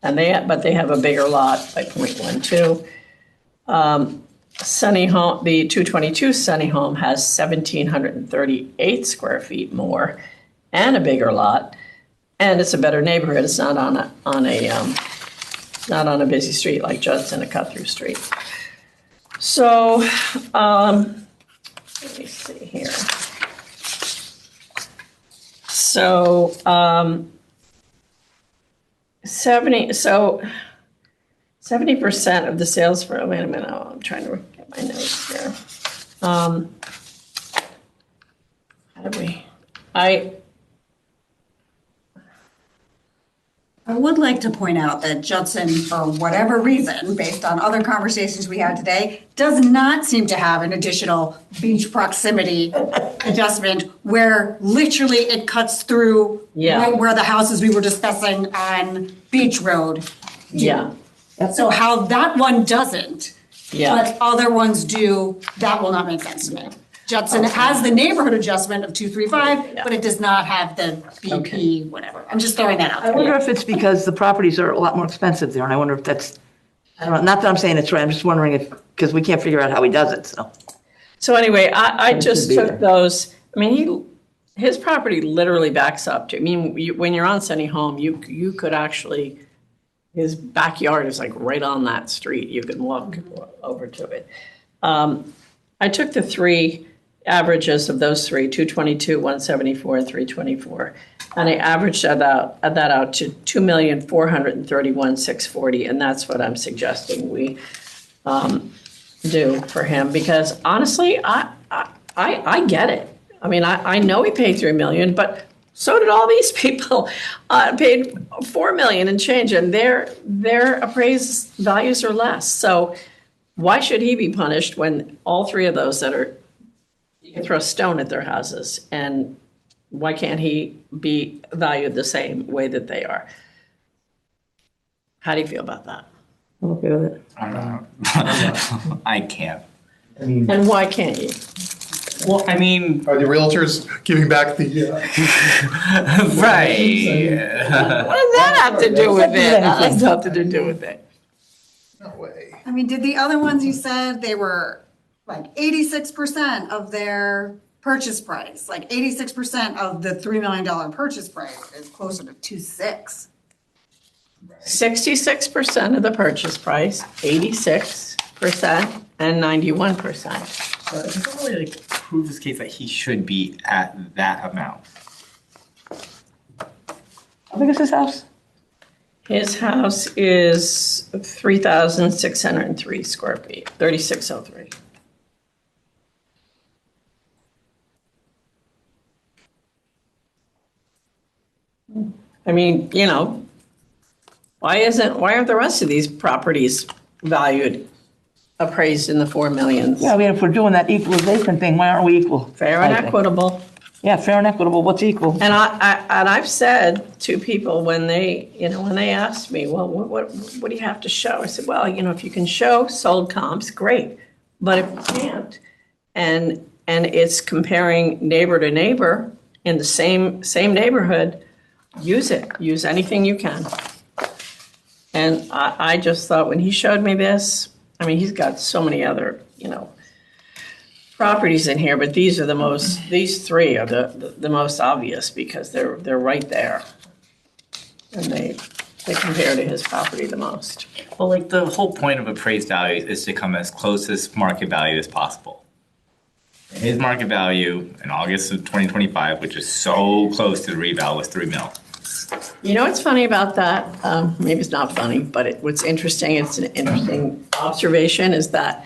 [SPEAKER 4] But they have a bigger lot by 0.12. Sunny Home, the 222 Sunny Home has 1,738 square feet more and a bigger lot, and it's a better neighborhood. It's not on a busy street like Judson, a cut-through street. So, let me see here. So, 70% of the sales for, wait a minute, I'm trying to get my notes here. How did we,
[SPEAKER 6] I would like to point out that Judson, for whatever reason, based on other conversations we had today, does not seem to have an additional beach proximity adjustment where literally it cuts through
[SPEAKER 4] Yeah.
[SPEAKER 6] right where the houses we were discussing on Beach Road.
[SPEAKER 4] yeah,
[SPEAKER 6] So how that one doesn't,
[SPEAKER 4] yeah,
[SPEAKER 6] but other ones do, that will not make sense to me. Judson has the neighborhood adjustment of 235, but it does not have the BP, whatever. I'm just throwing that out
[SPEAKER 1] I
[SPEAKER 6] there.
[SPEAKER 1] wonder if it's because the properties are a lot more expensive there, and I wonder if that's, I don't know, not that I'm saying it's right, I'm just wondering if, because we can't figure out how he does it, so.
[SPEAKER 4] So anyway, I just
[SPEAKER 1] be
[SPEAKER 4] took
[SPEAKER 1] there.
[SPEAKER 4] those, I mean, his property literally backs up to, I mean, when you're on Sunny Home, you could actually, his backyard is like right on that street. You can walk over to it. I took the three averages of those three, 222, 174, and 324, and I averaged that out to 2,431,640, and that's what I'm suggesting we do for him, because honestly, I get it. I mean, I know he paid $3 million, but so did all these people. Paid $4 million and change, and their appraised values are less. So why should he be punished when all three of those that are, you can throw a stone at their houses, and why can't he be valued the same way that they are? How do you feel about that?
[SPEAKER 1] I'm okay with it.
[SPEAKER 5] I don't know. I can't.
[SPEAKER 4] And why can't you?
[SPEAKER 5] Well, I mean,
[SPEAKER 2] Are the realtors giving back the,
[SPEAKER 5] right.
[SPEAKER 4] What does that have to do with it? That has nothing to do with it.
[SPEAKER 2] no way.
[SPEAKER 6] I mean, did the other ones you said, they were like 86% of their purchase price, like 86% of the $3 million purchase price is closer to 2.6.
[SPEAKER 4] 66% of the purchase price, 86%, and 91%.
[SPEAKER 5] So it doesn't really like prove this case that he should be at that amount.
[SPEAKER 1] How big is his house?
[SPEAKER 4] His house is 3,603 square feet, 3,603. I mean, you know, why aren't the rest of these properties valued, appraised in the 4 millions?
[SPEAKER 1] Yeah, I mean, if we're doing that equalization thing, why aren't we equal?
[SPEAKER 4] Fair and
[SPEAKER 1] I think.
[SPEAKER 4] equitable.
[SPEAKER 1] Yeah, fair and equitable, what's equal?
[SPEAKER 4] And I've said to people when they asked me, well, what do you have to show? I said, well, you know, if you can show sold comps, great. But if you can't, and it's comparing neighbor to neighbor in the same neighborhood, use it. Use anything you can. And I just thought when he showed me this, I mean, he's got so many other, you know, properties in here, but these three are the most obvious because they're right there. And they compare to his property the most.
[SPEAKER 5] Well, like the whole point of appraised value is to come as close as market value as possible. And his market value in August of 2025, which is so close to the reval, was $3 million.
[SPEAKER 4] You know what's funny about that? Maybe it's not funny, but what's interesting, it's an interesting observation, is that,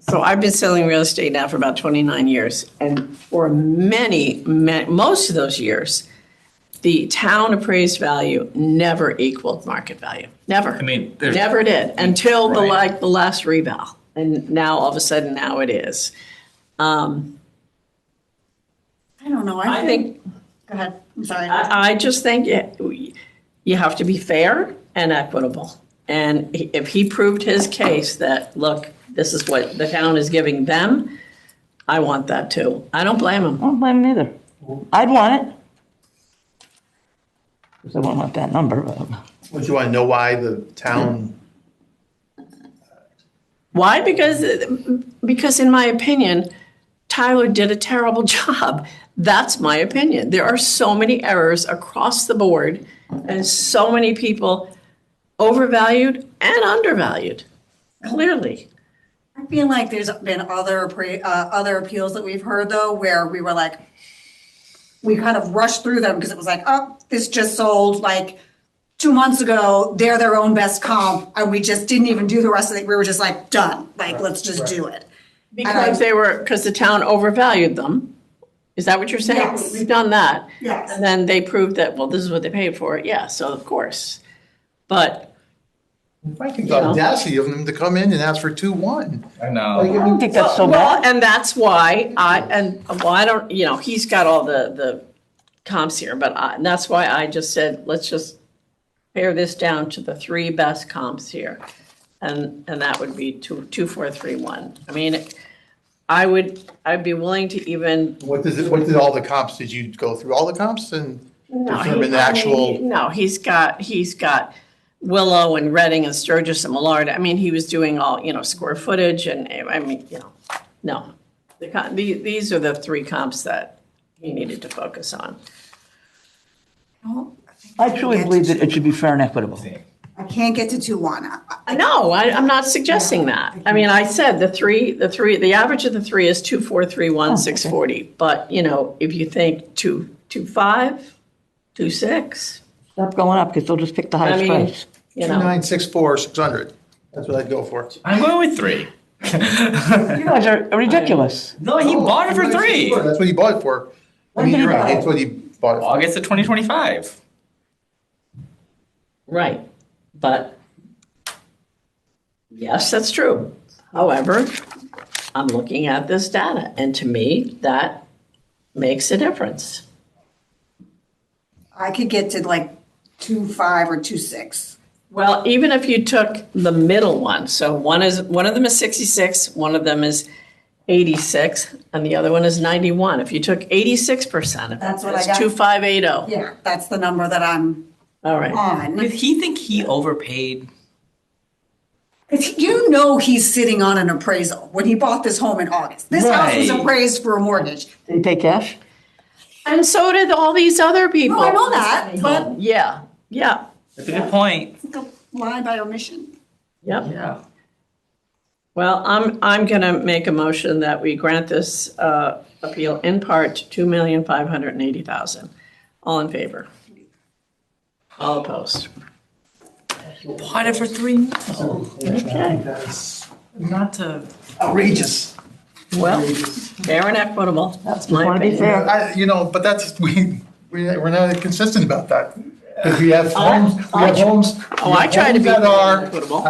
[SPEAKER 4] so I've been selling real estate now for about 29 years, and for most of those years, the town appraised value never equaled market value. Never.
[SPEAKER 5] I mean, there's-
[SPEAKER 4] Never did, until the
[SPEAKER 5] Right.
[SPEAKER 4] last reval. And now, all of a sudden, now it is.
[SPEAKER 6] I don't know.
[SPEAKER 4] I think,
[SPEAKER 6] Go ahead. I'm sorry.
[SPEAKER 4] I just think you have to be fair and equitable. And if he proved his case that, look, this is what the town is giving them, I want that too. I don't blame him.
[SPEAKER 1] I don't blame him either. I'd want it. Because I wouldn't want that number, but.
[SPEAKER 2] Would you want to know why the town,
[SPEAKER 4] Why? Because in my opinion, Tyler did a terrible job. That's my opinion. There are so many errors across the board, and so many people overvalued and undervalued, clearly.
[SPEAKER 6] I feel like there's been other appeals that we've heard though, where we were like, we kind of rushed through them because it was like, oh, this just sold like 2 months ago, they're their own best comp, and we just didn't even do the rest of it. We were just like, done, like, let's just do it.
[SPEAKER 4] Because the town overvalued them. Is that what you're saying?
[SPEAKER 6] Yes.
[SPEAKER 4] We've done that.
[SPEAKER 6] Yes.
[SPEAKER 4] And then they proved that, well, this is what they paid for it. Yeah, so of course. But
[SPEAKER 2] I think the audacity of them to come in and ask for 2-1.
[SPEAKER 5] I know.
[SPEAKER 2] Like, I
[SPEAKER 1] I don't
[SPEAKER 2] mean,
[SPEAKER 1] think that's so
[SPEAKER 4] well,
[SPEAKER 1] bad.
[SPEAKER 4] and that's why I don't, he's got all the comps here, but and that's why I just said, let's just pare this down to the 3 best comps here. And that would be 2, 4, 3, 1. I mean, I'd be willing to even.
[SPEAKER 2] what did all the comps, did you go through all the comps and
[SPEAKER 4] No,
[SPEAKER 2] determine the actual?
[SPEAKER 4] No, he's got Willow and Reading and Sturgis and Millard. I mean, he was doing all, square footage and, I mean, no. These are the 3 comps that he needed to focus on.
[SPEAKER 1] I truly believe that it should be fair and equitable.
[SPEAKER 6] I can't get to 2-1.
[SPEAKER 4] No, I'm not suggesting that. I mean, I said the average of the 3 is 2, 4, 3, 1, 6, 40. But, if you think 2, 5, 2, 6,
[SPEAKER 1] Stop going up because they'll just pick the
[SPEAKER 4] I
[SPEAKER 1] highest
[SPEAKER 4] mean,
[SPEAKER 1] price.
[SPEAKER 2] 2964, 600. That's what I'd go for.
[SPEAKER 5] I'm going with 3.
[SPEAKER 1] You guys are ridiculous.
[SPEAKER 5] No, he bought it for 3.
[SPEAKER 2] That's what he bought it for. I mean,
[SPEAKER 1] did he
[SPEAKER 2] you're
[SPEAKER 1] buy
[SPEAKER 2] right,
[SPEAKER 1] it?
[SPEAKER 2] that's what he bought it for.
[SPEAKER 5] August of 2025.
[SPEAKER 4] Right, but yes, that's true. However, I'm looking at this data, and to me, that makes a difference.
[SPEAKER 6] I could get to like 2.5 or 2.6.
[SPEAKER 4] Well, even if you took the middle one, so one of them is 66, one of them is 86, and the other one is 91. If you took 86% of it,
[SPEAKER 6] That's what I
[SPEAKER 4] that's
[SPEAKER 6] got.
[SPEAKER 4] 2,580.
[SPEAKER 6] Yeah, that's the number that I'm
[SPEAKER 4] All right.
[SPEAKER 6] on.
[SPEAKER 5] Did he think he overpaid?
[SPEAKER 6] He's sitting on an appraisal when he bought this home in August. This house was
[SPEAKER 5] Right.
[SPEAKER 6] appraised for a mortgage.
[SPEAKER 1] Did he pay cash?
[SPEAKER 4] And so did all these other people.
[SPEAKER 6] No, I know that, but
[SPEAKER 4] Yeah,
[SPEAKER 5] That's a good point.
[SPEAKER 6] it's a lie by omission.
[SPEAKER 4] yep.
[SPEAKER 5] Yeah.
[SPEAKER 4] Well, I'm going to make a motion that we grant this appeal in part to $2,580,000. All in favor? All opposed?
[SPEAKER 5] Bought it for 3
[SPEAKER 4] Okay.
[SPEAKER 5] Not to.
[SPEAKER 2] Outrageous.
[SPEAKER 4] Well, fair and equitable. That's my
[SPEAKER 1] Want to be
[SPEAKER 4] opinion.
[SPEAKER 1] fair.
[SPEAKER 2] But that's, we're not consistent about that. Because we have homes,
[SPEAKER 4] I try to be
[SPEAKER 2] that are,
[SPEAKER 4] equitable.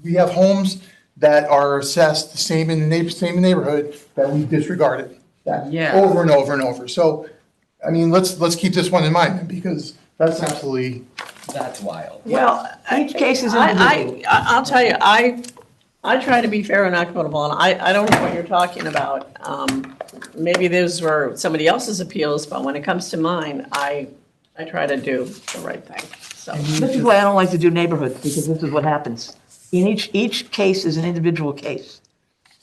[SPEAKER 2] we have homes that are assessed the same in the same neighborhood that we disregarded. That
[SPEAKER 5] Yeah.
[SPEAKER 2] over and over and over. So, I mean, let's keep this one in mind because that's absolutely,
[SPEAKER 5] That's wild.
[SPEAKER 4] Well,
[SPEAKER 1] Each case is individual.
[SPEAKER 4] I'll tell you, I try to be fair and equitable, and I don't know what you're talking about. Maybe those were somebody else's appeals, but when it comes to mine, I try to do the right thing, so.
[SPEAKER 1] This is why I don't like to do neighborhoods, because this is what happens. In each case is an individual case.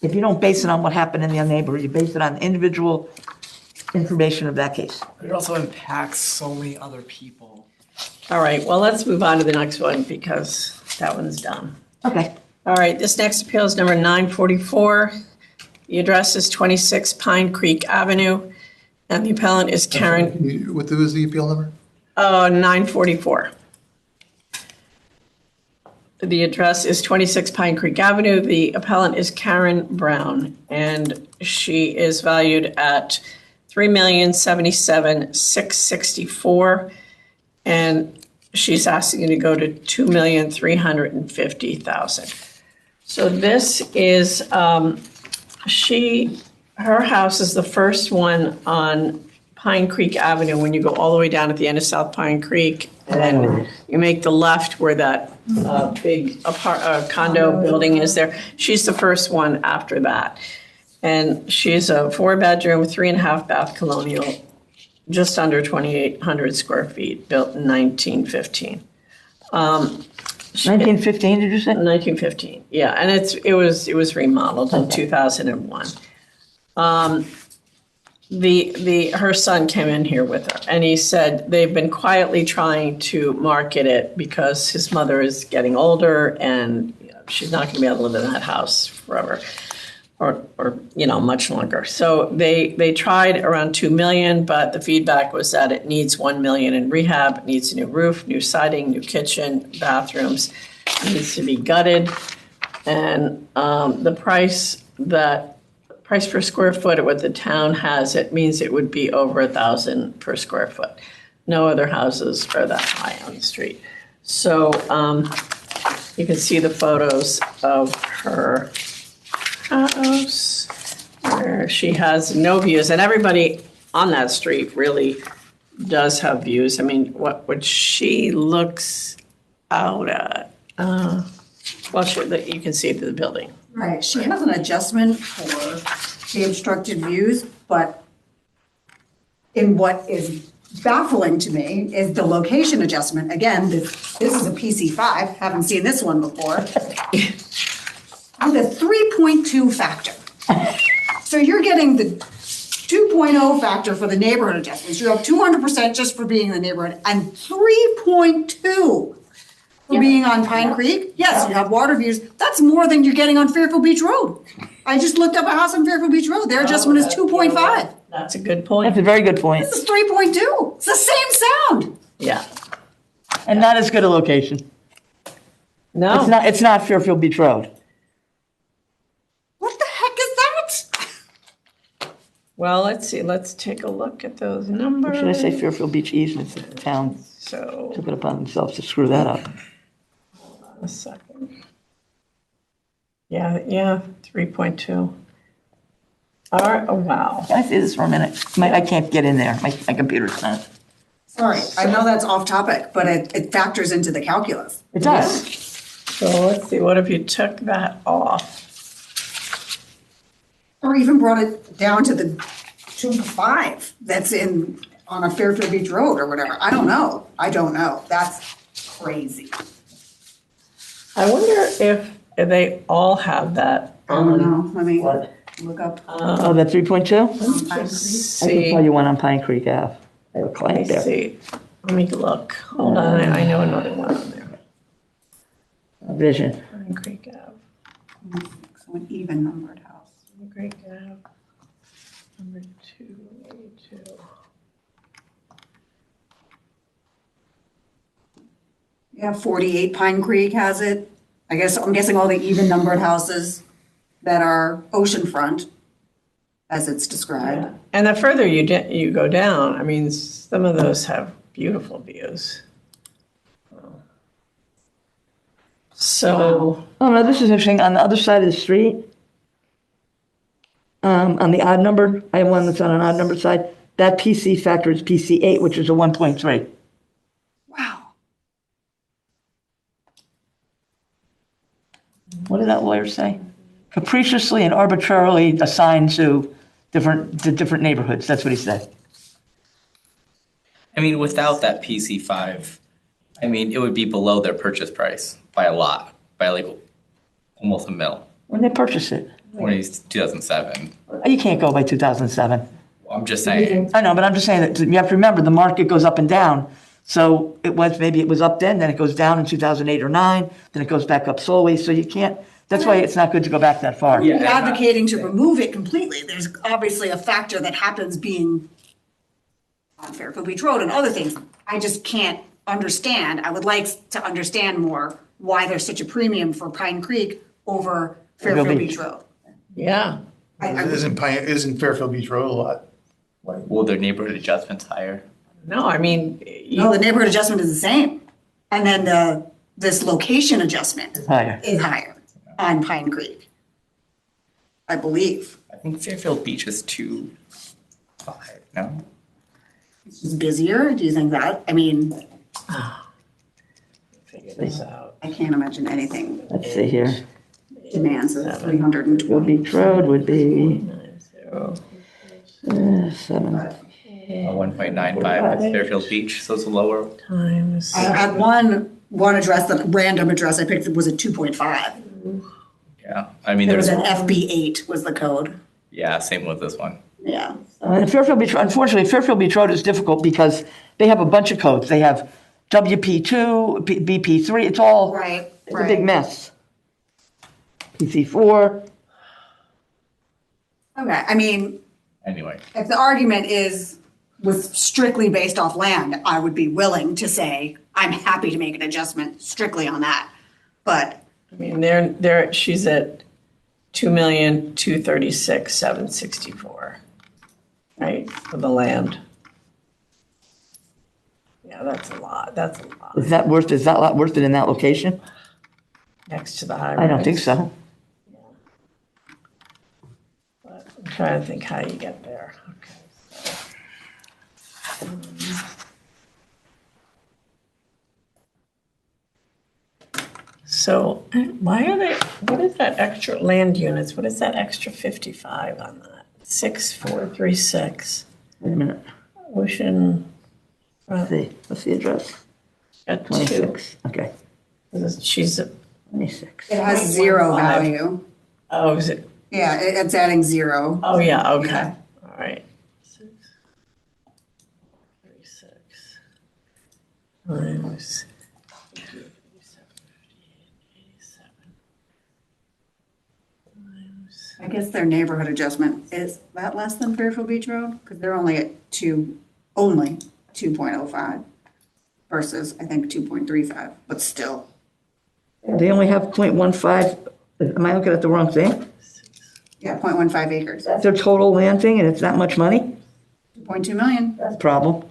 [SPEAKER 1] If you don't base it on what happened in the neighborhood, you base it on individual information of that case.
[SPEAKER 7] It also impacts so many other people.
[SPEAKER 4] All right, well, let's move on to the next one, because that one's done.
[SPEAKER 1] Okay.
[SPEAKER 4] All right, this next appeal is number 944. The address is 26 Pine Creek Avenue, and the appellant is Karen.
[SPEAKER 2] what was the appeal number?
[SPEAKER 4] 944. The address is 26 Pine Creek Avenue. The appellant is Karen Brown, and she is valued at $3,077,664, and she's asking to go to $2,350,000. So this is, her house is the first one on Pine Creek Avenue when you go all the way down at the end of South Pine Creek, and then you make the left where that big condo building is there. She's the first one after that. And she's a 4-bedroom, 3.5 bath colonial, just under 2,800 square feet, built in 1915.
[SPEAKER 1] 1915, did you say?
[SPEAKER 4] 1915, yeah, and it was remodeled in 2001. Her son came in here with her, and he said they've been quietly trying to market it because his mother is getting older and she's not going to be able to live in that house forever, or much longer. So they tried around $2 million, but the feedback was that it needs $1 million in rehab, it needs a new roof, new siding, new kitchen, bathrooms, it needs to be gutted, and the price per square foot at what the town has, it means it would be over $1,000 per square foot. No other houses are that high on the street. So you can see the photos of her house where she has no views, and everybody on that street really does have views. I mean, what she looks out at, you can see the building.
[SPEAKER 6] Right, she has an adjustment for the obstructed views, but in what is baffling to me is the location adjustment. Again, this is a PC5, haven't seen this one before. With a 3.2 factor. So you're getting the 2.0 factor for the neighborhood adjustments. You have 200% just for being in the neighborhood, and 3.2 for being on Pine Creek. Yes, you have water views. That's more than you're getting on Fairfield Beach Road. I just looked up a house on Fairfield Beach Road. Their adjustment is 2.5.
[SPEAKER 4] That's a good point.
[SPEAKER 1] That's a very good point.
[SPEAKER 6] This is 3.2. It's the same sound.
[SPEAKER 4] Yeah.
[SPEAKER 1] And not as good a location.
[SPEAKER 4] No.
[SPEAKER 1] It's not Fairfield Beach Road.
[SPEAKER 6] What the heck is that?
[SPEAKER 4] Well, let's see. Let's take a look at those
[SPEAKER 1] Or
[SPEAKER 4] numbers.
[SPEAKER 1] should I say Fairfield Beach easements if the town
[SPEAKER 4] So,
[SPEAKER 1] took it upon themselves to screw that up?
[SPEAKER 4] a second. Yeah, 3.2. All right, oh, wow.
[SPEAKER 1] Can I say this for a minute? I can't get in there. My computer's not.
[SPEAKER 6] Sorry, I know that's off topic, but it factors into the calculus.
[SPEAKER 1] It does.
[SPEAKER 4] So let's see, what if you took that off?
[SPEAKER 6] Or even brought it down to the 2.5 that's on a Fairfield Beach Road or whatever. I don't know. That's crazy.
[SPEAKER 4] I wonder if they all have that.
[SPEAKER 6] I don't know. Let me
[SPEAKER 1] What?
[SPEAKER 6] look up.
[SPEAKER 1] Oh, that 3.2?
[SPEAKER 6] Pine Creek.
[SPEAKER 1] I can
[SPEAKER 4] See,
[SPEAKER 1] tell you one on Pine Creek Ave. I have a
[SPEAKER 4] let
[SPEAKER 1] client
[SPEAKER 4] me
[SPEAKER 1] there.
[SPEAKER 4] see. Let me look. Hold on, I know another one on there.
[SPEAKER 1] Vision.
[SPEAKER 4] Pine Creek Ave,
[SPEAKER 6] So an even numbered house.
[SPEAKER 4] Pine Creek Ave, number 282.
[SPEAKER 6] Yeah, 48 Pine Creek has it. I'm guessing all the even numbered houses that are oceanfront, as it's described.
[SPEAKER 4] And the further you go down, I mean, some of those have beautiful views. So,
[SPEAKER 1] Oh, no, this is interesting. On the other side of the street, on the odd number, I have one that's on an odd number side. That PC factor is PC8, which is a 1.3.
[SPEAKER 6] Wow.
[SPEAKER 1] What did that lawyer say? Capriciously and arbitrarily assigned to different neighborhoods. That's what he said.
[SPEAKER 5] I mean, without that PC5, I mean, it would be below their purchase price by a lot, by like almost $1 million.
[SPEAKER 1] When they purchased it,
[SPEAKER 5] When it's 2007.
[SPEAKER 1] you can't go by 2007.
[SPEAKER 5] I'm just saying.
[SPEAKER 1] I know, but I'm just saying that you have to remember the market goes up and down. So maybe it was up then it goes down in 2008 or 9, then it goes back up slowly. So you can't, that's why it's not good to go back that far.
[SPEAKER 5] Yeah.
[SPEAKER 6] Advocating to remove it completely. There's obviously a factor that happens being on Fairfield Beach Road and other things. I just can't understand. I would like to understand more why there's such a premium for Pine Creek over Fairfield
[SPEAKER 1] Beach.
[SPEAKER 6] Beach Road.
[SPEAKER 4] Yeah.
[SPEAKER 2] Isn't Fairfield Beach Road a lot?
[SPEAKER 5] Well, their neighborhood adjustment's higher.
[SPEAKER 4] No, I mean,
[SPEAKER 6] No, the neighborhood adjustment is the same. And then this location adjustment
[SPEAKER 1] Higher.
[SPEAKER 6] is higher on Pine Creek, I believe.
[SPEAKER 5] I think Fairfield Beach is 2.5, no?
[SPEAKER 6] It's just busier. Do you think that? I mean,
[SPEAKER 4] figure this out.
[SPEAKER 6] I can't imagine anything
[SPEAKER 1] Let's see here.
[SPEAKER 6] demands of 320.
[SPEAKER 1] Fairfield Beach Road would be
[SPEAKER 4] 9
[SPEAKER 1] 7.
[SPEAKER 5] 1.95 with Fairfield Beach, so it's lower.
[SPEAKER 4] times.
[SPEAKER 6] I had one address, that random address I picked was a 2.5.
[SPEAKER 5] Yeah, I mean,
[SPEAKER 6] There was
[SPEAKER 5] there's,
[SPEAKER 6] an FB8 was the code.
[SPEAKER 5] yeah, same with this one.
[SPEAKER 6] Yeah.
[SPEAKER 1] And Fairfield Beach, unfortunately, Fairfield Beach Road is difficult because they have a bunch of codes. They have WP2, BP3, it's all,
[SPEAKER 6] Right,
[SPEAKER 1] it's a big
[SPEAKER 6] right.
[SPEAKER 1] mess. PC4,
[SPEAKER 6] Okay, I mean,
[SPEAKER 5] Anyway,
[SPEAKER 6] if the argument was strictly based off land, I would be willing to say, I'm happy to make an adjustment strictly on that. But
[SPEAKER 4] I mean, she's at 2,236,764, right, for the land. Yeah, that's a lot,
[SPEAKER 1] is that lot worth it in that location?
[SPEAKER 4] next to the highway.
[SPEAKER 1] I don't think so.
[SPEAKER 4] But I'm trying to think how you get there. Okay. So why are they, what is that extra land units? What is that extra 55 on that? 6436
[SPEAKER 1] Wait a minute,
[SPEAKER 4] Ocean,
[SPEAKER 1] let's see, what's the address?
[SPEAKER 4] at 2.
[SPEAKER 1] 26, okay,
[SPEAKER 4] She's at,
[SPEAKER 1] 26.
[SPEAKER 6] it has zero value.
[SPEAKER 4] oh, is it,
[SPEAKER 6] Yeah, it's adding zero.
[SPEAKER 4] oh, yeah, okay,
[SPEAKER 6] Yeah.
[SPEAKER 4] all right. 636 times 87 times.
[SPEAKER 6] I guess their neighborhood adjustment, is that less than Fairfield Beach Road? Because they're only at only 2.05 versus, I think, 2.35, but still.
[SPEAKER 1] They only have .15, am I looking at the wrong thing?
[SPEAKER 6] Yeah, 0.15 acres,
[SPEAKER 1] That's their total land thing and it's that much money?
[SPEAKER 6] 2.2 million.
[SPEAKER 1] That's a problem.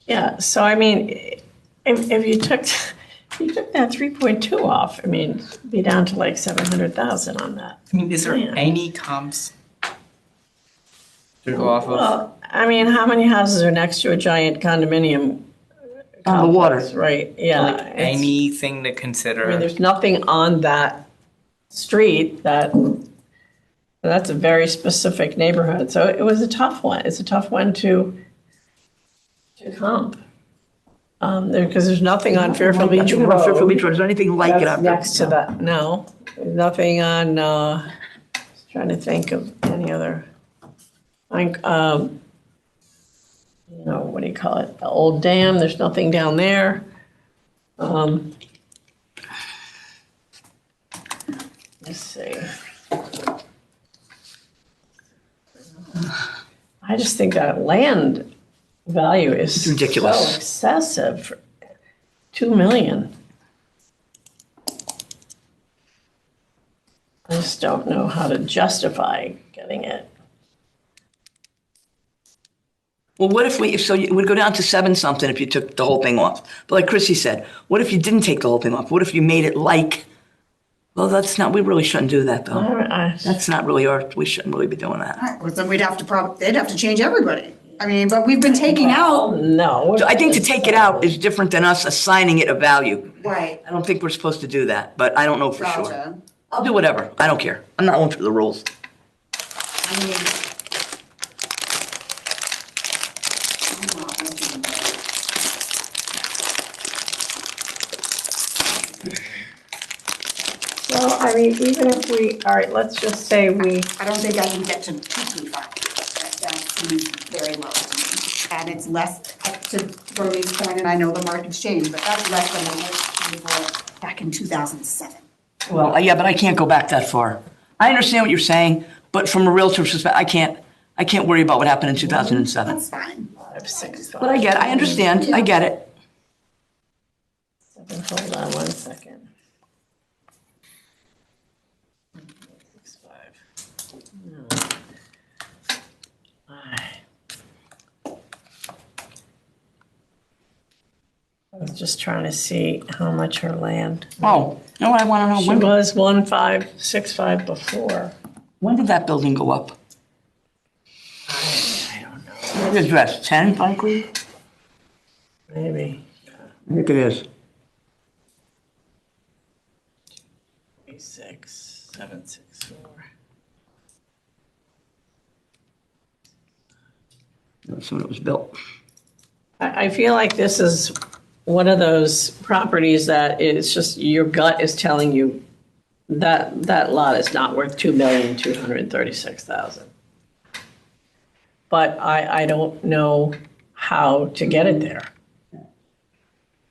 [SPEAKER 4] Yeah, so I mean, if you took that 3.2 off, I mean, it'd be down to like 700,000 on that.
[SPEAKER 5] I mean, is there
[SPEAKER 4] Yeah.
[SPEAKER 5] any comps to go off of?
[SPEAKER 4] Well, I mean, how many houses are next to a giant condominium?
[SPEAKER 1] On the water.
[SPEAKER 4] complex, right, yeah.
[SPEAKER 5] Like
[SPEAKER 4] it's-
[SPEAKER 5] anything to
[SPEAKER 4] I mean,
[SPEAKER 5] consider?
[SPEAKER 4] there's nothing on that street that's a very specific neighborhood, so it was a tough one. It's a tough one to comp. Because there's nothing on Fairfield Beach
[SPEAKER 1] Nothing about Fairfield Beach
[SPEAKER 4] Road.
[SPEAKER 1] Road, is there anything like it
[SPEAKER 4] That's
[SPEAKER 1] up there?
[SPEAKER 4] next to that, no, there's nothing on, just trying to think of any other, like, you know, what do you call it, the old dam, there's nothing down there. Let's see. I just think that land value is
[SPEAKER 1] It's ridiculous.
[SPEAKER 4] so excessive. 2 million. I just don't know how to justify getting it.
[SPEAKER 1] Well, what if it would go down to 7 something if you took the whole thing off? But like Chrissy said, what if you didn't take the whole thing off? What if you made it like, well, we really shouldn't do that though. That's not really we shouldn't really be doing that.
[SPEAKER 6] Well, then they'd have to change everybody. I mean, but we've been taking out.
[SPEAKER 4] No.
[SPEAKER 1] So I think to take it out is different than us assigning it a value.
[SPEAKER 6] Right.
[SPEAKER 1] I don't think we're supposed to do that, but I don't know for sure.
[SPEAKER 6] Gotcha.
[SPEAKER 1] I'll do whatever. I don't care. I'm not one for the rules.
[SPEAKER 6] I mean.
[SPEAKER 4] Well, I mean, even if all right, let's just say
[SPEAKER 6] I don't think I can get to 2.5. That seems very low to me. And it's less, to Bernie's point, and I know the market's changed, but that's less than what we paid back in 2007.
[SPEAKER 1] Well, yeah, but I can't go back that far. I understand what you're saying, but from a realtor's perspective, I can't worry about what happened in 2007.
[SPEAKER 6] That's fine.
[SPEAKER 4] 565.
[SPEAKER 1] But I understand, I get it.
[SPEAKER 4] Hold on one second. 65. No. I was just trying to see how much her land.
[SPEAKER 1] Oh, you know what I want to know?
[SPEAKER 4] She
[SPEAKER 1] When,
[SPEAKER 4] was 1565 before.
[SPEAKER 1] when did that building go up?
[SPEAKER 4] I don't know,
[SPEAKER 1] What address, 10 Pine Creek?
[SPEAKER 4] maybe
[SPEAKER 1] I think it is.
[SPEAKER 4] 764.
[SPEAKER 1] That's when it was built.
[SPEAKER 4] I feel like this is one of those properties that is just, your gut is telling you that that lot is not worth $2,236,000. But I don't know how to get it there.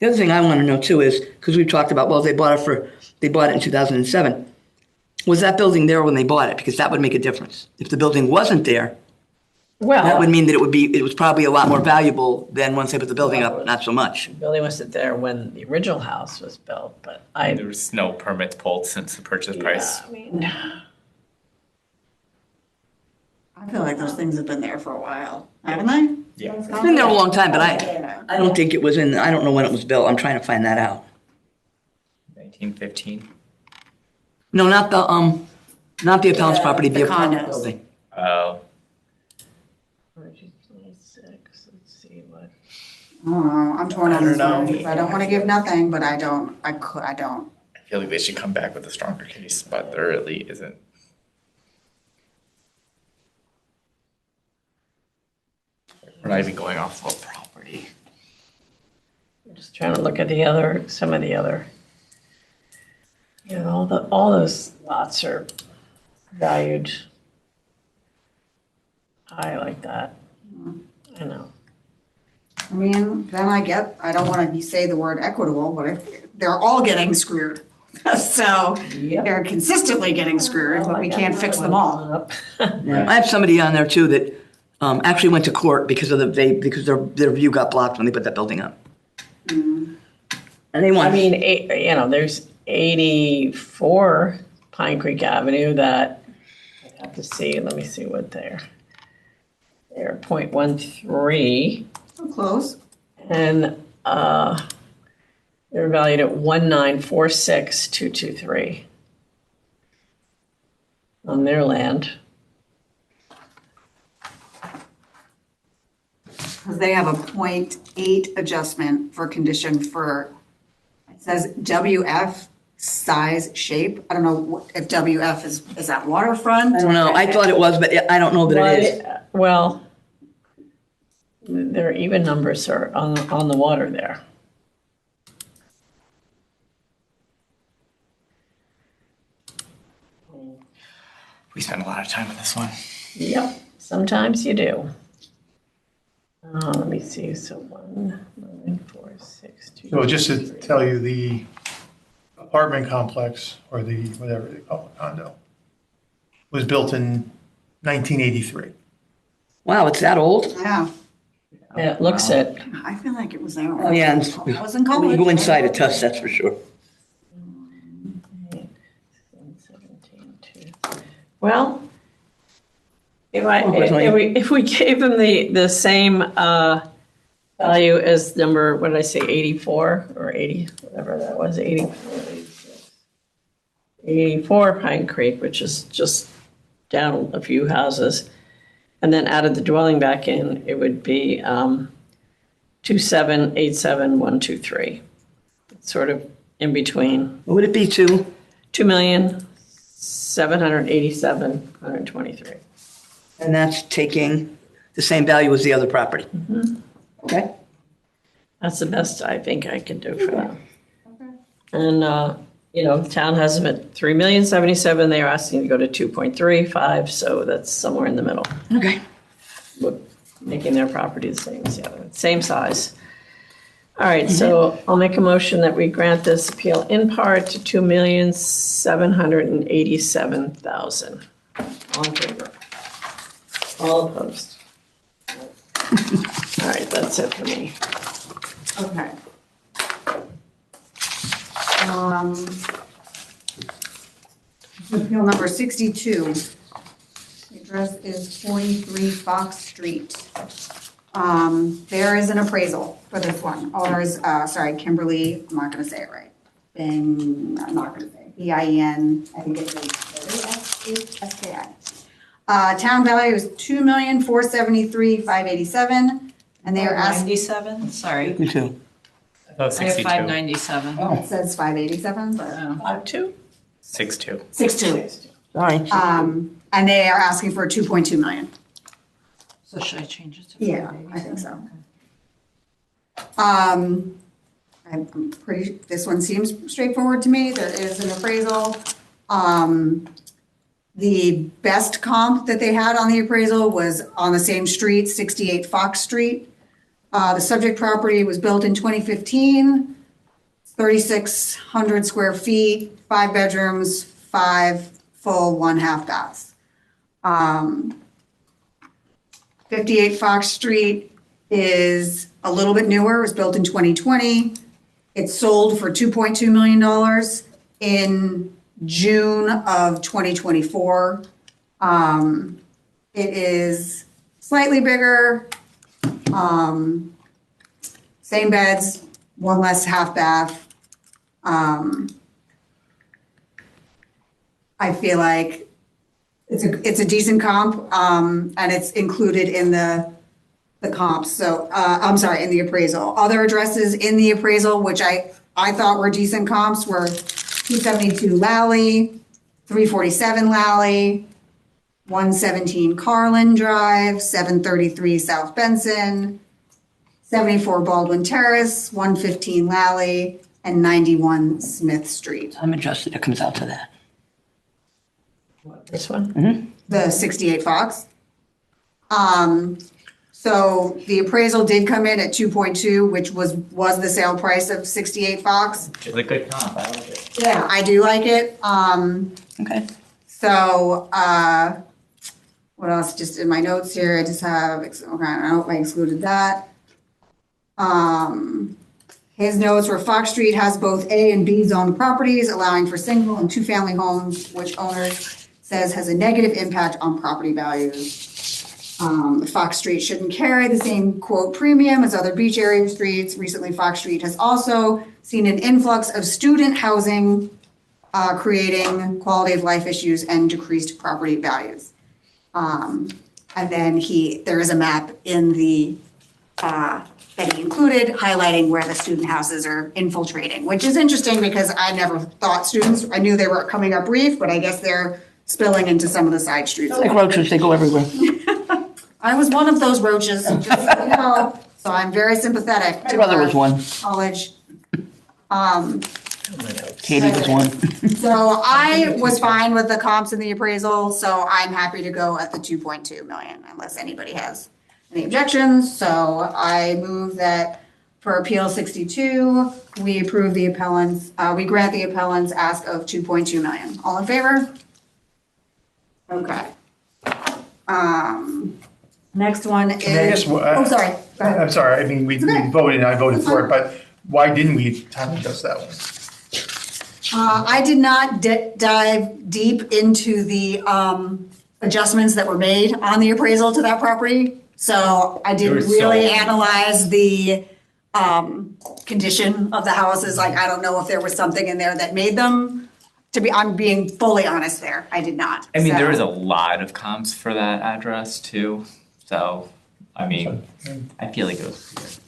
[SPEAKER 1] The other thing I want to know too is, because we've talked about, well, they bought it in 2007. Was that building there when they bought it? Because that would make a difference. If the building wasn't there, that would
[SPEAKER 4] Well,
[SPEAKER 1] mean that it was probably a lot more valuable than once they put the building up, not so much.
[SPEAKER 4] the building wasn't there when the original house was built, but
[SPEAKER 5] There was no permits pulled since the purchase price.
[SPEAKER 4] I mean,
[SPEAKER 6] I feel like those things have been there for a while, haven't they?
[SPEAKER 5] Yeah.
[SPEAKER 1] It's been there a long time, but I don't think it was I don't know when it was built. I'm trying to find that out.
[SPEAKER 5] 1915.
[SPEAKER 1] No, not the appellant's property, the
[SPEAKER 6] The
[SPEAKER 1] apartment
[SPEAKER 6] condos.
[SPEAKER 1] building.
[SPEAKER 5] Oh,
[SPEAKER 4] 26, let's see what.
[SPEAKER 6] I don't know, I'm torn on
[SPEAKER 7] I
[SPEAKER 6] this
[SPEAKER 7] don't
[SPEAKER 6] one,
[SPEAKER 7] know.
[SPEAKER 6] 'cause I don't wanna give nothing, but I don't.
[SPEAKER 5] I feel like they should come back with a stronger case, but there really isn't. We're not even going off of property.
[SPEAKER 4] I'm just trying to look at some of the other. You know, all those lots are valued high like that. I know.
[SPEAKER 6] I mean, then I don't wanna say the word equitable, but they're all getting screwed. So,
[SPEAKER 4] Yep.
[SPEAKER 6] they're consistently getting screwed, but we can't fix them all.
[SPEAKER 1] Yeah. I have somebody on there too that actually went to court because because their view got blocked when they put that building up. And they
[SPEAKER 4] I
[SPEAKER 1] won.
[SPEAKER 4] mean, there's 84 Pine Creek Avenue that I have to see, let me see what they're 0.13.
[SPEAKER 6] So close.
[SPEAKER 4] And they're valued at 1,946,223 on their land.
[SPEAKER 6] Because they have a 0.8 adjustment for condition for, it says WF size shape. I don't know if WF is that waterfront?
[SPEAKER 1] I don't know. I thought it was, but I don't know that it is.
[SPEAKER 4] Well, their even numbers are on the water there.
[SPEAKER 5] We spent a lot of time on this one.
[SPEAKER 4] Yep, sometimes you do. Let me see, so 1,946,223.
[SPEAKER 2] So just to tell you, the apartment complex, or the, whatever they call it, condo, was built in 1983.
[SPEAKER 1] Wow, it's that old?
[SPEAKER 6] Yeah,
[SPEAKER 4] Yeah, it looks it.
[SPEAKER 6] I feel like it was there.
[SPEAKER 1] Oh, yeah.
[SPEAKER 6] I was in
[SPEAKER 1] When you
[SPEAKER 6] college.
[SPEAKER 1] go inside, it does, that's for sure.
[SPEAKER 4] Well, if
[SPEAKER 1] Unfortunately.
[SPEAKER 4] we gave them the same value as number, what did I say, 84 or 80, whatever that was, 84 Pine Creek, which is just down a few houses, and then added the dwelling back in, it would be 2,787,123. It's sort of in between.
[SPEAKER 1] What would it be,
[SPEAKER 4] 2,787,123.
[SPEAKER 1] And that's taking the same value as the other property. Okay.
[SPEAKER 4] That's the best I think I can do for them. And, the town has them at 3,077,000. They are asking to go to 2.35, so that's somewhere in the middle,
[SPEAKER 1] Okay.
[SPEAKER 4] making their property the same as the other, same size. All right, so I'll make a motion that we grant this appeal in part to 2,787,000. All in favor? All opposed. All right, that's it for me.
[SPEAKER 6] Okay. Appeal number 62. The address is 43 Fox Street. There is an appraisal for this one. Owners, sorry, Kimberly, I'm not gonna say it right. I'm not gonna say it. B-I-E-N, I think it's S-K-I. Town value is $2,473,587, and they are asking,
[SPEAKER 3] 97, sorry.
[SPEAKER 1] Me too.
[SPEAKER 5] Oh,
[SPEAKER 3] I have
[SPEAKER 5] 62.
[SPEAKER 3] 597.
[SPEAKER 6] it says 587, but.
[SPEAKER 4] 5-2?
[SPEAKER 5] 62.
[SPEAKER 6] 6.2.
[SPEAKER 1] Sorry.
[SPEAKER 6] And they are asking for 2.2 million.
[SPEAKER 3] So should I change it to?
[SPEAKER 6] Yeah, I think so. I'm pretty, this one seems straightforward to me. There is an appraisal. The best comp that they had on the appraisal was on the same street, 68 Fox Street. The subject property was built in 2015, 3,600 square feet, 5 bedrooms, 5 full, 1 half baths. 58 Fox Street is a little bit newer, it was built in 2020. It sold for $2.2 million in June of 2024. It is slightly bigger, same beds, 1 less half bath. I feel like it's a decent comp, and it's included in the comps. So, I'm sorry, in the appraisal. Other addresses in the appraisal, which I thought were decent comps, were 272 Lally, 347 Lally, 117 Carlin Drive, 733 South Benson, 74 Baldwin Terrace, 115 Lally, and 91 Smith Street.
[SPEAKER 1] I'm adjusted, it comes out to that.
[SPEAKER 4] This one?
[SPEAKER 6] The 68 Fox. So the appraisal did come in at 2.2, which was the sale price of 68 Fox.
[SPEAKER 5] Which is a good comp. I like it.
[SPEAKER 6] Yeah, I do like it.
[SPEAKER 1] Okay.
[SPEAKER 6] So, what else? Just in my notes here, I just have, okay, I hope I excluded that. His notes were Fox Street has both A and B zone properties, allowing for single and two-family homes, which owners says has a negative impact on property values. Fox Street shouldn't carry the same quote premium as other beach area streets. Recently, Fox Street has also seen an influx of student housing, creating quality of life issues and decreased property values. And then there is a map in the, that he included highlighting where the student houses are infiltrating, which is interesting because I never thought students, I knew they were coming up Reef, but I guess they're spilling into some of the side streets.
[SPEAKER 1] Like roaches, they go everywhere.
[SPEAKER 6] I was one of those roaches, just so you know, so I'm very sympathetic
[SPEAKER 1] My
[SPEAKER 6] to
[SPEAKER 1] brother was
[SPEAKER 6] our
[SPEAKER 1] one.
[SPEAKER 6] college.
[SPEAKER 1] Katie was one.
[SPEAKER 6] So I was fine with the comps in the appraisal, so I'm happy to go at the 2.2 million unless anybody has any objections. So I move that for Appeal 62, we approve the appellants, we grant the appellants ask of 2.2 million. All in favor? Okay. Next one is.
[SPEAKER 2] Can I ask what-
[SPEAKER 6] Oh, sorry. Go ahead.
[SPEAKER 2] I'm sorry, I mean, we
[SPEAKER 6] okay.
[SPEAKER 2] voted and I voted for it, but why didn't we time adjust that one?
[SPEAKER 6] I did not dive deep into the adjustments that were made on the appraisal to that property. So I didn't
[SPEAKER 5] They were
[SPEAKER 6] really
[SPEAKER 5] so-
[SPEAKER 6] analyze the condition of the houses. Like, I don't know if there was something in there that made them, I'm being fully honest there. I did not.
[SPEAKER 5] I mean,
[SPEAKER 6] So-
[SPEAKER 5] there was a lot of comps for that address too. So, I mean, I feel like it was weird.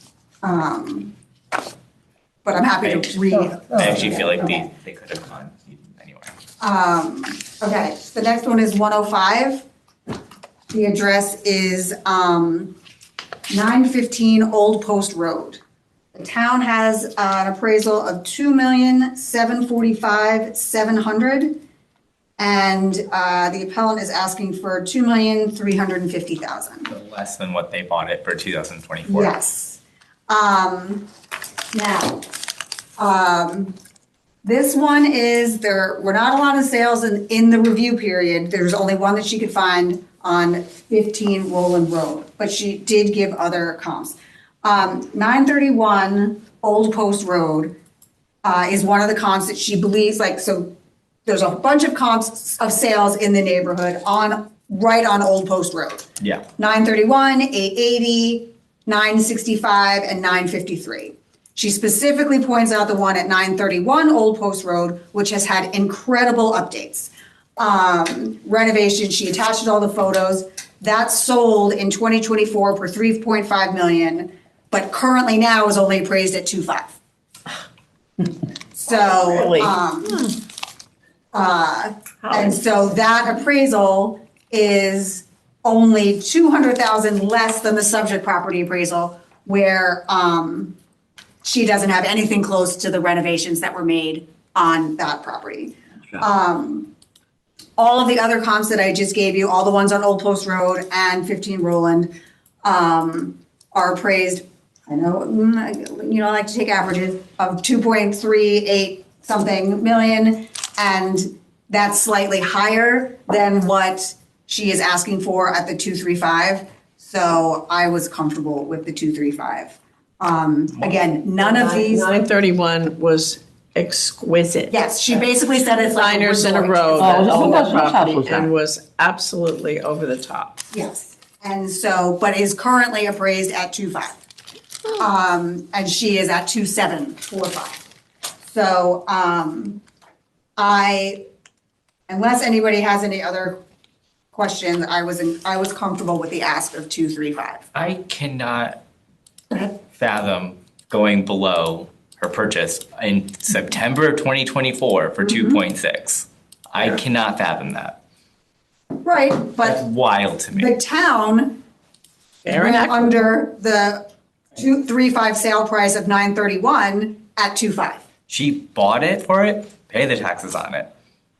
[SPEAKER 6] But I'm happy to read.
[SPEAKER 5] I actually feel like they could have gone anywhere.
[SPEAKER 6] Okay, the next one is 105. The address is 915 Old Post Road. The town has an appraisal of $2,745,700, and the appellant is asking for $2,350,000.
[SPEAKER 5] So less than what they bought it for 2024.
[SPEAKER 6] Yes. Now, this one is, there were not a lot of sales in the review period. There's only one that she could find on 15 Roland Road, but she did give other comps. 931 Old Post Road is one of the comps that she believes, like, so there's a bunch of comps of sales in the neighborhood right on Old Post Road.
[SPEAKER 5] Yeah.
[SPEAKER 6] 931, 880, 965, and 953. She specifically points out the one at 931 Old Post Road, which has had incredible updates. Renovation, she attached all the photos. That sold in 2024 for 3.5 million, but currently now is only appraised at 2.5. So,
[SPEAKER 4] Really?
[SPEAKER 6] and so that appraisal is only 200,000 less than the subject property appraisal, where she doesn't have anything close to the renovations that were made on that property. All of the other comps that I just gave you, all the ones on Old Post Road and 15 Roland, are appraised, I know, you know, I like to take averages, of 2.38 something million, and that's slightly higher than what she is asking for at the 235. So I was comfortable with the 235. Again, none of these.
[SPEAKER 4] 931 was exquisite.
[SPEAKER 6] Yes, she basically said it's like.
[SPEAKER 4] Designers in a
[SPEAKER 6] resort.
[SPEAKER 4] row,
[SPEAKER 1] Oh,
[SPEAKER 4] that
[SPEAKER 1] whose
[SPEAKER 4] whole
[SPEAKER 1] house was
[SPEAKER 4] property,
[SPEAKER 1] that?
[SPEAKER 4] and was absolutely over the top.
[SPEAKER 6] Yes, and so, but is currently appraised at 2.5. And she is at 2.745. So, unless anybody has any other questions, I was comfortable with the ask of 235.
[SPEAKER 5] I cannot fathom going below her purchase in September of 2024 for 2.6. I cannot fathom that.
[SPEAKER 6] Right,
[SPEAKER 5] That's
[SPEAKER 6] but
[SPEAKER 5] wild to me.
[SPEAKER 6] the town
[SPEAKER 4] Fair
[SPEAKER 6] went
[SPEAKER 4] enough.
[SPEAKER 6] under the 235 sale price of 931 at 2.5.
[SPEAKER 5] She bought it for it, pay the taxes on it.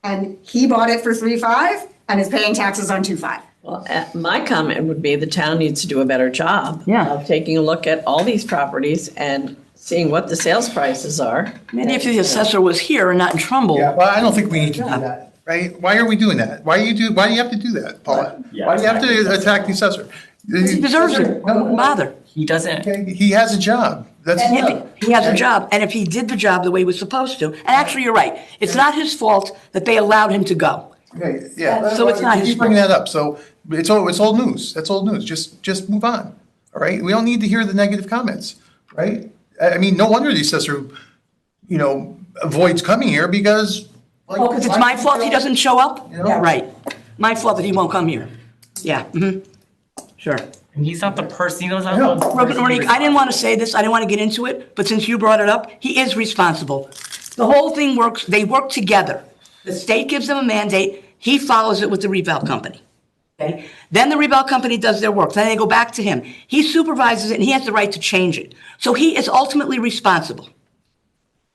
[SPEAKER 6] And he bought it for 3.5 and is paying taxes on 2.5.
[SPEAKER 4] Well, my comment would be the town needs to do a better job
[SPEAKER 1] Yeah.
[SPEAKER 4] of taking a look at all these properties and seeing what the sales prices are.
[SPEAKER 1] Maybe if the assessor was here and not in Trumbull.
[SPEAKER 2] Yeah, well, I don't think we need to do that, right? Why are we doing that? Why do you have to do that, Paula?
[SPEAKER 5] Yeah,
[SPEAKER 2] Why do you have to attack the assessor?
[SPEAKER 1] He deserves it. Don't bother.
[SPEAKER 5] He doesn't.
[SPEAKER 2] Okay, he has a job. That's
[SPEAKER 1] He has a job, and if he did the job the way he was supposed to, and actually, you're right, it's not his fault that they allowed him to go.
[SPEAKER 2] Okay, yeah.
[SPEAKER 1] So it's not his
[SPEAKER 2] Keep bringing that up, so it's old news, that's old news, just move on, all right? We don't need to hear the negative comments, right? I mean, no wonder the assessor, avoids coming here because. like,
[SPEAKER 1] Oh, because it's my fault he doesn't show up?
[SPEAKER 2] You know?
[SPEAKER 1] Right. My fault that he won't come here. Yeah, sure.
[SPEAKER 5] And he's not the person, he knows how
[SPEAKER 2] No.
[SPEAKER 5] to.
[SPEAKER 1] Robert Monique, I didn't want to say this, I didn't want to get into it, but since you brought it up, he is responsible. The whole thing works, they work together. The state gives them a mandate, he follows it with the reval company. Okay? Then the reval company does their work, then they go back to him. He supervises it and he has the right to change it. So he is ultimately responsible.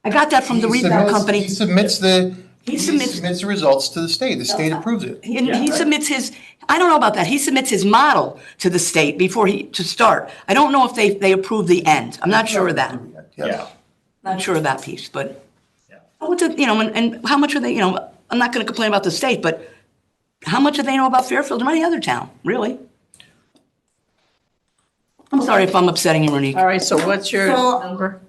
[SPEAKER 1] I got that from the reval company.
[SPEAKER 2] He submits the
[SPEAKER 1] He submits-
[SPEAKER 2] the results to the state approves it.
[SPEAKER 1] He submits his, I don't know about that, he submits his model to the state to start. I don't know if they approve the end, I'm not sure of that.
[SPEAKER 2] Yeah.
[SPEAKER 1] Not sure of that piece, but, and how much are they, I'm not gonna complain about the state, but how much do they know about Fairfield or any other town, really? I'm sorry if I'm upsetting you, Monique.
[SPEAKER 4] All right, so what's your
[SPEAKER 6] So
[SPEAKER 4] number?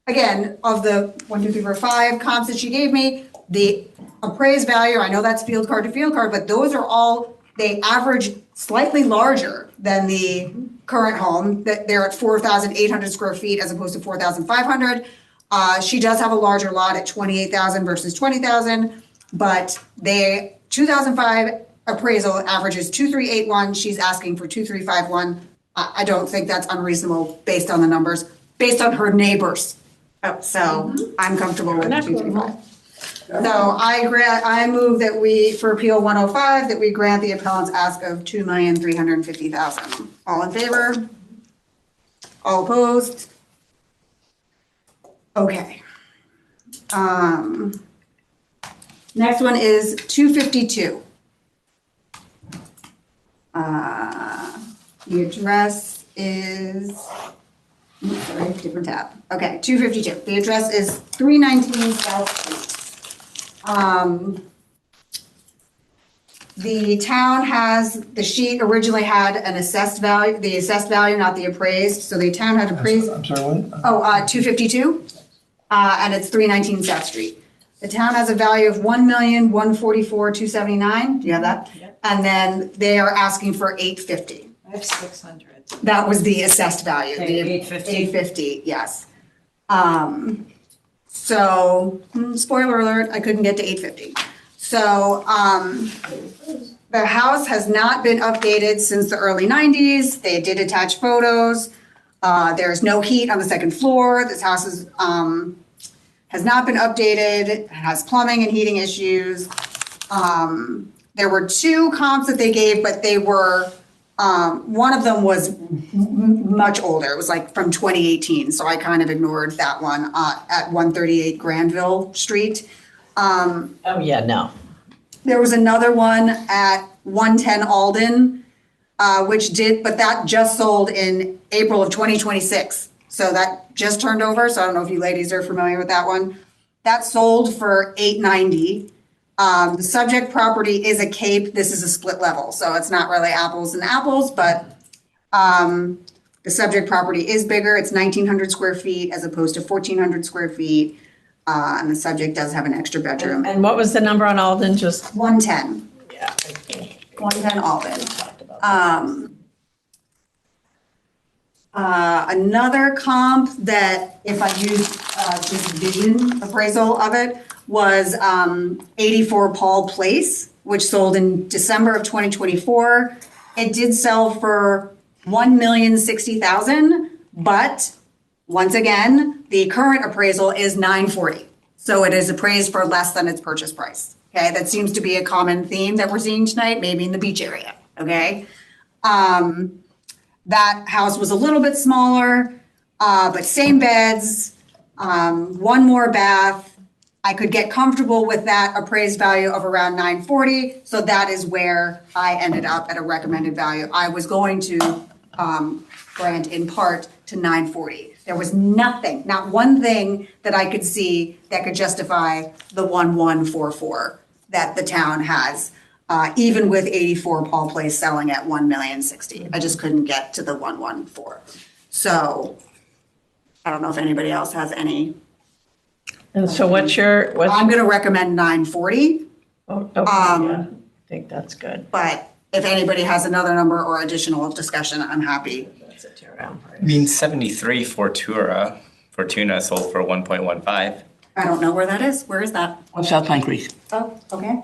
[SPEAKER 6] Again, of the 1, 2, 3, 4, 5 comps that she gave me, the appraised value, I know that's field card to field card, but those are all, they average slightly larger than the current home, that they're at 4,800 square feet as opposed to 4,500. She does have a larger lot at 28,000 versus 20,000, but 2005 appraisal averages 2,381. She's asking for 2,351. I don't think that's unreasonable based on the numbers, based on her neighbors. So I'm comfortable with 235. So I agree, I move that for Appeal 105, that we grant the appellant's ask of $2,350,000. All in favor? All opposed? Okay. Next one is 252. The address is, sorry, different tab. Okay, 252. The address is 319 South Street. The town has, the sheet originally had an assessed value, the assessed value, not the appraised, so the town had appraised,
[SPEAKER 2] I'm sorry, what?
[SPEAKER 6] 252, and it's 319 South Street. The town has a value of 1,144,279, do you have that? And then they are asking for 850.
[SPEAKER 3] I have 600.
[SPEAKER 6] That was the assessed value.
[SPEAKER 3] Okay,
[SPEAKER 6] the
[SPEAKER 3] 850.
[SPEAKER 6] 850, yes. So, spoiler alert, I couldn't get to 850. So, the house has not been updated since the early 90s. They did attach photos. There's no heat on the second floor. This house is, has not been updated. It has plumbing and heating issues. There were 2 comps that they gave, but they were, one of them was much older. It was like from 2018, so I kind of ignored that one at 138 Granville Street.
[SPEAKER 4] Oh, yeah, no.
[SPEAKER 6] There was another one at 110 Alden, but that just sold in April of 2026. So that just turned over, so I don't know if you ladies are familiar with that one. That sold for $890. The subject property is a cape. This is a split level, so it's not really apples and apples, but the subject property is bigger. It's 1,900 square feet as opposed to 1,400 square feet. And the subject does have an extra bedroom.
[SPEAKER 4] And what was the number on Alden? Just,
[SPEAKER 6] 110,
[SPEAKER 4] yeah. I think
[SPEAKER 6] 110 Alden.
[SPEAKER 4] we talked about that.
[SPEAKER 6] Another comp that, if I use just vision appraisal of it, was 84 Paul Place, which sold in December of 2024. It did sell for $1,060,000, but once again, the current appraisal is $940. So it is appraised for less than its purchase price. Okay, that seems to be a common theme that we're seeing tonight, maybe in the beach area. Okay. That house was a little bit smaller, but same beds, one more bath. I could get comfortable with that appraised value of around $940. So that is where I ended up at a recommended value. I was going to grant in part to $940. There was nothing, not one thing that I could see that could justify the 1,144 that the town has, even with 84 Paul Place selling at $1,060,000. I just couldn't get to the 114. So I don't know if anybody else has any.
[SPEAKER 4] And so what's your,
[SPEAKER 6] I'm going to recommend 940,
[SPEAKER 4] oh, okay, yeah, I think that's good.
[SPEAKER 6] but if anybody has another number or additional discussion, I'm happy.
[SPEAKER 4] That's a tear down price.
[SPEAKER 5] I mean, 73 Fortuna sold for 1.15.
[SPEAKER 6] I don't know where that is. Where is that?
[SPEAKER 1] On South Pine Creek.
[SPEAKER 6] Oh, okay.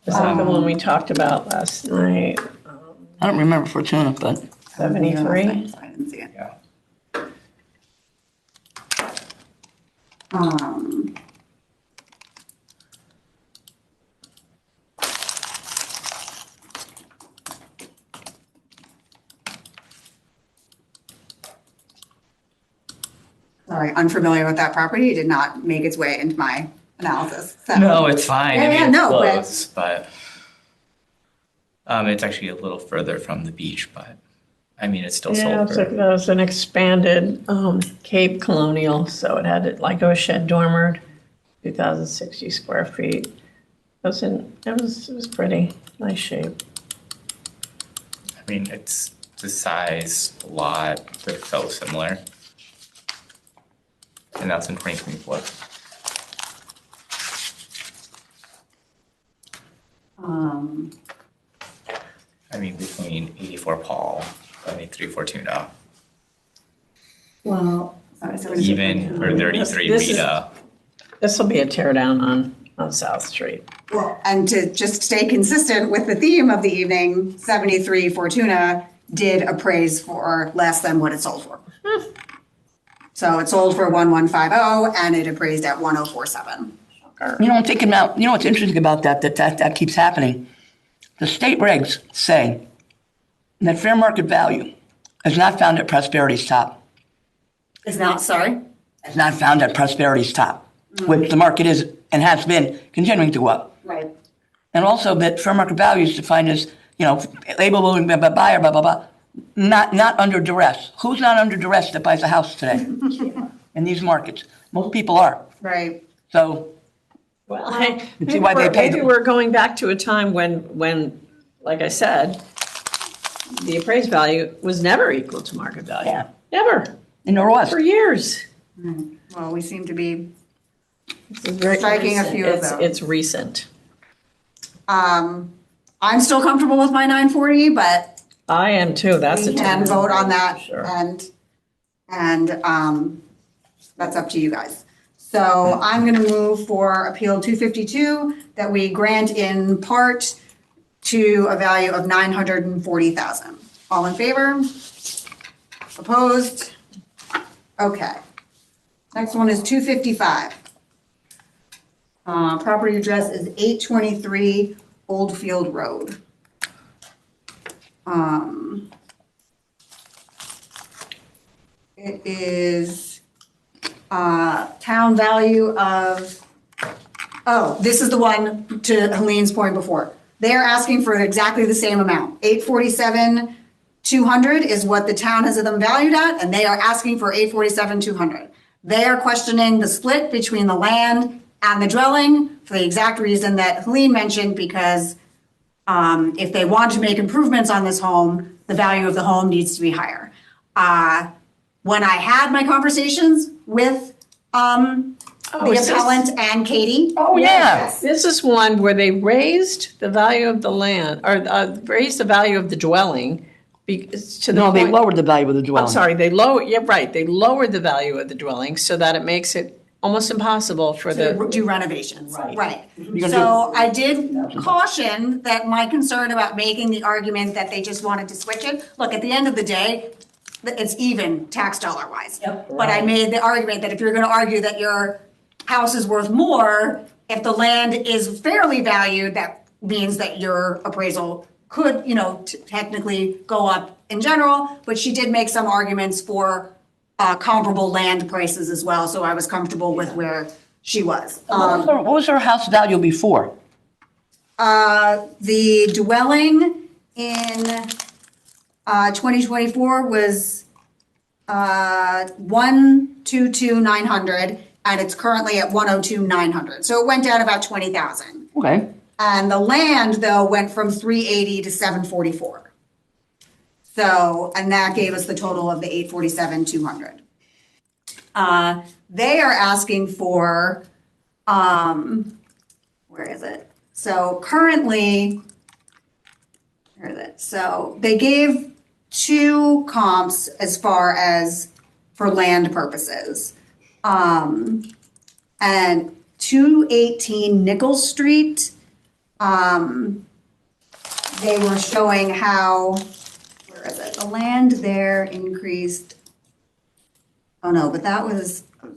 [SPEAKER 4] Is that the one we talked about last night?
[SPEAKER 1] I don't remember Fortuna, but
[SPEAKER 4] 73?
[SPEAKER 6] I didn't see it.
[SPEAKER 5] Yeah.
[SPEAKER 6] Sorry, unfamiliar with that property. It did not make its way into my analysis. So.
[SPEAKER 5] No, it's fine.
[SPEAKER 6] Yeah,
[SPEAKER 5] I mean,
[SPEAKER 6] yeah,
[SPEAKER 5] it's
[SPEAKER 6] no, but-
[SPEAKER 5] close, but it's actually a little further from the beach, but I mean, it's still
[SPEAKER 4] Yeah,
[SPEAKER 5] sold
[SPEAKER 4] it's like,
[SPEAKER 5] for.
[SPEAKER 4] that was an expanded Cape Colonial, so it had like a shed dormered, 2,060 square feet. It was pretty, nice shape.
[SPEAKER 5] I mean, it's the size, lot, they're so similar. And that's in 2024. I mean, between 84 Paul, 73 Fortuna,
[SPEAKER 6] Well, sorry, so
[SPEAKER 5] even, or 33
[SPEAKER 4] This is-
[SPEAKER 5] Rita.
[SPEAKER 4] This will be a tear down on South Street.
[SPEAKER 6] Well, and to just stay consistent with the theme of the evening, 73 Fortuna did appraise for less than what it sold for. So it sold for 1,150 and it appraised at 1,047.
[SPEAKER 1] you know, I'm thinking about, you know what's interesting about that keeps happening? The state regs say that fair market value is not found at Prosperity's top.
[SPEAKER 6] Is not, sorry?
[SPEAKER 1] It's not found at Prosperity's top, which the market is and has been continuing to go up.
[SPEAKER 6] Right.
[SPEAKER 1] And also that fair market value is defined as, you know, labelable buyer, blah, blah, blah, not under duress. Who's not under duress that buys a house today in these markets? Most people are.
[SPEAKER 6] Right.
[SPEAKER 1] So
[SPEAKER 4] Well,
[SPEAKER 1] see why they paid
[SPEAKER 4] maybe
[SPEAKER 1] it.
[SPEAKER 4] we're going back to a time when, like I said, the appraised value was never equal to market value.
[SPEAKER 1] Yeah.
[SPEAKER 4] Never,
[SPEAKER 1] In Norwest.
[SPEAKER 4] for years.
[SPEAKER 6] Well, we seem to be,
[SPEAKER 4] Striking
[SPEAKER 6] Striking a few of them.
[SPEAKER 4] It's recent.
[SPEAKER 6] I'm still comfortable with my 940, but
[SPEAKER 4] I am too, that's a.
[SPEAKER 6] we can vote on that
[SPEAKER 4] Sure.
[SPEAKER 6] and that's up to you guys. So I'm gonna move for Appeal 252, that we grant in part to a value of 940,000. All in favor? Opposed? Okay. Next one is 255. Property address is 823 Oldfield Road. It is town value of, oh, this is the one to Helene's point before. They're asking for exactly the same amount. 847,200 is what the town has them valued at, and they are asking for 847,200. They are questioning the split between the land and the dwelling for the exact reason that Helene mentioned, because if they want to make improvements on this home, the value of the home needs to be higher. When I had my conversations with the
[SPEAKER 4] is this-
[SPEAKER 6] appellant and Katie.
[SPEAKER 1] Oh, yeah.
[SPEAKER 4] This is one where they raised the value of the land, or raised the value of the dwelling to the
[SPEAKER 1] No, they
[SPEAKER 4] point-
[SPEAKER 1] lowered the value of the dwelling.
[SPEAKER 4] I'm sorry, they lowered the value of the dwelling so that it makes it almost impossible for
[SPEAKER 6] To
[SPEAKER 4] the,
[SPEAKER 6] do renovations,
[SPEAKER 4] Right.
[SPEAKER 6] right.
[SPEAKER 1] gonna
[SPEAKER 6] So I did caution that my concern about making the argument that they just wanted to switch it, look, at the end of the day, it's even tax dollar wise. But I made the argument that if you're gonna argue that your house is worth more, if the land is fairly valued, that means that your appraisal could, technically go up in general, but she did make some arguments for comparable land prices as well, so I was comfortable with where she was.
[SPEAKER 1] What was her house value before?
[SPEAKER 6] The dwelling in 2024 was 122,900, and it's currently at 102,900. So it went down about 20,000.
[SPEAKER 1] Okay.
[SPEAKER 6] And the land, though, went from 380 to 744. So, and that gave us the total of the 847,200. They are asking for, where is it? So currently, where is it? So they gave two comps as far as for land purposes. And 218 Nichols Street, they were showing how, where is it? The land there increased. Oh no, but that was that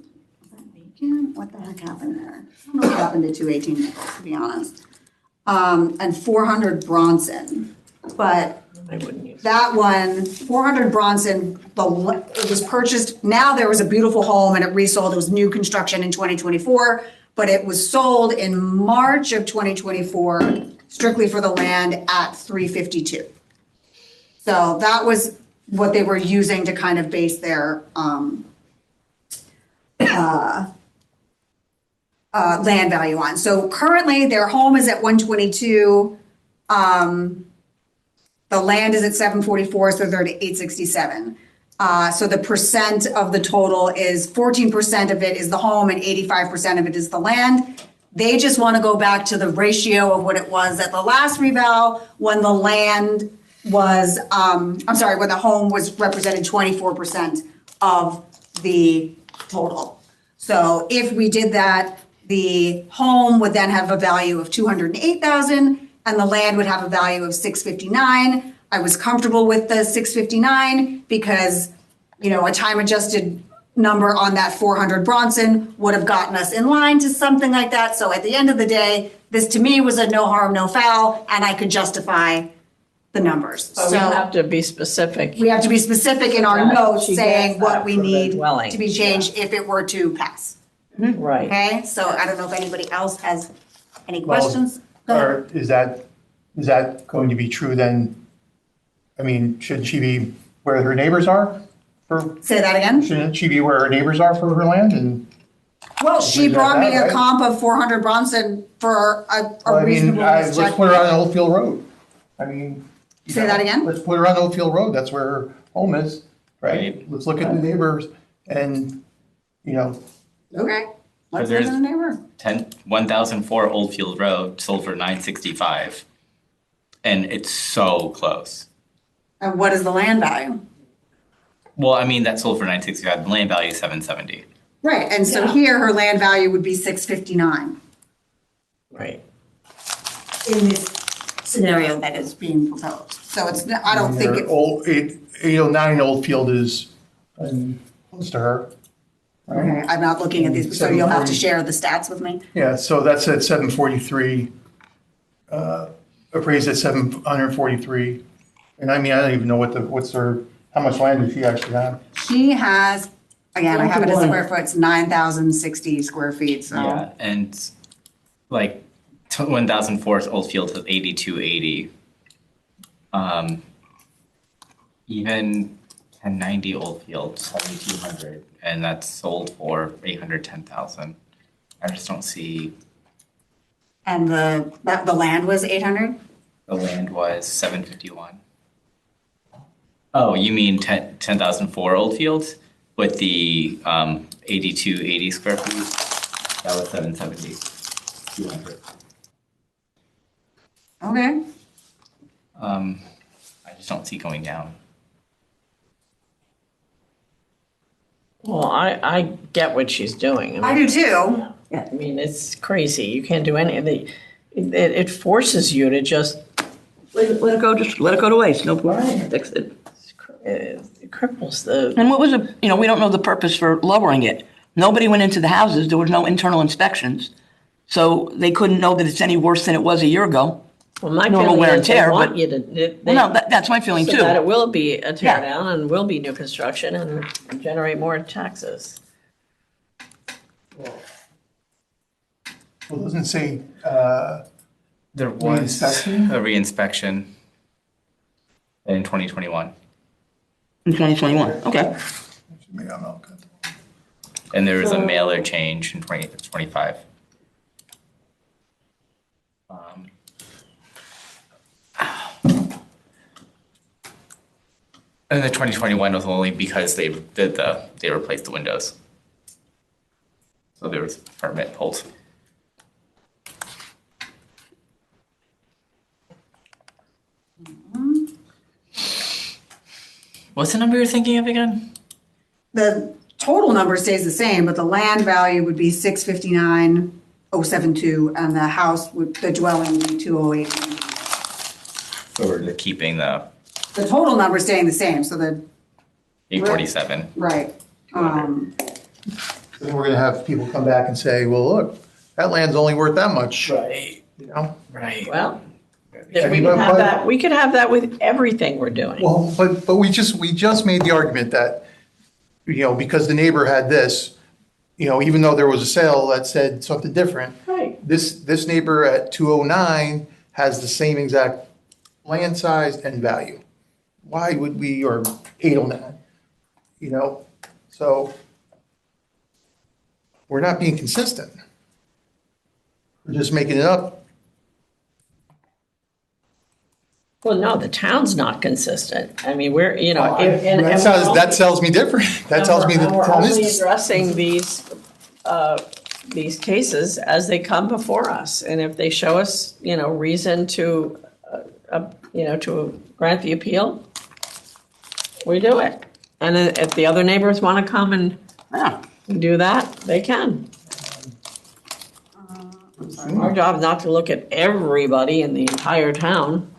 [SPEAKER 6] vacant? What the heck happened there? I don't know what happened to 218 Nichols, to be honest. And 400 Bronson, but
[SPEAKER 4] I wouldn't use.
[SPEAKER 6] that one, 400 Bronson, it was purchased, now there was a beautiful home and it resold, it was new construction in 2024, but it was sold in March of 2024, strictly for the land at 352. So that was what they were using to kind of base their land value on. So currently, their home is at 122, the land is at 744, so they're at 867. So the percent of the total is 14% of it is the home and 85% of it is the land. They just want to go back to the ratio of what it was at the last reval when the land was, when the home was represented 24% of the total. So if we did that, the home would then have a value of 208,000 and the land would have a value of 659. I was comfortable with the 659 because, a time adjusted number on that 400 Bronson would have gotten us in line to something like that. So at the end of the day, this to me was a no harm, no foul, and I could justify the numbers.
[SPEAKER 4] So we have to be specific.
[SPEAKER 6] We have to be specific in our
[SPEAKER 4] That
[SPEAKER 6] notes
[SPEAKER 4] she
[SPEAKER 6] saying
[SPEAKER 4] gets
[SPEAKER 6] what
[SPEAKER 4] that
[SPEAKER 6] we
[SPEAKER 4] for the
[SPEAKER 6] need
[SPEAKER 4] dwelling.
[SPEAKER 6] to be changed if it were to pass.
[SPEAKER 4] Right.
[SPEAKER 6] Okay, so I don't know if anybody else has any
[SPEAKER 2] Well,
[SPEAKER 6] questions? Go ahead.
[SPEAKER 2] Or is that going to be true then? I mean, shouldn't she be where her neighbors are?
[SPEAKER 6] Say that again?
[SPEAKER 2] Shouldn't she be where her neighbors are for her land? And
[SPEAKER 6] Well, she
[SPEAKER 2] that
[SPEAKER 6] brought me
[SPEAKER 2] bad,
[SPEAKER 6] a
[SPEAKER 2] right?
[SPEAKER 6] comp of 400 Bronson for
[SPEAKER 2] Well,
[SPEAKER 6] a
[SPEAKER 2] I mean,
[SPEAKER 6] reasonableness
[SPEAKER 2] let's
[SPEAKER 6] check.
[SPEAKER 2] put her on Oldfield Road. I mean. you
[SPEAKER 6] Say
[SPEAKER 2] know,
[SPEAKER 6] that again?
[SPEAKER 2] Let's put her on Oldfield Road, that's where her home is, right?
[SPEAKER 5] Right.
[SPEAKER 2] Let's look at the neighbors and, you know,
[SPEAKER 6] Okay, let's
[SPEAKER 5] there's-
[SPEAKER 6] live in the neighborhood.
[SPEAKER 5] 1004 Oldfield Road sold for 965. And it's so close.
[SPEAKER 6] And what is the land value?
[SPEAKER 5] Well, I mean, that sold for 965. The land value is 770.
[SPEAKER 6] Right, and so
[SPEAKER 4] Yeah.
[SPEAKER 6] here, her land value would be 659
[SPEAKER 4] Right.
[SPEAKER 6] in this scenario that is being proposed. So it's, I don't think it's,
[SPEAKER 2] Old, 809 Oldfield is close to her.
[SPEAKER 6] okay, I'm not looking at these, so you'll have to
[SPEAKER 2] 740.
[SPEAKER 6] share the stats with me.
[SPEAKER 2] Yeah, so that's at 743, appraised at 743. And I mean, I don't even know how much land does she actually have?
[SPEAKER 6] She has, again, I have it as square foot, it's 9,060 square feet, so.
[SPEAKER 5] Yeah, and like 1004 Oldfield is 8280. Even 1090 Oldfield 7200, and that's sold for 810,000. I just don't see
[SPEAKER 6] And the land was 800?
[SPEAKER 5] the land was 751. Oh, you mean 10,004 Oldfield with the 8280 square feet? That was 770. 200.
[SPEAKER 6] Okay.
[SPEAKER 5] I just don't see going down.
[SPEAKER 4] Well, I get what she's doing.
[SPEAKER 6] I do too.
[SPEAKER 4] I mean, it's crazy. You can't do any of the, it forces you to just,
[SPEAKER 1] Let it go, just let it go to waste, no point, fix it.
[SPEAKER 4] it cripples the,
[SPEAKER 1] And what was it, we don't know the purpose for lowering it. Nobody went into the houses, there was no internal inspections. So they couldn't know that it's any worse than it was a year ago.
[SPEAKER 4] well, my
[SPEAKER 1] Normal
[SPEAKER 4] feeling
[SPEAKER 1] wear and
[SPEAKER 4] is they
[SPEAKER 1] tear,
[SPEAKER 4] want
[SPEAKER 1] but-
[SPEAKER 4] you to.
[SPEAKER 1] Well, no, that's my feeling
[SPEAKER 4] So that it
[SPEAKER 1] too.
[SPEAKER 4] will be a tear
[SPEAKER 1] Yeah.
[SPEAKER 4] down and will be new construction and generate more taxes.
[SPEAKER 2] Well, it doesn't say,
[SPEAKER 5] There was
[SPEAKER 2] Reinspection?
[SPEAKER 5] a reinspection in 2021,
[SPEAKER 1] In 2021, okay.
[SPEAKER 2] maybe I'm not good.
[SPEAKER 5] and there was a mailer change in 2025. And the 2021 was only because they replaced the windows. So there was a permit pulled. What's the number you're thinking of again?
[SPEAKER 6] The total number stays the same, but the land value would be 659,072, and the house the dwelling would be 208.
[SPEAKER 5] Or the keeping the
[SPEAKER 6] The total number staying the same, so the,
[SPEAKER 5] 847.
[SPEAKER 6] right.
[SPEAKER 2] Then we're gonna have people come back and say, well, look, that land's only worth that much,
[SPEAKER 5] Right.
[SPEAKER 2] you know?
[SPEAKER 5] Right.
[SPEAKER 4] Well,
[SPEAKER 2] I
[SPEAKER 4] we
[SPEAKER 2] mean,
[SPEAKER 4] could have
[SPEAKER 2] but-
[SPEAKER 4] that, we could have that with everything we're doing.
[SPEAKER 2] Well, but we just made the argument that, because the neighbor had this, even though there was a sale that said something different,
[SPEAKER 4] Right.
[SPEAKER 2] this neighbor at 209 has the same exact land size and value. Why would we, or 809, so we're not being consistent. We're just making it up.
[SPEAKER 4] Well, no, the town's not consistent. I mean, we're, and
[SPEAKER 2] That tells me different. That tells me that the
[SPEAKER 4] we're
[SPEAKER 2] town
[SPEAKER 4] only
[SPEAKER 2] is.
[SPEAKER 4] addressing these cases as they come before us. And if they show us, reason to, to grant the appeal, we do it. And then if the other neighbors want to come and
[SPEAKER 1] Yeah.
[SPEAKER 4] do that, they can. Our job is not to look at everybody in the entire town.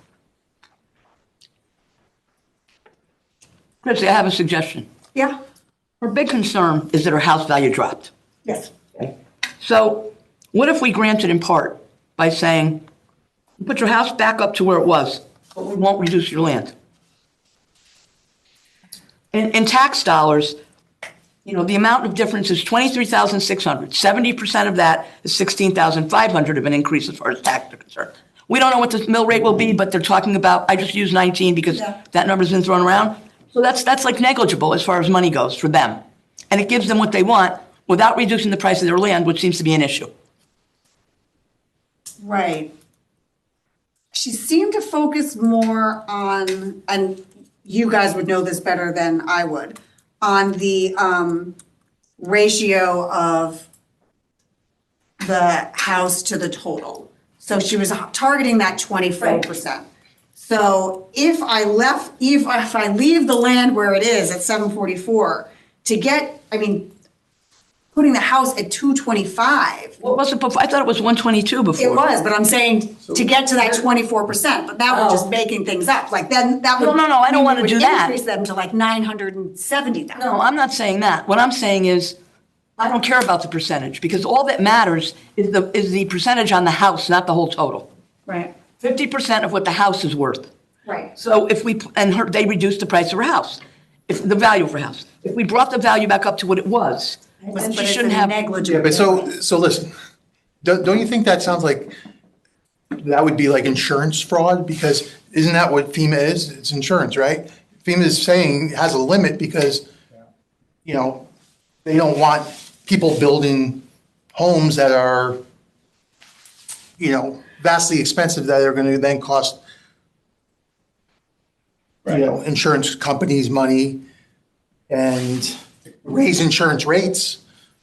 [SPEAKER 1] Chrissy, I have a suggestion.
[SPEAKER 6] Yeah,
[SPEAKER 1] Her big concern is that her house value dropped.
[SPEAKER 6] yes.
[SPEAKER 1] So what if we grant it in part by saying, put your house back up to where it was, but we won't reduce your land? In tax dollars, the amount of difference is 23,600. 70% of that is 16,500 of an increase as far as tax are concerned. We don't know what the mill rate will be, but they're talking about, I just used 19 because that number's been thrown around. So that's like negligible as far as money goes for them. And it gives them what they want, without reducing the price of their land, which seems to be an issue.
[SPEAKER 6] Right. She seemed to focus more on, and you guys would know this better than I would, on the ratio of the house to the total. So she was targeting that 24%. So if I leave the land where it is at 744 to get, putting the house at 225.
[SPEAKER 1] What was it before? I thought it was 122 before.
[SPEAKER 6] It was, but I'm saying to get to that 24%, but now we're just making things up, like then that would.
[SPEAKER 1] No, I don't want to do that.
[SPEAKER 6] Increase them to like 970,000.
[SPEAKER 1] No, I'm not saying that. What I'm saying is, I don't care about the percentage, because all that matters is the percentage on the house, not the whole total.
[SPEAKER 6] Right,
[SPEAKER 1] 50% of what the house is worth.
[SPEAKER 6] right.
[SPEAKER 1] So they reduced the price of her house, the value of her house. If we brought the value back up to what it was, then she shouldn't have.
[SPEAKER 2] Yeah,
[SPEAKER 6] Negligible.
[SPEAKER 2] but so listen, don't you think that sounds like, that would be like insurance fraud? Because isn't that what FEMA is? It's insurance, right? FEMA is saying it has a limit because, they don't want people building homes that are, vastly expensive that are going to then cost, insurance companies money and raise insurance rates,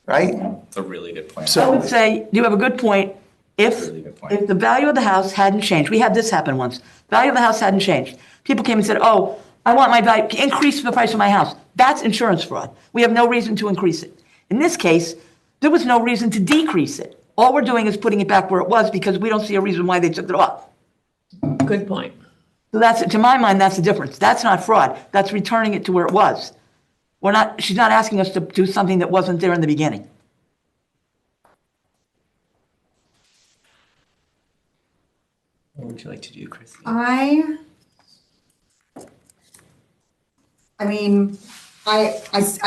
[SPEAKER 2] right?
[SPEAKER 5] It's a really good point.
[SPEAKER 1] I
[SPEAKER 2] So,
[SPEAKER 1] would say, you have a good point.
[SPEAKER 5] Really good point.
[SPEAKER 1] If the value of the house hadn't changed, we had this happen once, value of the house hadn't changed. People came and said, oh, I want my value, increase the price of my house. That's insurance fraud. We have no reason to increase it. In this case, there was no reason to decrease it. All we're doing is putting it back where it was because we don't see a reason why they took it off.
[SPEAKER 4] Good point.
[SPEAKER 1] So to my mind, that's the difference. That's not fraud. That's returning it to where it was. She's not asking us to do something that wasn't there in the beginning.
[SPEAKER 5] What would you like to do, Chrissy?
[SPEAKER 6] I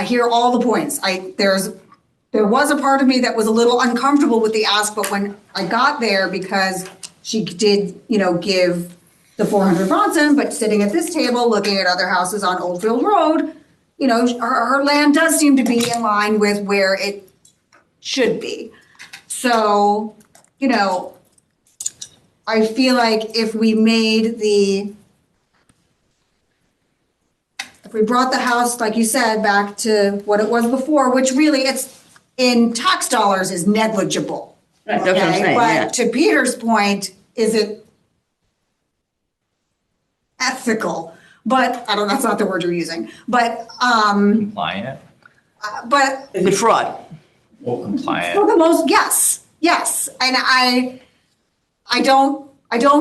[SPEAKER 6] hear all the points. There was a part of me that was a little uncomfortable with the ask, but when I got there, because she did, give the 400 Bronson, but sitting at this table, looking at other houses on Oldfield Road, her land does seem to be in line with where it should be. So, I feel like if we brought the house, like you said, back to what it was before, which really it's in tax dollars is negligible.
[SPEAKER 1] Right, that's what I'm
[SPEAKER 6] okay?
[SPEAKER 1] saying, yeah.
[SPEAKER 6] But to Peter's point, is it ethical? But I don't, that's not the word you're using, but,
[SPEAKER 5] Compliant?
[SPEAKER 6] but
[SPEAKER 1] Is it fraud?
[SPEAKER 5] Well, compliant.
[SPEAKER 6] for the most, yes. And I don't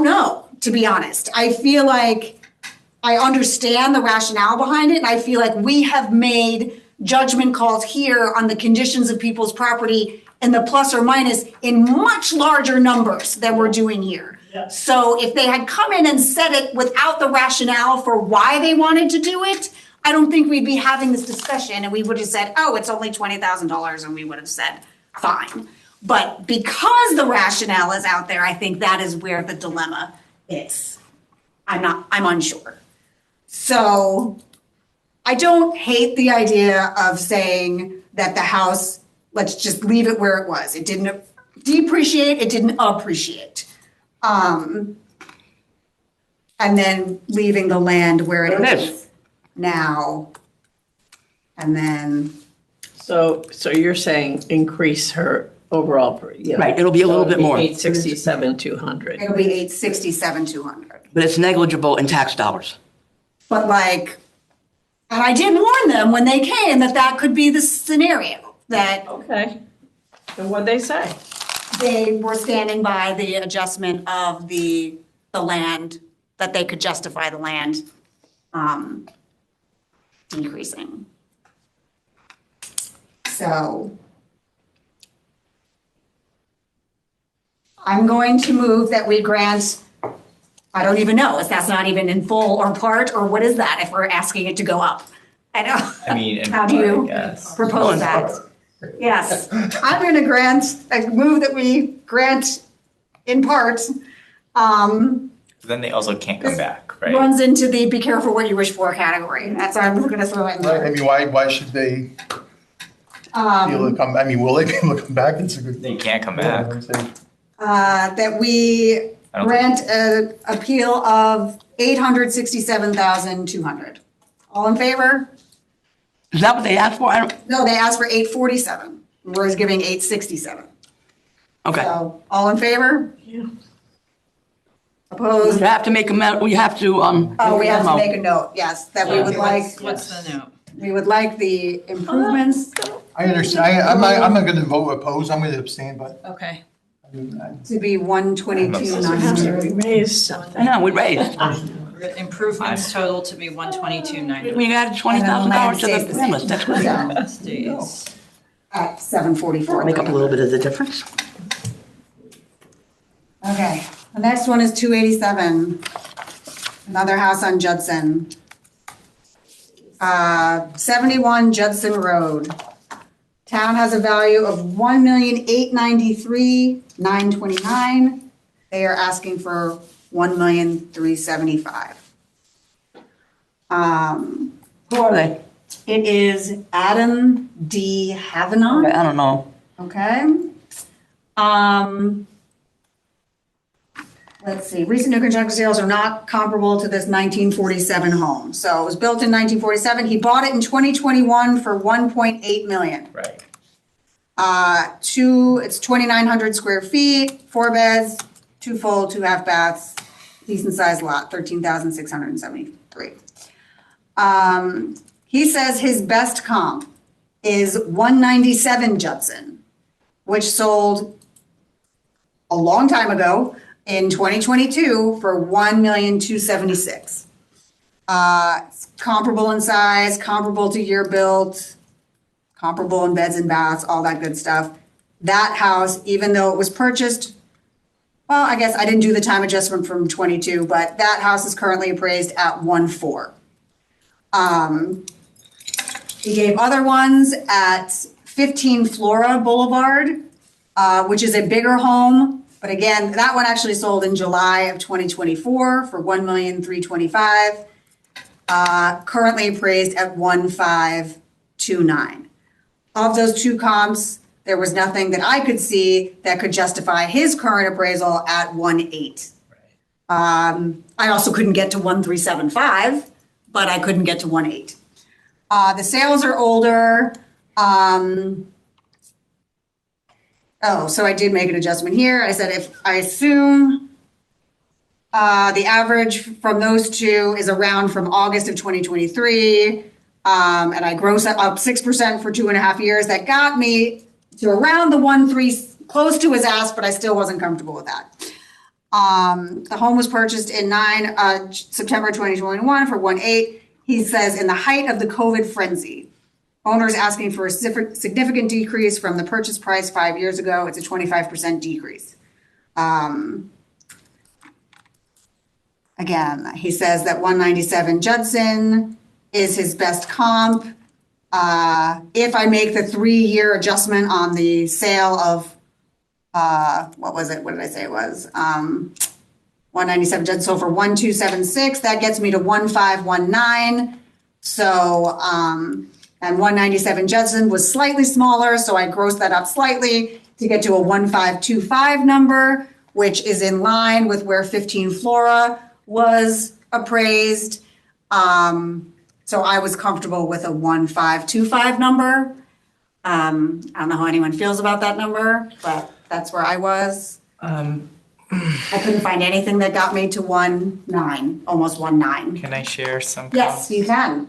[SPEAKER 6] know, to be honest. I feel like I understand the rationale behind it, and I feel like we have made judgment calls here on the conditions of people's property and the plus or minus in much larger numbers than we're doing here. So if they had come in and said it without the rationale for why they wanted to do it, I don't think we'd be having this discussion, and we would have said, oh, it's only $20,000, and we would have said, fine. But because the rationale is out there, I think that is where the dilemma is. I'm unsure. So I don't hate the idea of saying that the house, let's just leave it where it was. It didn't depreciate, it didn't appreciate. And then leaving the land where it is now. And then.
[SPEAKER 4] So you're saying increase her overall,
[SPEAKER 1] Right, it'll be a little bit more.
[SPEAKER 4] 867, 200.
[SPEAKER 6] It'll be 867, 200.
[SPEAKER 1] But it's negligible in tax dollars.
[SPEAKER 6] But and I did warn them when they came that could be the scenario, that
[SPEAKER 4] Okay. And what'd they say?
[SPEAKER 6] they were standing by the adjustment of the land, that they could justify the land decreasing. So I'm going to move that we grant, I don't even know if that's not even in full or part, or what is that if we're asking it to go up? I know.
[SPEAKER 5] I mean, in
[SPEAKER 6] How do
[SPEAKER 5] part,
[SPEAKER 6] you
[SPEAKER 5] yes.
[SPEAKER 6] propose that? Yes, I'm going to move that we grant in part,
[SPEAKER 5] Then they also can't come back, right?
[SPEAKER 6] runs into the be careful what you wish for category. That's what I'm going to throw in
[SPEAKER 2] I
[SPEAKER 6] there.
[SPEAKER 2] mean, why should they be able to come, I mean, will they be able to come back? It's a good.
[SPEAKER 5] They can't come
[SPEAKER 2] Yeah,
[SPEAKER 5] back.
[SPEAKER 2] I'm saying.
[SPEAKER 6] That we
[SPEAKER 5] I don't
[SPEAKER 6] grant an appeal of 867,200. All in favor?
[SPEAKER 1] Is that what they asked for? I don't,
[SPEAKER 6] No, they asked for 847. We're giving 867.
[SPEAKER 1] okay.
[SPEAKER 6] So, all in favor?
[SPEAKER 4] Yeah.
[SPEAKER 6] Opposed?
[SPEAKER 1] We have to make a, we have to,
[SPEAKER 6] Oh, we have to make a note, yes, that we would like,
[SPEAKER 3] What's the note?
[SPEAKER 6] we would like the improvements
[SPEAKER 2] I understand, I'm not gonna vote opposed, I'm gonna abstain, but
[SPEAKER 3] Okay.
[SPEAKER 2] I mean,
[SPEAKER 6] to be 122,900.
[SPEAKER 4] Raise something.
[SPEAKER 1] I know, we raised.
[SPEAKER 3] Improvements total to be 122,900.
[SPEAKER 1] We added $20,000 to the premise, that's good.
[SPEAKER 3] Stays.
[SPEAKER 6] At 744.
[SPEAKER 1] Make up a little bit of the difference.
[SPEAKER 6] Okay, the next one is 287, another house on Judson. 71 Judson Road. Town has a value of $1,893,929. They are asking for $1,375,000.
[SPEAKER 1] Who are they?
[SPEAKER 6] It is Adam D.
[SPEAKER 1] Okay,
[SPEAKER 6] Havenon,
[SPEAKER 1] I don't know.
[SPEAKER 6] okay? Let's see, recent new construction sales are not comparable to this 1947 home. So it was built in 1947. He bought it in 2021 for 1.8 million.
[SPEAKER 5] Right.
[SPEAKER 6] It's 2,900 square feet, 4 beds, 2 full, 2 half baths, decent sized lot, 13,673. He says his best comp is 197 Judson, which sold a long time ago in 2022 for $1,276,000. It's comparable in size, comparable to year built, comparable in beds and baths, all that good stuff. That house, even though it was purchased, well, I guess I didn't do the time adjustment from 22, but that house is currently appraised at 1.4. He gave other ones at 15 Flora Boulevard, which is a bigger home. But again, that one actually sold in July of 2024 for $1,325,000. Currently appraised at 1,529. Of those two comps, there was nothing that I could see that could justify his current appraisal at 1.8. I also couldn't get to 1,375, but I couldn't get to 1.8. The sales are older. So I did make an adjustment here. I said if I assume the average from those two is around from August of 2023, and I gross up 6% for 2.5 years, that got me to around the 1.3, close to his ask, but I still wasn't comfortable with that. The home was purchased in September 2021 for 1.8. He says in the height of the COVID frenzy, owners asking for a significant decrease from the purchase price 5 years ago. It's a 25% decrease. Again, he says that 197 Judson is his best comp. If I make the 3-year adjustment on the sale of, what was it? What did I say it was? 197 Judson sold for 1,276. That gets me to 1,519. So, and 197 Judson was slightly smaller, so I grossed that up slightly to get to a 1,525 number, which is in line with where 15 Flora was appraised. So I was comfortable with a 1,525 number. I don't know how anyone feels about that number, but that's where I was. I couldn't find anything that got me to 1.9, almost 1.9.
[SPEAKER 5] Can I share some?
[SPEAKER 6] Yes, you can.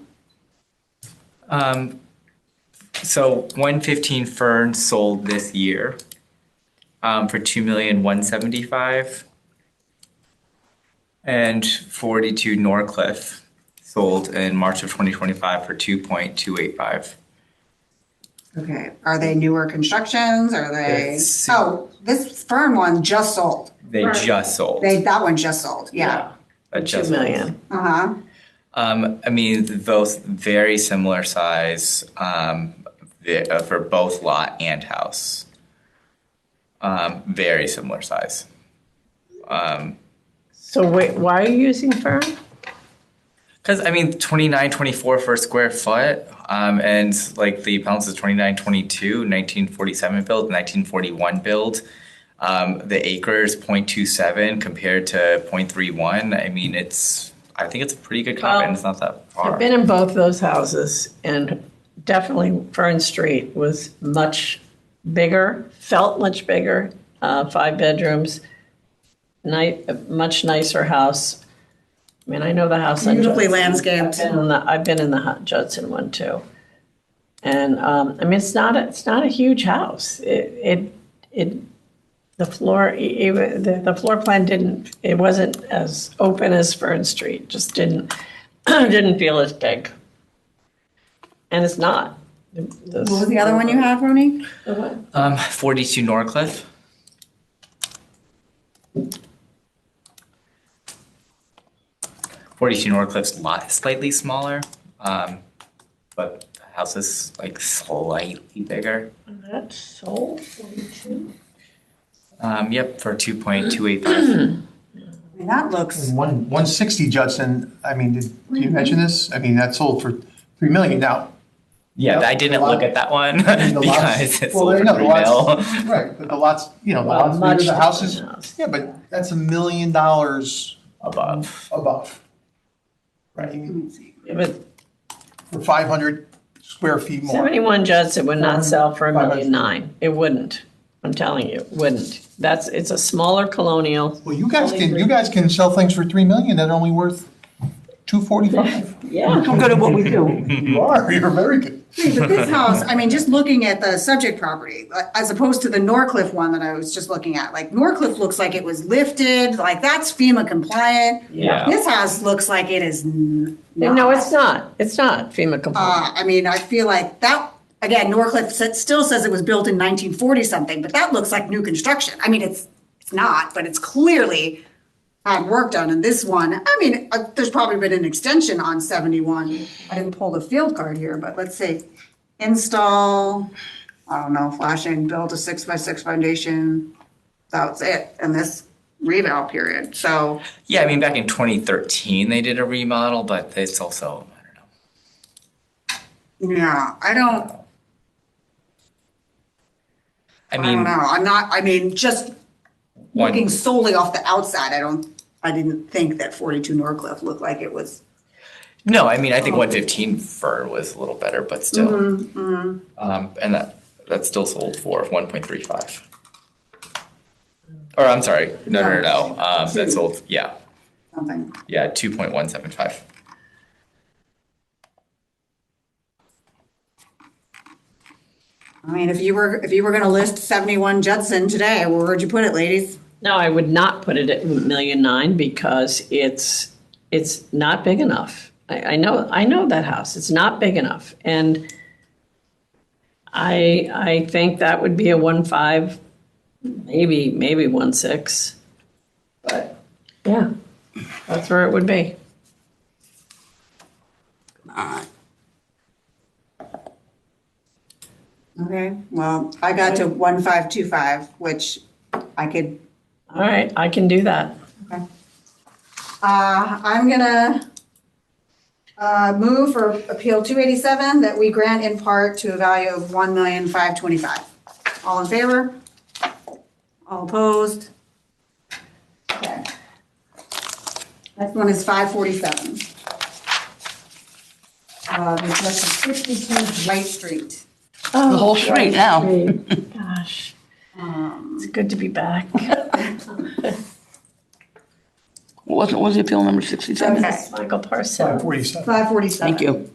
[SPEAKER 5] So 115 Fern sold this year for $2,175,000, and 42 Norcliffe sold in March of 2025 for $2,285,000.
[SPEAKER 6] Okay, are they newer constructions? Are they?
[SPEAKER 5] It's-
[SPEAKER 6] Oh, this Fern one just sold.
[SPEAKER 5] They just sold.
[SPEAKER 6] That one just sold, yeah.
[SPEAKER 5] That
[SPEAKER 4] 2
[SPEAKER 5] just
[SPEAKER 4] million.
[SPEAKER 6] Uh-huh.
[SPEAKER 5] I mean, both very similar size for both lot and house. Very similar size.
[SPEAKER 4] So wait, why are you using Fern?
[SPEAKER 5] Because I mean, 29.24 for a square foot, and like the balance is 29.22, 1947 build, 1941 build. The acres 0.27 compared to 0.31. I mean, I think it's a pretty good comp, and it's not that far.
[SPEAKER 4] I've been in both those houses, and definitely Fern Street was much bigger, felt much bigger, 5 bedrooms, much nicer house. I mean, I know the house on
[SPEAKER 6] Beautifully
[SPEAKER 4] Judson.
[SPEAKER 6] landscaped.
[SPEAKER 4] I've been in the Judson one too. And, I mean, it's not a huge house. The floor, even the floor plan it wasn't as open as Fern Street, just didn't feel as big. And it's not.
[SPEAKER 6] What was the other one you had, Rooney?
[SPEAKER 5] 42 Norcliffe. Norcliffe's lot slightly smaller, but the house is like slightly bigger.
[SPEAKER 4] That's sold 42.
[SPEAKER 5] Yep, for 2.285.
[SPEAKER 6] I mean, that looks,
[SPEAKER 2] 160 Judson, I mean, did you mention this? I mean, that sold for 3 million now.
[SPEAKER 5] Yeah, I didn't look at that one
[SPEAKER 2] The lots-
[SPEAKER 5] because it's
[SPEAKER 2] well,
[SPEAKER 5] sold for
[SPEAKER 2] no,
[SPEAKER 5] 3
[SPEAKER 2] the lots-
[SPEAKER 5] mil.
[SPEAKER 2] Right, but the lots, the
[SPEAKER 4] Well,
[SPEAKER 2] lots,
[SPEAKER 4] much
[SPEAKER 2] bigger, the houses,
[SPEAKER 4] different house.
[SPEAKER 2] yeah, but that's $1 million
[SPEAKER 5] Above.
[SPEAKER 2] above.
[SPEAKER 5] Right.
[SPEAKER 4] Yeah, but
[SPEAKER 2] For 500 square feet more.
[SPEAKER 4] 71 Judson would not sell for $1.9
[SPEAKER 2] $500,000.
[SPEAKER 4] million. It wouldn't. I'm telling you, it wouldn't. It's a smaller colonial.
[SPEAKER 2] Well, you guys can sell things for 3 million that are only worth 245.
[SPEAKER 4] Yeah.
[SPEAKER 1] I'm good at what we do.
[SPEAKER 2] You're very good.
[SPEAKER 6] but this house, I mean, just looking at the subject property, as opposed to the Norcliffe one that I was just looking at, like Norcliffe looks like it was lifted, like that's FEMA compliant.
[SPEAKER 5] Yeah.
[SPEAKER 6] This house looks like it is not.
[SPEAKER 4] No, it's not. It's not FEMA compliant.
[SPEAKER 6] I mean, I feel like that, again, Norcliffe still says it was built in 1940 something, but that looks like new construction. I mean, it's not, but it's clearly had work done. And this one, I mean, there's probably been an extension on 71. I didn't pull the field card here, but let's see. Install, I don't know, flashing, build a 6x6 foundation. That's it in this reval period. So,
[SPEAKER 5] Yeah, I mean, back in 2013, they did a remodel, but it's also, I don't know.
[SPEAKER 6] yeah, I don't know. I'm not, I mean, just
[SPEAKER 5] One-
[SPEAKER 6] looking solely off the outside, I didn't think that 42 Norcliffe looked like it was.
[SPEAKER 5] No, I mean, I think 115 Fern was a little better, but still. And that still sold for 1.35. Or I'm sorry, no. That sold,
[SPEAKER 6] Something.
[SPEAKER 5] 2.175.
[SPEAKER 6] I mean, if you were gonna list 71 Judson today, where would you put it, ladies?
[SPEAKER 4] No, I would not put it at $1.9 million because it's not big enough. I know that house. It's not big enough. And I think that would be a 1.5, maybe 1.6. But yeah, that's where it would be.
[SPEAKER 6] Okay, well, I got to 1525, which I could,
[SPEAKER 4] All right, I can do that.
[SPEAKER 6] I'm gonna move for Appeal 287 that we grant in part to a value of $1,525,000. All in favor? All opposed? Okay. Next one is 547. That's 62 Wright Street.
[SPEAKER 1] The whole street now.
[SPEAKER 4] Gosh, it's good to be back.
[SPEAKER 1] What was the appeal number 67?
[SPEAKER 6] Okay.
[SPEAKER 4] Michael Parcell.
[SPEAKER 2] 547.
[SPEAKER 6] 547.
[SPEAKER 1] Thank you.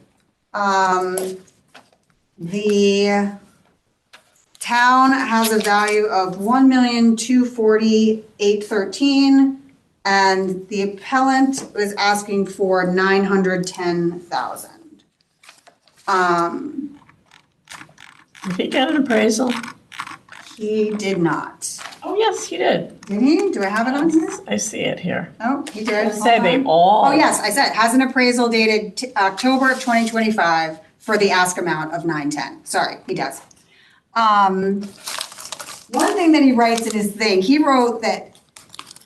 [SPEAKER 6] The town has a value of $1,240,813, and the appellant was asking for $910,000.
[SPEAKER 4] Did he get an appraisal?
[SPEAKER 6] He did not.
[SPEAKER 4] Oh, yes, he did.
[SPEAKER 6] Did he? Do I have it on here?
[SPEAKER 4] I see it here.
[SPEAKER 6] Oh, he did.
[SPEAKER 4] Say
[SPEAKER 6] Hold
[SPEAKER 4] they
[SPEAKER 6] on.
[SPEAKER 4] all.
[SPEAKER 6] Oh, yes, I said, has an appraisal dated October of 2025 for the ask amount of 910. Sorry, he does. One thing that he writes in his thing, he wrote that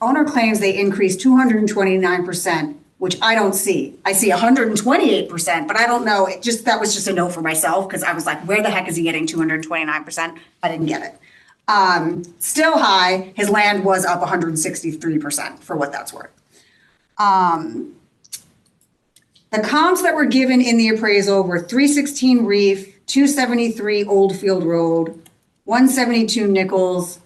[SPEAKER 6] owner claims they increased 229% which I don't see. I see 128%, but I don't know, that was just a note for myself, because I was like, where the heck is he getting 229%? I didn't get it. Still high, his land was up 163% for what that's worth. The comps that were given in the appraisal were 316 Reef, 273 Oldfield Road, 172 Nichols,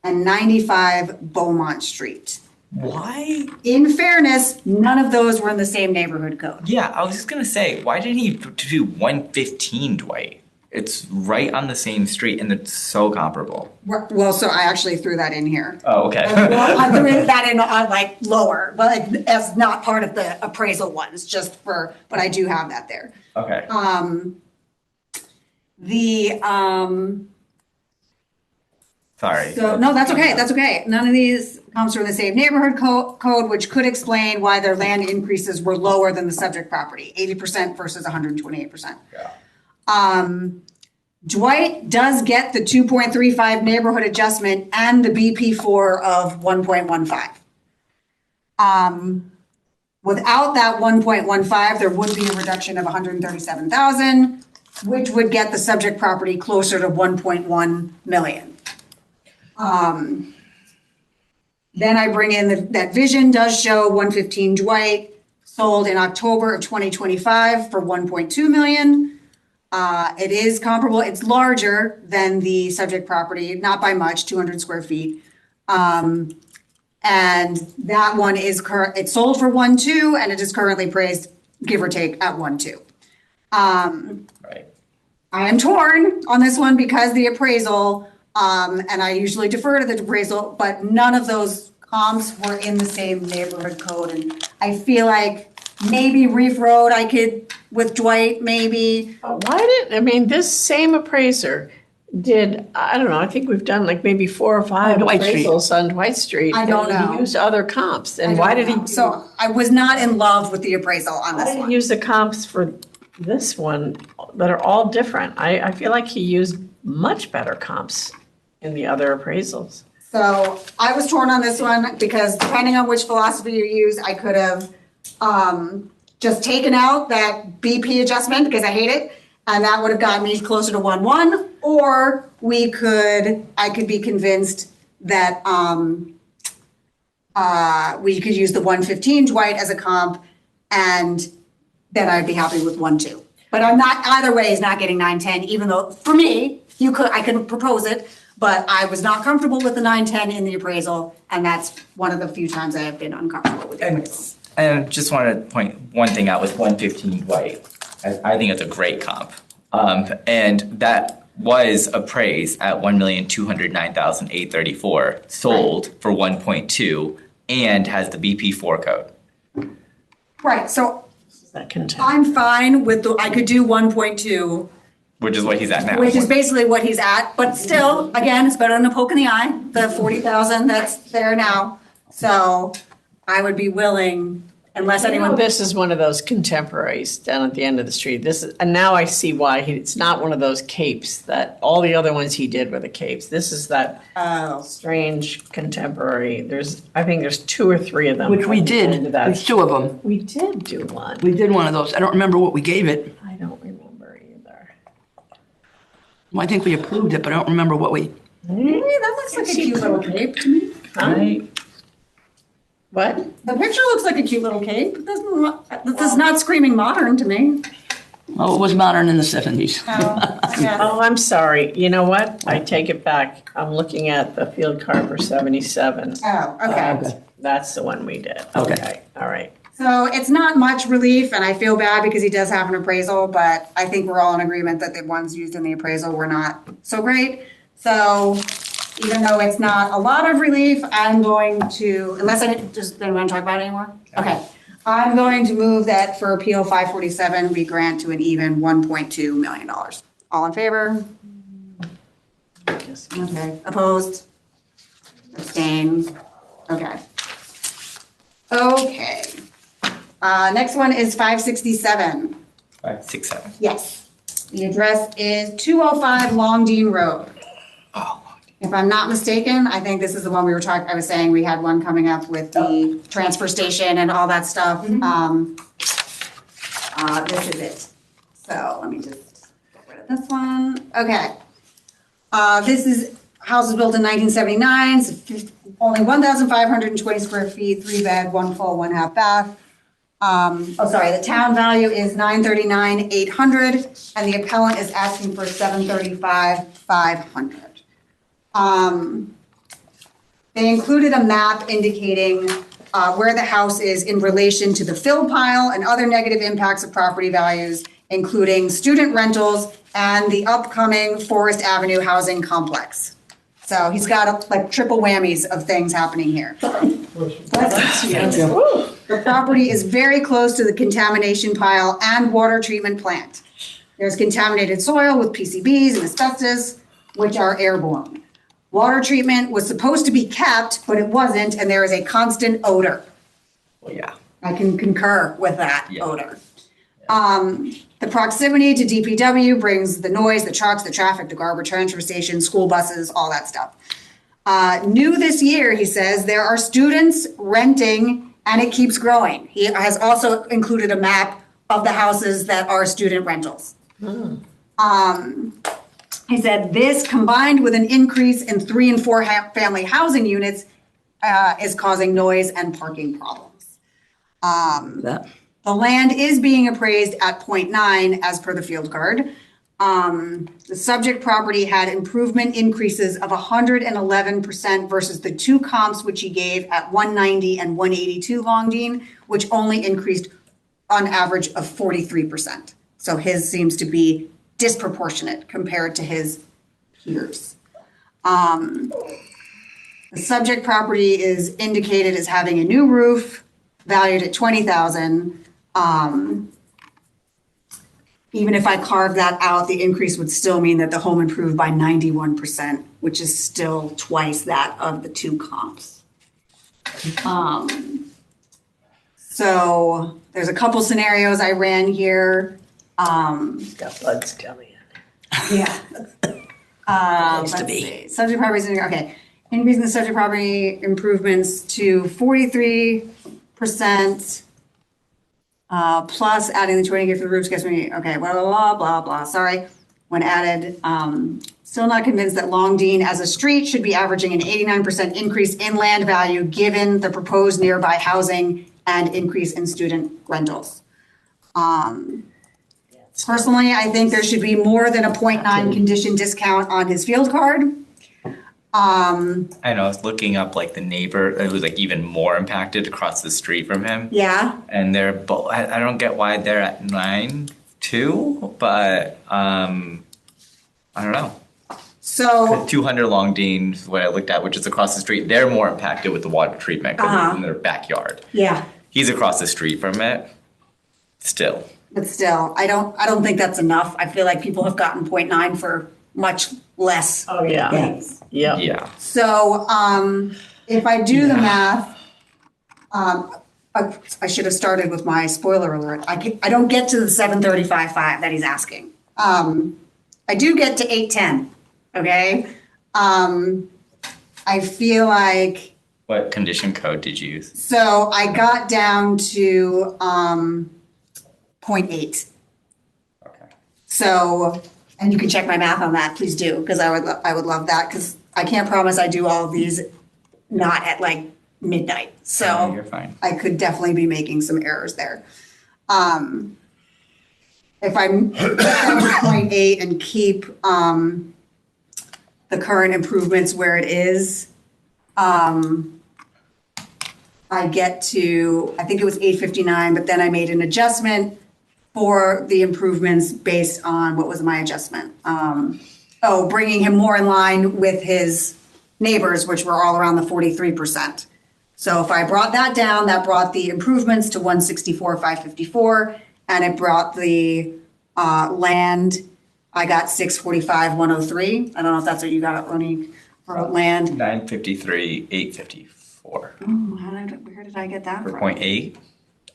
[SPEAKER 6] and 95 Beaumont Street.
[SPEAKER 5] Why?
[SPEAKER 6] In fairness, none of those were in the same neighborhood code.
[SPEAKER 5] Yeah, I was just gonna say, why didn't he do 115 Dwight? It's right on the same street and it's so comparable.
[SPEAKER 6] Well, so I actually threw that in here.
[SPEAKER 5] Oh, okay.
[SPEAKER 6] Well, I threw that in like lower, but as not part of the appraisal ones, just for, but I do have that there.
[SPEAKER 5] Okay. Sorry.
[SPEAKER 6] So, no, that's okay, that's okay. None of these comps are in the same neighborhood code, which could explain why their land increases were lower than the subject property, 80% versus 128%.
[SPEAKER 5] Yeah.
[SPEAKER 6] Dwight does get the 2.35 neighborhood adjustment and the BP4 of 1.15. Without that 1.15, there would be a reduction of 137,000, which would get the subject property closer to 1.1 million. Then I bring in that Vision does show 115 Dwight sold in October of 2025 for 1.2 million. It is comparable. It's larger than the subject property, not by much, 200 square feet. And that one is it's sold for 1.2 and it is currently appraised, give or take, at 1.2.
[SPEAKER 5] Right.
[SPEAKER 6] I am torn on this one because the appraisal, and I usually defer to the appraisal, but none of those comps were in the same neighborhood code. And I feel like maybe Reef Road, I could, with Dwight, maybe.
[SPEAKER 4] This same appraiser did, I don't know, I think we've done like maybe 4 or 5
[SPEAKER 1] On Dwight Street.
[SPEAKER 4] appraisals on Dwight Street.
[SPEAKER 6] I don't
[SPEAKER 4] and
[SPEAKER 6] know.
[SPEAKER 4] He used other comps, and why did he?
[SPEAKER 6] So I was not in love with the appraisal on
[SPEAKER 4] Why
[SPEAKER 6] this
[SPEAKER 4] did
[SPEAKER 6] one.
[SPEAKER 4] he use the comps for this one that are all different? I feel like he used much better comps in the other appraisals.
[SPEAKER 6] So I was torn on this one because depending on which philosophy you use, I could have just taken out that BP adjustment because I hate it. And that would have gotten me closer to 1.1, or I could be convinced that we could use the 115 Dwight as a comp, and then I'd be happy with 1.2. But I'm not, either way is not getting 910, even though for me, I could propose it, but I was not comfortable with the 910 in the appraisal, and that's one of the few times I have been uncomfortable with it.
[SPEAKER 5] And I just want to point one thing out with 115 Dwight. I think it's a great comp. And that was appraised at 1,209,834, sold for 1.2, and has the BP4 code.
[SPEAKER 6] Right, so
[SPEAKER 4] Is that contempt?
[SPEAKER 6] I'm fine with I could do 1.2,
[SPEAKER 5] Which is what he's at now.
[SPEAKER 6] which is basically what he's at, but still, again, it's better than a poke in the eye, the 40,000 that's there now. So I would be willing, unless anyone.
[SPEAKER 4] This is one of those contemporaries down at the end of the street. And now I see why it's not one of those capes that all the other ones he did were the capes. This is that strange contemporary. I think there's 2 or 3 of them.
[SPEAKER 1] Which we did,
[SPEAKER 4] Into that.
[SPEAKER 1] there's 2 of them.
[SPEAKER 4] We did do one.
[SPEAKER 1] We did one of those. I don't remember what we gave it.
[SPEAKER 4] I don't remember either.
[SPEAKER 1] Well, I think we approved it, but I don't remember what we,
[SPEAKER 6] Hey, that looks like a cute little cape to me.
[SPEAKER 4] What?
[SPEAKER 6] The picture looks like a cute little cape. This is not screaming modern to me.
[SPEAKER 1] oh, it was modern in the 70s.
[SPEAKER 4] Oh, I'm sorry. You know what? I take it back. I'm looking at the Field Carver 77.
[SPEAKER 6] Oh, okay.
[SPEAKER 1] Okay.
[SPEAKER 4] That's the one we did.
[SPEAKER 1] Okay.
[SPEAKER 4] All right.
[SPEAKER 6] So it's not much relief, and I feel bad because he does have an appraisal, but I think we're all in agreement that the ones used in the appraisal were not so great. So even though it's not a lot of relief, I'm going to, does anyone want to talk about it anymore? Okay. I'm going to move that for Appeal 547, we grant to an even $1.2 million. All in favor? Okay. Opposed? Abstained? Okay. Okay. Next one is 567.
[SPEAKER 5] 567.
[SPEAKER 6] Yes. The address is 205 Longdean Road.
[SPEAKER 5] Oh,
[SPEAKER 6] If I'm not mistaken, I think this is the one we were talking, I was saying we had one coming up with the transfer station and all that stuff. This is it. So let me just get rid of this one. Okay. This is houses built in 1979, so only 1,520 square feet, 3-bed, 1 full, 1 half bath. The town value is 939,800, and the appellant is asking for 735,500. They included a map indicating where the house is in relation to the fill pile and other negative impacts of property values, including student rentals and the upcoming Forest Avenue housing complex. So he's got like triple whammies of things happening here. The property is very close to the contamination pile and water treatment plant. There's contaminated soil with PCBs and asbestos, which are airborne. Water treatment was supposed to be kept, but it wasn't, and there is a constant odor.
[SPEAKER 5] Well, yeah.
[SPEAKER 6] I can concur with that
[SPEAKER 5] Yeah.
[SPEAKER 6] odor. The proximity to DPW brings the noise, the trucks, the traffic, the garbage transfer station, school buses, all that stuff. New this year, he says, there are students renting and it keeps growing. He has also included a map of the houses that are student rentals. He said this combined with an increase in 3 and 4 family housing units is causing noise and parking problems.
[SPEAKER 1] That.
[SPEAKER 6] The land is being appraised at 0.9 as per the field card. The subject property had improvement increases of 111% versus the 2 comps which he gave at 190 and 182 Longdean, which only increased on average of 43%. So his seems to be disproportionate compared to his peers. The subject property is indicated as having a new roof valued at $20,000. Even if I carve that out, the increase would still mean that the home improved by 91%, which is still twice that of the 2 comps. So there's a couple scenarios I ran here.
[SPEAKER 4] Got buds coming in.
[SPEAKER 6] Yeah.
[SPEAKER 4] Place to
[SPEAKER 6] Let's
[SPEAKER 4] be.
[SPEAKER 6] see. Subject properties, okay. Increasing the subject property improvements to 43%. Plus adding the 20 for the roofs gets me, okay, blah, blah, blah, blah, sorry. When added, still not convinced that Longdean as a street should be averaging an 89% increase in land value given the proposed nearby housing and increase in student rentals. Personally, I think there should be more than a 0.9 condition discount on his field card.
[SPEAKER 5] I know, I was looking up like the neighbor who's like even more impacted across the street from him.
[SPEAKER 6] Yeah,
[SPEAKER 5] And they're both, I don't get why they're at 9 too, but I don't know.
[SPEAKER 6] so,
[SPEAKER 5] 200 Longdean is what I looked at, which is across the street. They're more impacted with the water treatment because it's in their backyard.
[SPEAKER 6] yeah.
[SPEAKER 5] He's across the street from it. Still.
[SPEAKER 6] But still, I don't think that's enough. I feel like people have gotten 0.9 for much less
[SPEAKER 4] Oh, yeah.
[SPEAKER 6] things.
[SPEAKER 4] Yep.
[SPEAKER 5] Yeah.
[SPEAKER 6] So, if I do the math, I should have started with my spoiler alert. I don't get to the 735.5 that he's asking. I do get to 810, okay? I feel like,
[SPEAKER 5] What condition code did you use?
[SPEAKER 6] so I got down to 0.8.
[SPEAKER 5] Okay.
[SPEAKER 6] So, and you can check my math on that, please do, because I would love that, because I can't promise I do all of these not at like midnight.
[SPEAKER 5] No,
[SPEAKER 6] So
[SPEAKER 5] you're fine.
[SPEAKER 6] I could definitely be making some errors there. If I'm down to 0.8 and keep the current improvements where it is, I get to, I think it was 859, but then I made an adjustment for the improvements based on, what was my adjustment? Bringing him more in line with his neighbors, which were all around the 43%. So if I brought that down, that brought the improvements to 164,554, and it brought the land, I got 645,103. I don't know if that's what you got, Ronnie, for land.
[SPEAKER 5] 953, 854.
[SPEAKER 6] Where did I get that
[SPEAKER 5] For
[SPEAKER 6] from?
[SPEAKER 5] 0.8?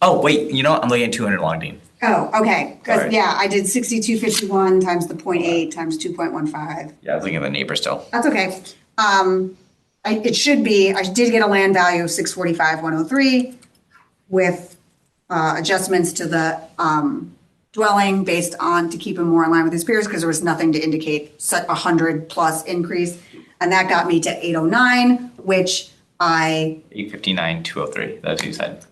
[SPEAKER 5] Oh, wait, you know what? I'm looking at 200 Longdean.
[SPEAKER 6] Oh, okay, because,
[SPEAKER 5] Sorry.
[SPEAKER 6] yeah, I did 6251 times the 0.8 times 2.15.
[SPEAKER 5] Yeah, I was looking at the neighbor still.
[SPEAKER 6] That's okay. it should be, I did get a land value of 645,103 with adjustments to the dwelling based on, to keep him more in line with his peers, because there was nothing to indicate such 100+ increase. And that got me to 809, which I,
[SPEAKER 5] 859, 203, that's what you said.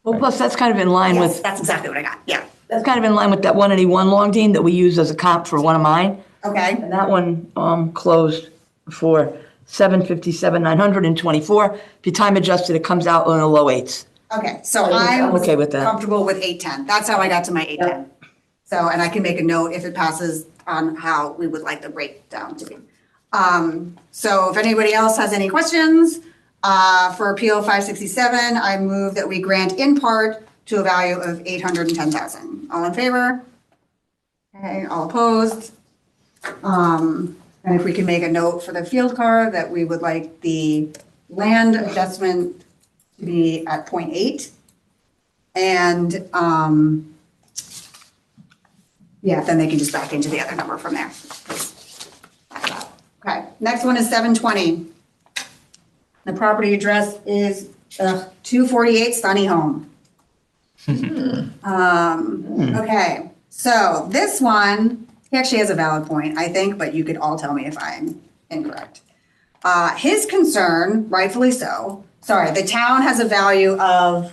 [SPEAKER 1] Well, plus that's kind of in line
[SPEAKER 6] yes,
[SPEAKER 1] with,
[SPEAKER 6] that's exactly what I got, yeah.
[SPEAKER 1] that's kind of in line with that 181 long team that we used as a comp for one of mine.
[SPEAKER 6] Okay,
[SPEAKER 1] And that one closed for 757,924. If you time adjusted, it comes out in the low eights.
[SPEAKER 6] okay, so
[SPEAKER 1] I'm okay with that.
[SPEAKER 6] comfortable with 810. That's how I got to my 810. So, and I can make a note if it passes on how we would like the breakdown to be. So if anybody else has any questions, for Appeal 567, I move that we grant in part to a value of 810,000. All in favor? Okay, all opposed? And if we can make a note for the field car that we would like the land adjustment to be at 0.8. And, yeah, then they can just back into the other number from there. Okay, next one is 720. The property address is 248 Sunny Home. Okay, so this one, he actually has a valid point, I think, but you could all tell me if I'm incorrect. His concern, rightfully so, sorry, the town has a value of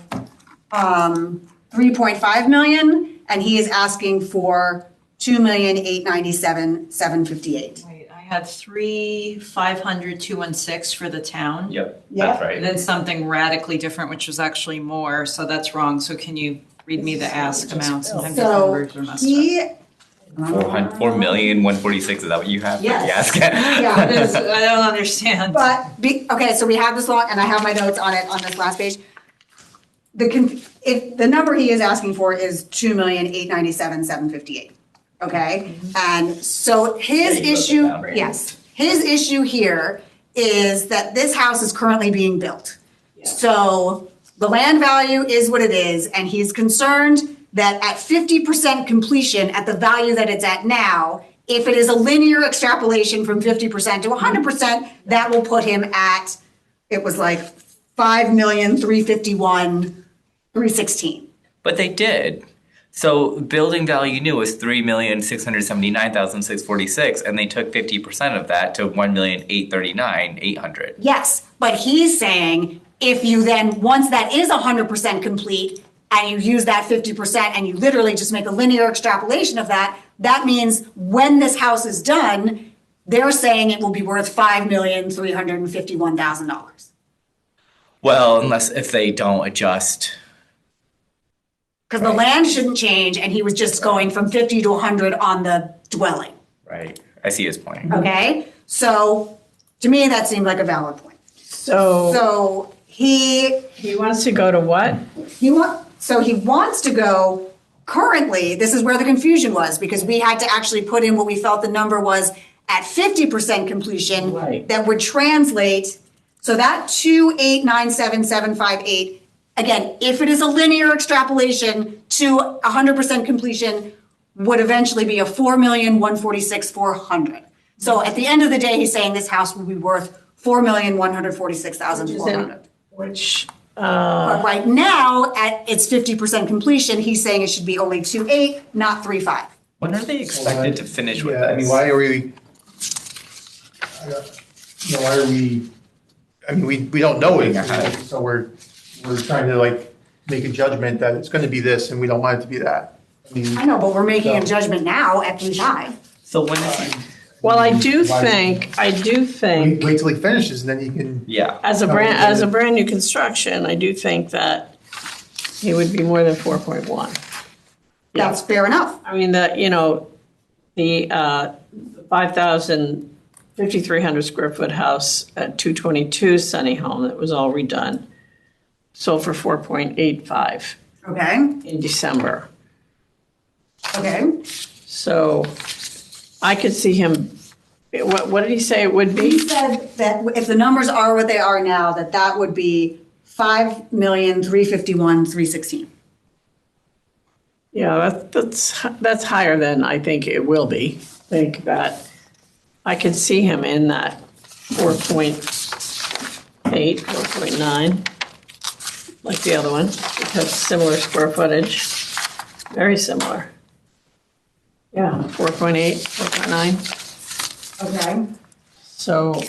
[SPEAKER 6] 3.5 million, and he is asking for 2,897,758.
[SPEAKER 3] Wait, I had 3,500,216 for the town.
[SPEAKER 5] Yep,
[SPEAKER 6] Yeah.
[SPEAKER 5] that's right.
[SPEAKER 3] And then something radically different, which was actually more, so that's wrong. So can you read me the ask amount? Sometimes the
[SPEAKER 6] So
[SPEAKER 3] numbers are messed up.
[SPEAKER 6] he,
[SPEAKER 5] 4,146,000, is that what you have?
[SPEAKER 6] Yes.
[SPEAKER 3] Yeah, it is. I don't understand.
[SPEAKER 6] but, okay, so we have this long, and I have my notes on it on this last page. If the number he is asking for is 2,897,758, okay? And so his
[SPEAKER 5] Yeah, you wrote that
[SPEAKER 6] issue,
[SPEAKER 5] down, right?
[SPEAKER 6] yes, his issue here is that this house is currently being built. So the land value is what it is, and he's concerned that at 50% completion, at the value that it's at now, if it is a linear extrapolation from 50% to 100%, that will put him at, it was like 5,351,316.
[SPEAKER 5] But they did. So building value new was 3,679,646, and they took 50% of that to 1,839,800.
[SPEAKER 6] Yes, but he's saying if you then, once that is 100% complete, and you use that 50% and you literally just make a linear extrapolation of that, that means when this house is done, they're saying it will be worth $5,351,000.
[SPEAKER 5] Well, unless if they don't adjust.
[SPEAKER 6] Because the land shouldn't change, and he was just going from 50 to 100 on the dwelling,
[SPEAKER 5] Right. I see his point.
[SPEAKER 6] okay? So, to me, that seemed like a valid point.
[SPEAKER 4] So
[SPEAKER 6] So, he
[SPEAKER 4] wants to go to what?
[SPEAKER 6] So he wants to go, currently, this is where the confusion was, because we had to actually put in what we felt the number was at 50% completion.
[SPEAKER 4] Right.
[SPEAKER 6] That would translate, so that 2,897,758, again, if it is a linear extrapolation to 100% completion, would eventually be a 4,146,400. So at the end of the day, he's saying this house will be worth 4,146,400.
[SPEAKER 4] Which,
[SPEAKER 6] But right now, at its 50% completion, he's saying it should be only 2.8, not 3.5.
[SPEAKER 5] When are they expected to finish with
[SPEAKER 2] Yeah, I mean,
[SPEAKER 5] this?
[SPEAKER 2] why are we, why are we, I mean, we don't know it, so we're trying to like make a judgment that it's gonna be this and we don't want it to be that. I mean,
[SPEAKER 6] I know, but we're making a judgment now at 3.5.
[SPEAKER 5] So when is he?
[SPEAKER 4] well, I do think,
[SPEAKER 2] wait till he finishes and then you can,
[SPEAKER 5] Yeah.
[SPEAKER 4] as a brand new construction, I do think that he would be more than 4.1.
[SPEAKER 6] That's fair enough.
[SPEAKER 4] I mean, the 5,300 square foot house at 222 Sunny Home that was all redone sold for 4.85
[SPEAKER 6] Okay,
[SPEAKER 4] in December.
[SPEAKER 6] okay.
[SPEAKER 4] So I could see him, what did he say it would
[SPEAKER 6] He
[SPEAKER 4] be?
[SPEAKER 6] said that if the numbers are what they are now, that would be 5,351,316.
[SPEAKER 4] Yeah, that's higher than I think it will be. I think that I could see him in that 4.8, 4.9, like the other one, because similar square footage, very similar. Yeah, 4.8, 4.9.
[SPEAKER 6] Okay.
[SPEAKER 4] So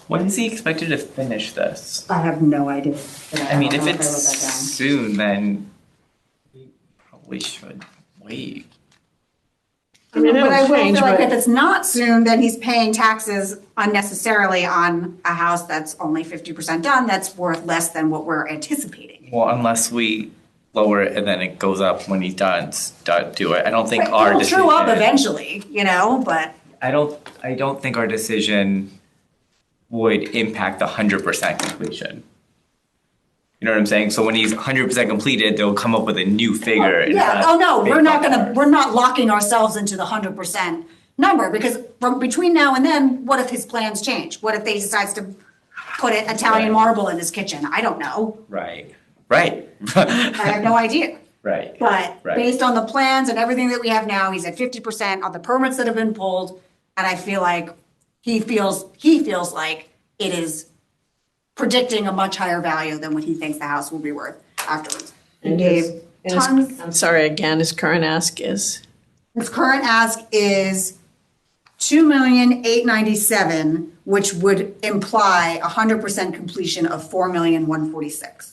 [SPEAKER 5] When is he expected to finish this?
[SPEAKER 6] I have no idea.
[SPEAKER 5] I mean, if
[SPEAKER 6] don't know
[SPEAKER 5] it's
[SPEAKER 6] I wrote that down.
[SPEAKER 5] soon, then we probably should wait.
[SPEAKER 4] I mean,
[SPEAKER 6] But I
[SPEAKER 4] it'll
[SPEAKER 6] will
[SPEAKER 4] change,
[SPEAKER 6] feel like if
[SPEAKER 4] but
[SPEAKER 6] it's not soon, then he's paying taxes unnecessarily on a house that's only 50% done, that's worth less than what we're anticipating.
[SPEAKER 5] Well, unless we lower it and then it goes up when he's done, do it. I don't think our
[SPEAKER 6] It'll
[SPEAKER 5] decision.
[SPEAKER 6] true up eventually, but
[SPEAKER 5] I don't think our decision would impact the 100% completion. You know what I'm saying? So when he's 100% completed, they'll come up with a new figure. and
[SPEAKER 6] yeah,
[SPEAKER 5] it's
[SPEAKER 6] oh no,
[SPEAKER 5] based
[SPEAKER 6] we're not
[SPEAKER 5] on
[SPEAKER 6] gonna,
[SPEAKER 5] ours.
[SPEAKER 6] we're not locking ourselves into the 100% number, because from between now and then, what if his plans change? What if they decides to put it Italian
[SPEAKER 5] Right.
[SPEAKER 6] marble in his kitchen? I don't know.
[SPEAKER 5] Right.
[SPEAKER 6] I have no idea.
[SPEAKER 5] Right.
[SPEAKER 6] But
[SPEAKER 5] Right.
[SPEAKER 6] based on the plans and everything that we have now, he's at 50% on the permits that have been pulled. And I feel like he feels like it is predicting a much higher value than what he thinks the house will be worth afterwards. He gave tons.
[SPEAKER 4] I'm sorry, again, his current ask is,
[SPEAKER 6] His current ask is 2,897,000, which would imply 100% completion of 4,146,000.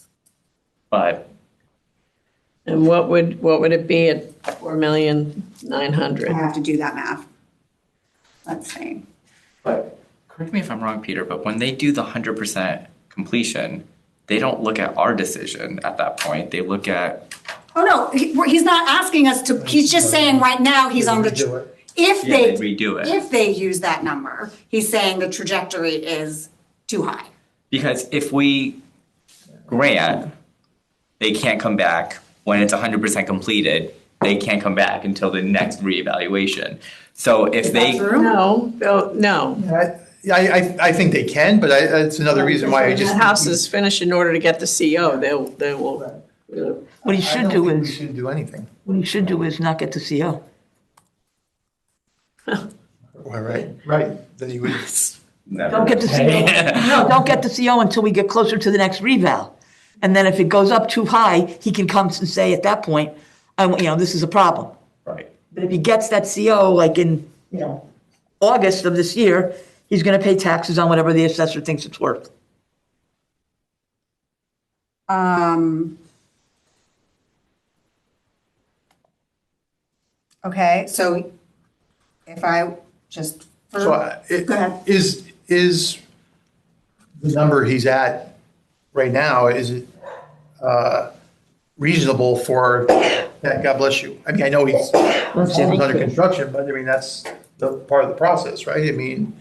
[SPEAKER 5] But
[SPEAKER 4] and what would it be at
[SPEAKER 6] I
[SPEAKER 4] 4,900,000?
[SPEAKER 6] have to do that math. Let's see.
[SPEAKER 5] But correct me if I'm wrong, Peter, but when they do the 100% completion, they don't look at our decision at that point. They look at,
[SPEAKER 6] Oh, no, he's not asking us to, he's just saying right now he's on the,
[SPEAKER 2] Redo it.
[SPEAKER 6] if
[SPEAKER 5] yeah,
[SPEAKER 6] they,
[SPEAKER 5] they redo it.
[SPEAKER 6] if they use that number, he's saying the trajectory is too high.
[SPEAKER 5] Because if we grant, they can't come back. When it's 100% completed, they can't come back until the next reevaluation. So if
[SPEAKER 6] Is
[SPEAKER 5] they,
[SPEAKER 6] that true?
[SPEAKER 4] No, no.
[SPEAKER 2] I think they can, but that's another reason why I
[SPEAKER 4] When
[SPEAKER 2] just.
[SPEAKER 4] the house is finished, in order to get the CO, they will.
[SPEAKER 1] What he
[SPEAKER 2] I
[SPEAKER 1] should
[SPEAKER 2] don't
[SPEAKER 1] do
[SPEAKER 2] think we
[SPEAKER 1] is,
[SPEAKER 2] shouldn't do anything.
[SPEAKER 1] what he should do is not get the CO.
[SPEAKER 2] All right, right, then you would.
[SPEAKER 1] Don't get the CO, no, don't get the CO until we get closer to the next reval. And then if it goes up too high, he can come and say at that point, this is a problem.
[SPEAKER 5] right.
[SPEAKER 1] But if he gets that CO like in, August of this year, he's gonna pay taxes on whatever the assessor thinks it's worth.
[SPEAKER 6] Okay, so if I just.
[SPEAKER 2] So
[SPEAKER 6] Go ahead.
[SPEAKER 2] is the number he's at right now, is it reasonable for that, God bless you? I mean, I know he's
[SPEAKER 1] Let's see.
[SPEAKER 2] under construction, but I mean, that's the part of the process, right? I mean,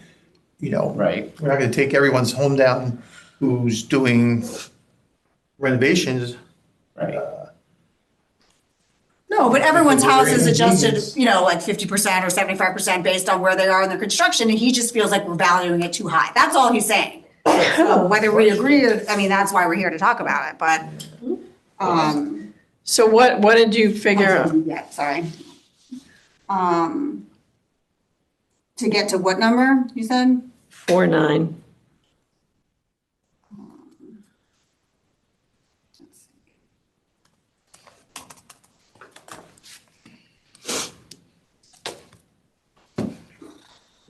[SPEAKER 5] Right.
[SPEAKER 2] we're not gonna take everyone's home down who's doing renovations.
[SPEAKER 5] Right.
[SPEAKER 6] No, but everyone's house is adjusted,
[SPEAKER 2] Inconvenience.
[SPEAKER 6] like 50% or 75% based on where they are in their construction, and he just feels like we're valuing it too high. That's all he's saying. So whether we agree, that's why we're here to talk about it, but,
[SPEAKER 4] So what did you figure?
[SPEAKER 6] yeah, sorry. To get to what number, you said?
[SPEAKER 4] 4.9.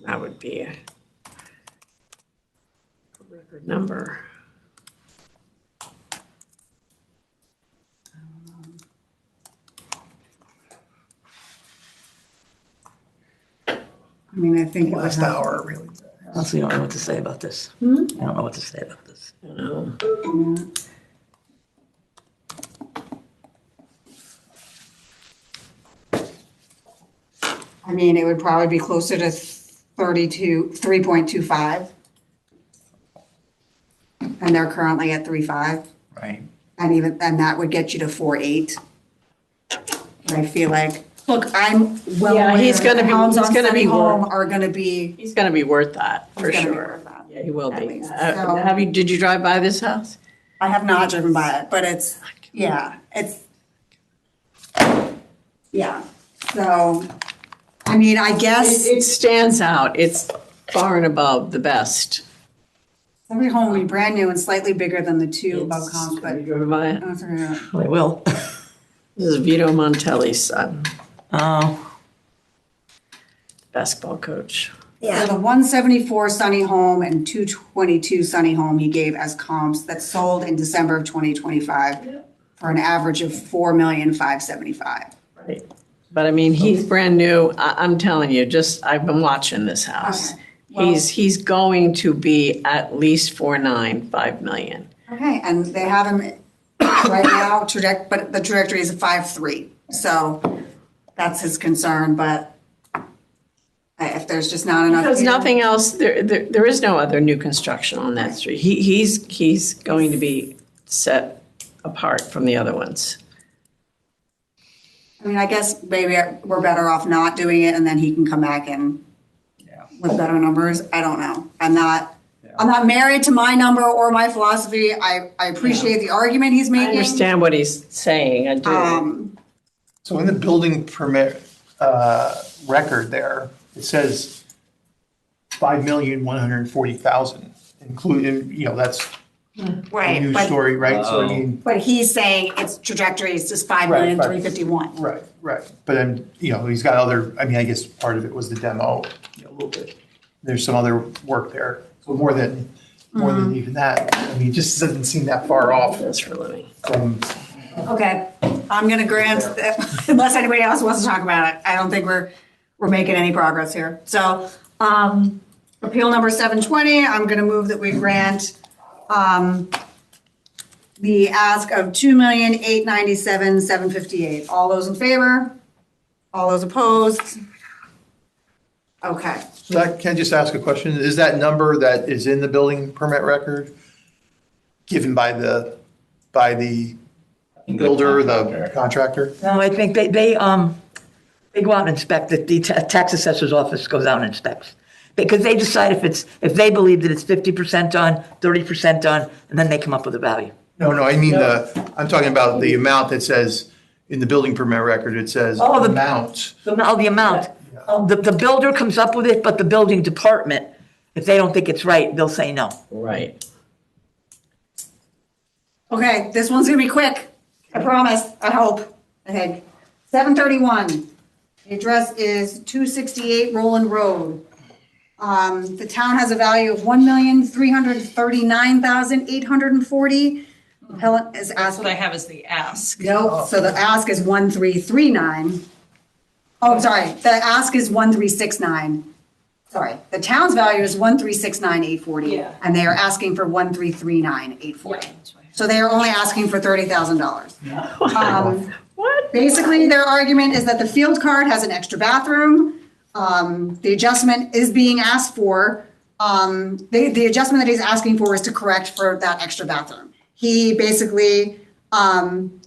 [SPEAKER 4] That would be a record number.
[SPEAKER 6] I mean, I think it would
[SPEAKER 2] Last
[SPEAKER 6] have.
[SPEAKER 2] hour, really.
[SPEAKER 1] Honestly, I don't know what to say about this. I don't know what to say about this.
[SPEAKER 6] I mean, it would probably be closer to 3.25. And they're currently at 3.5.
[SPEAKER 5] Right.
[SPEAKER 6] And that would get you to 4.8. And I feel like, look, I'm well
[SPEAKER 4] Yeah,
[SPEAKER 6] aware
[SPEAKER 4] he's
[SPEAKER 6] that
[SPEAKER 4] gonna
[SPEAKER 6] the
[SPEAKER 4] be-
[SPEAKER 6] homes
[SPEAKER 4] he's
[SPEAKER 6] on
[SPEAKER 4] gonna
[SPEAKER 6] Sunny
[SPEAKER 4] be
[SPEAKER 6] Home
[SPEAKER 4] worth-
[SPEAKER 6] are gonna be,
[SPEAKER 4] He's gonna be worth that, for
[SPEAKER 6] it's gonna be
[SPEAKER 4] sure.
[SPEAKER 6] worth that.
[SPEAKER 4] Yeah, he will
[SPEAKER 6] At
[SPEAKER 4] be.
[SPEAKER 6] least. So-
[SPEAKER 4] Did you drive by this house?
[SPEAKER 6] I have not driven by it, but it's, yeah. So, I mean, I guess,
[SPEAKER 4] It stands out. It's far and above the best
[SPEAKER 6] Every home will be brand new and slightly bigger than the two above comps, but.
[SPEAKER 4] Can you go by it?
[SPEAKER 6] That's okay.
[SPEAKER 1] I will.
[SPEAKER 4] This is Vito Montelli's son,
[SPEAKER 1] Oh,
[SPEAKER 4] basketball coach.
[SPEAKER 6] So the 174 Sunny Home and 222 Sunny Home he gave as comps that sold in December of 2025 for an average of 4,575,000.
[SPEAKER 4] Right. But I mean, he's brand new. I'm telling you, I've been watching this house.
[SPEAKER 6] Okay. Well-
[SPEAKER 4] He's going to be at least 5 million.
[SPEAKER 6] Okay, and they have him right now but the trajectory is a 5.3. So that's his concern, but if there's just not enough.
[SPEAKER 4] Because nothing else, there is no other new construction on that street. He's going to be set apart from the other ones.
[SPEAKER 6] I mean, I guess maybe we're better off not doing it and then he can come back in with better numbers. I don't know. I'm not married to my number or my philosophy. I appreciate the argument he's
[SPEAKER 4] I
[SPEAKER 6] making.
[SPEAKER 4] understand what he's saying, I do.
[SPEAKER 2] So in the building permit record there, it says 5,140,000, including, that's a
[SPEAKER 6] Right,
[SPEAKER 2] news
[SPEAKER 6] but,
[SPEAKER 2] story, right? So I mean,
[SPEAKER 6] but he's saying its trajectory is just 5,351,000.
[SPEAKER 2] right. But then, he's got other, I guess part of it was the demo, a little bit. There's some other work there. So more than even that. I mean, it just doesn't seem that far off
[SPEAKER 4] That's for a living.
[SPEAKER 2] from,
[SPEAKER 6] Okay, I'm gonna grant that, unless anybody else wants to talk about it, I don't think we're making any progress here. So, appeal number 720, I'm gonna move that we grant, the ask of 2,897,758. All those in favor? All those opposed? Okay,
[SPEAKER 2] so that, can I just ask a question? Is that number that is in the building permit record given by the builder, the contractor?
[SPEAKER 1] no, I think they go out and inspect it. The tax assessor's office goes out and inspects. Because they decide if they believe that it's 50% done, 30% done, and then they come up with a value.
[SPEAKER 2] No, I mean I'm talking about the amount that says, in the building permit record, it says
[SPEAKER 1] Oh, the-
[SPEAKER 2] amount.
[SPEAKER 1] The amount. The builder comes up with it, but the building department, if they don't think it's right, they'll say no.
[SPEAKER 4] Right.
[SPEAKER 6] okay, this one's gonna be quick. I promise, I hope, I think. 731, the address is 268 Roland Road. The town has a value of 1,339,840. Appellant is
[SPEAKER 3] That's what I
[SPEAKER 6] asking,
[SPEAKER 3] have as the ask.
[SPEAKER 6] no, so the ask is 1,339. Oh, sorry, the ask is 1,369. Sorry, the town's value is 1,369,840.
[SPEAKER 3] Yeah.
[SPEAKER 6] And they are asking for 1,339,840. So they are only asking for $30,000.
[SPEAKER 4] What?
[SPEAKER 6] Basically, their argument is that the field card has an extra bathroom. The adjustment is being asked for. The adjustment that he's asking for is to correct for that extra bathroom. He basically assigned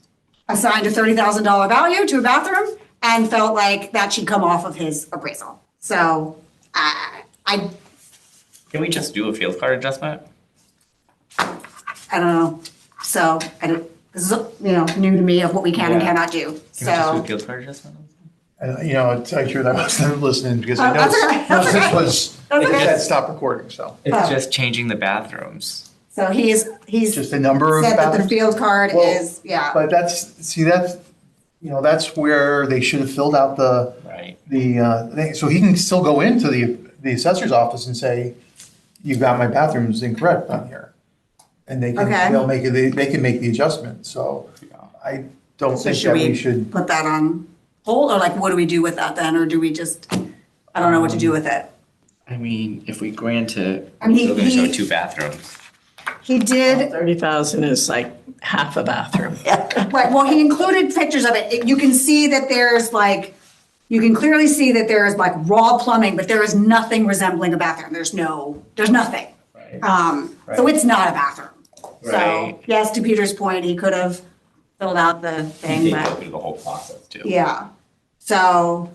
[SPEAKER 6] a $30,000 value to a bathroom and felt like that should come off of his appraisal. So I
[SPEAKER 5] Can we just do a field card adjustment?
[SPEAKER 6] don't know. So this is new to me of what we can and
[SPEAKER 5] Yeah.
[SPEAKER 6] cannot do.
[SPEAKER 5] Can we just do
[SPEAKER 6] So.
[SPEAKER 5] a field card adjustment?
[SPEAKER 2] To tell you the truth, I wasn't listening because I know
[SPEAKER 6] that's okay, that's
[SPEAKER 2] this
[SPEAKER 6] okay.
[SPEAKER 2] was,
[SPEAKER 6] That's
[SPEAKER 2] it
[SPEAKER 6] okay.
[SPEAKER 2] had stopped recording, so.
[SPEAKER 5] It's just changing the bathrooms.
[SPEAKER 6] So he's
[SPEAKER 2] Just the number of
[SPEAKER 6] said that the
[SPEAKER 2] bathrooms?
[SPEAKER 6] field card
[SPEAKER 2] Well,
[SPEAKER 6] is, yeah.
[SPEAKER 2] But that's where they should have filled out the
[SPEAKER 5] Right.
[SPEAKER 2] thing. So he can still go into the assessor's office and say, you've got my bathrooms incorrect on here. And they
[SPEAKER 6] Okay.
[SPEAKER 2] can, they'll make it, they can make the adjustment, so I don't
[SPEAKER 6] So
[SPEAKER 2] think
[SPEAKER 6] should
[SPEAKER 2] that we
[SPEAKER 6] we
[SPEAKER 2] should.
[SPEAKER 6] put that on hold, or like, what do we do with that then, or do we just, I don't know what to do with it.
[SPEAKER 5] I mean, if we grant it,
[SPEAKER 6] I mean,
[SPEAKER 5] we're gonna show
[SPEAKER 6] he-
[SPEAKER 5] 2 bathrooms.
[SPEAKER 6] He did,
[SPEAKER 4] 30,000 is like half a bathroom.
[SPEAKER 6] right, well, he included pictures of it. You can see that there's like, you can clearly see that there is like raw plumbing, but there is nothing resembling a bathroom. There's nothing.
[SPEAKER 5] Right.
[SPEAKER 6] So it's not a bathroom. So,
[SPEAKER 5] Right.
[SPEAKER 6] yes, to Peter's point, he could have filled out the thing,
[SPEAKER 5] They go
[SPEAKER 6] but,
[SPEAKER 5] through the whole process too.
[SPEAKER 6] yeah. So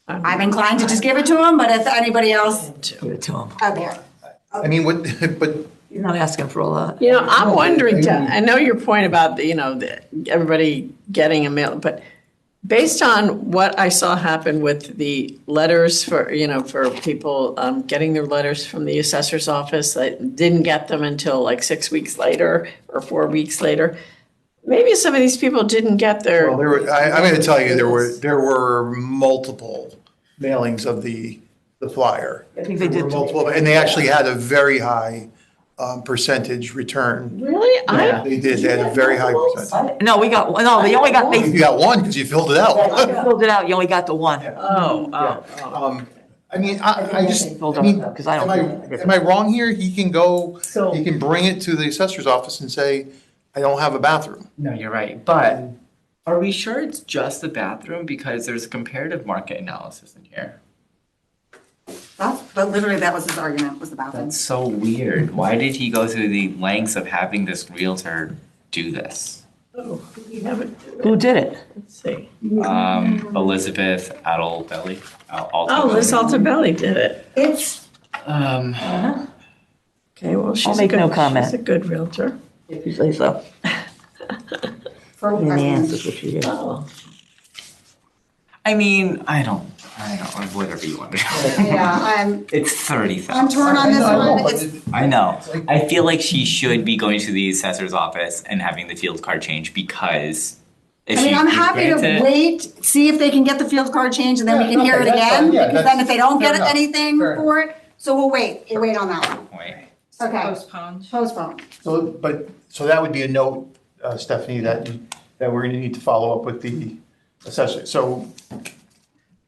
[SPEAKER 6] I'm inclined to just give it to him, but if anybody else,
[SPEAKER 1] Give it to him.
[SPEAKER 6] okay.
[SPEAKER 2] I mean, but
[SPEAKER 1] You're not asking for a lot.
[SPEAKER 4] I'm wondering, I know your point about everybody getting a mail, but based on what I saw happen with the letters for, for people getting their letters from the assessor's office that didn't get them until like 6 weeks later or 4 weeks later, maybe some of these people didn't get their.
[SPEAKER 2] Well, I'm going to tell you, there were multiple mailings of the flyer.
[SPEAKER 1] I think they
[SPEAKER 2] There
[SPEAKER 1] did.
[SPEAKER 2] were multiple, and they actually had a very high percentage return.
[SPEAKER 4] Really?
[SPEAKER 2] Yeah, they did. They had a very high percentage.
[SPEAKER 1] No, we only got,
[SPEAKER 2] You
[SPEAKER 1] they
[SPEAKER 2] got one because you filled it out.
[SPEAKER 1] filled it out, you only got the one.
[SPEAKER 4] Oh.
[SPEAKER 2] I mean, I just,
[SPEAKER 1] Filled
[SPEAKER 2] I mean,
[SPEAKER 1] out, 'cause I don't think I-
[SPEAKER 2] am I wrong here? He can go,
[SPEAKER 4] So-
[SPEAKER 2] he can bring it to the assessor's office and say, I don't have a bathroom.
[SPEAKER 5] No, you're right, but are we sure it's just the bathroom? Because there's a comparative market analysis in here.
[SPEAKER 6] But literally, that was his argument, was the bathroom.
[SPEAKER 5] That's so weird. Why did he go through the lengths of having this realtor do this?
[SPEAKER 4] Oh, we haven't.
[SPEAKER 1] Who did it?
[SPEAKER 4] Let's see.
[SPEAKER 5] Elizabeth Addelbelly.
[SPEAKER 4] Oh, Liz Altabelli did it.
[SPEAKER 6] It's,
[SPEAKER 4] Okay, well, she's
[SPEAKER 1] make no comment.
[SPEAKER 4] She's a good realtor.
[SPEAKER 1] If you say so.
[SPEAKER 6] for, I
[SPEAKER 1] And the
[SPEAKER 6] mean,
[SPEAKER 1] answer's what she did.
[SPEAKER 4] Oh.
[SPEAKER 5] I mean, I don't, whatever you want to do.
[SPEAKER 6] yeah,
[SPEAKER 5] It's 30,000.
[SPEAKER 6] I'm torn on this
[SPEAKER 2] I know,
[SPEAKER 6] one.
[SPEAKER 2] but
[SPEAKER 6] It's,
[SPEAKER 5] I know. I feel like she should be going to the assessor's office and having the field card changed because if
[SPEAKER 6] I mean,
[SPEAKER 5] she
[SPEAKER 6] I'm happy to
[SPEAKER 5] granted it-
[SPEAKER 6] wait, see if they can get the field card changed, and then we
[SPEAKER 2] Yeah,
[SPEAKER 6] can hear
[SPEAKER 2] okay,
[SPEAKER 6] it
[SPEAKER 2] that's
[SPEAKER 6] again.
[SPEAKER 2] fine. Yeah,
[SPEAKER 6] Because then
[SPEAKER 2] that's
[SPEAKER 6] if they don't
[SPEAKER 2] fair
[SPEAKER 6] get
[SPEAKER 2] enough.
[SPEAKER 6] anything
[SPEAKER 2] Fair
[SPEAKER 6] for it, so we'll wait on that one.
[SPEAKER 5] Point.
[SPEAKER 6] Okay,
[SPEAKER 3] Postponed.
[SPEAKER 6] postpone.
[SPEAKER 2] So that would be a note, Stephanie, that we're gonna need to follow up with the assessor. So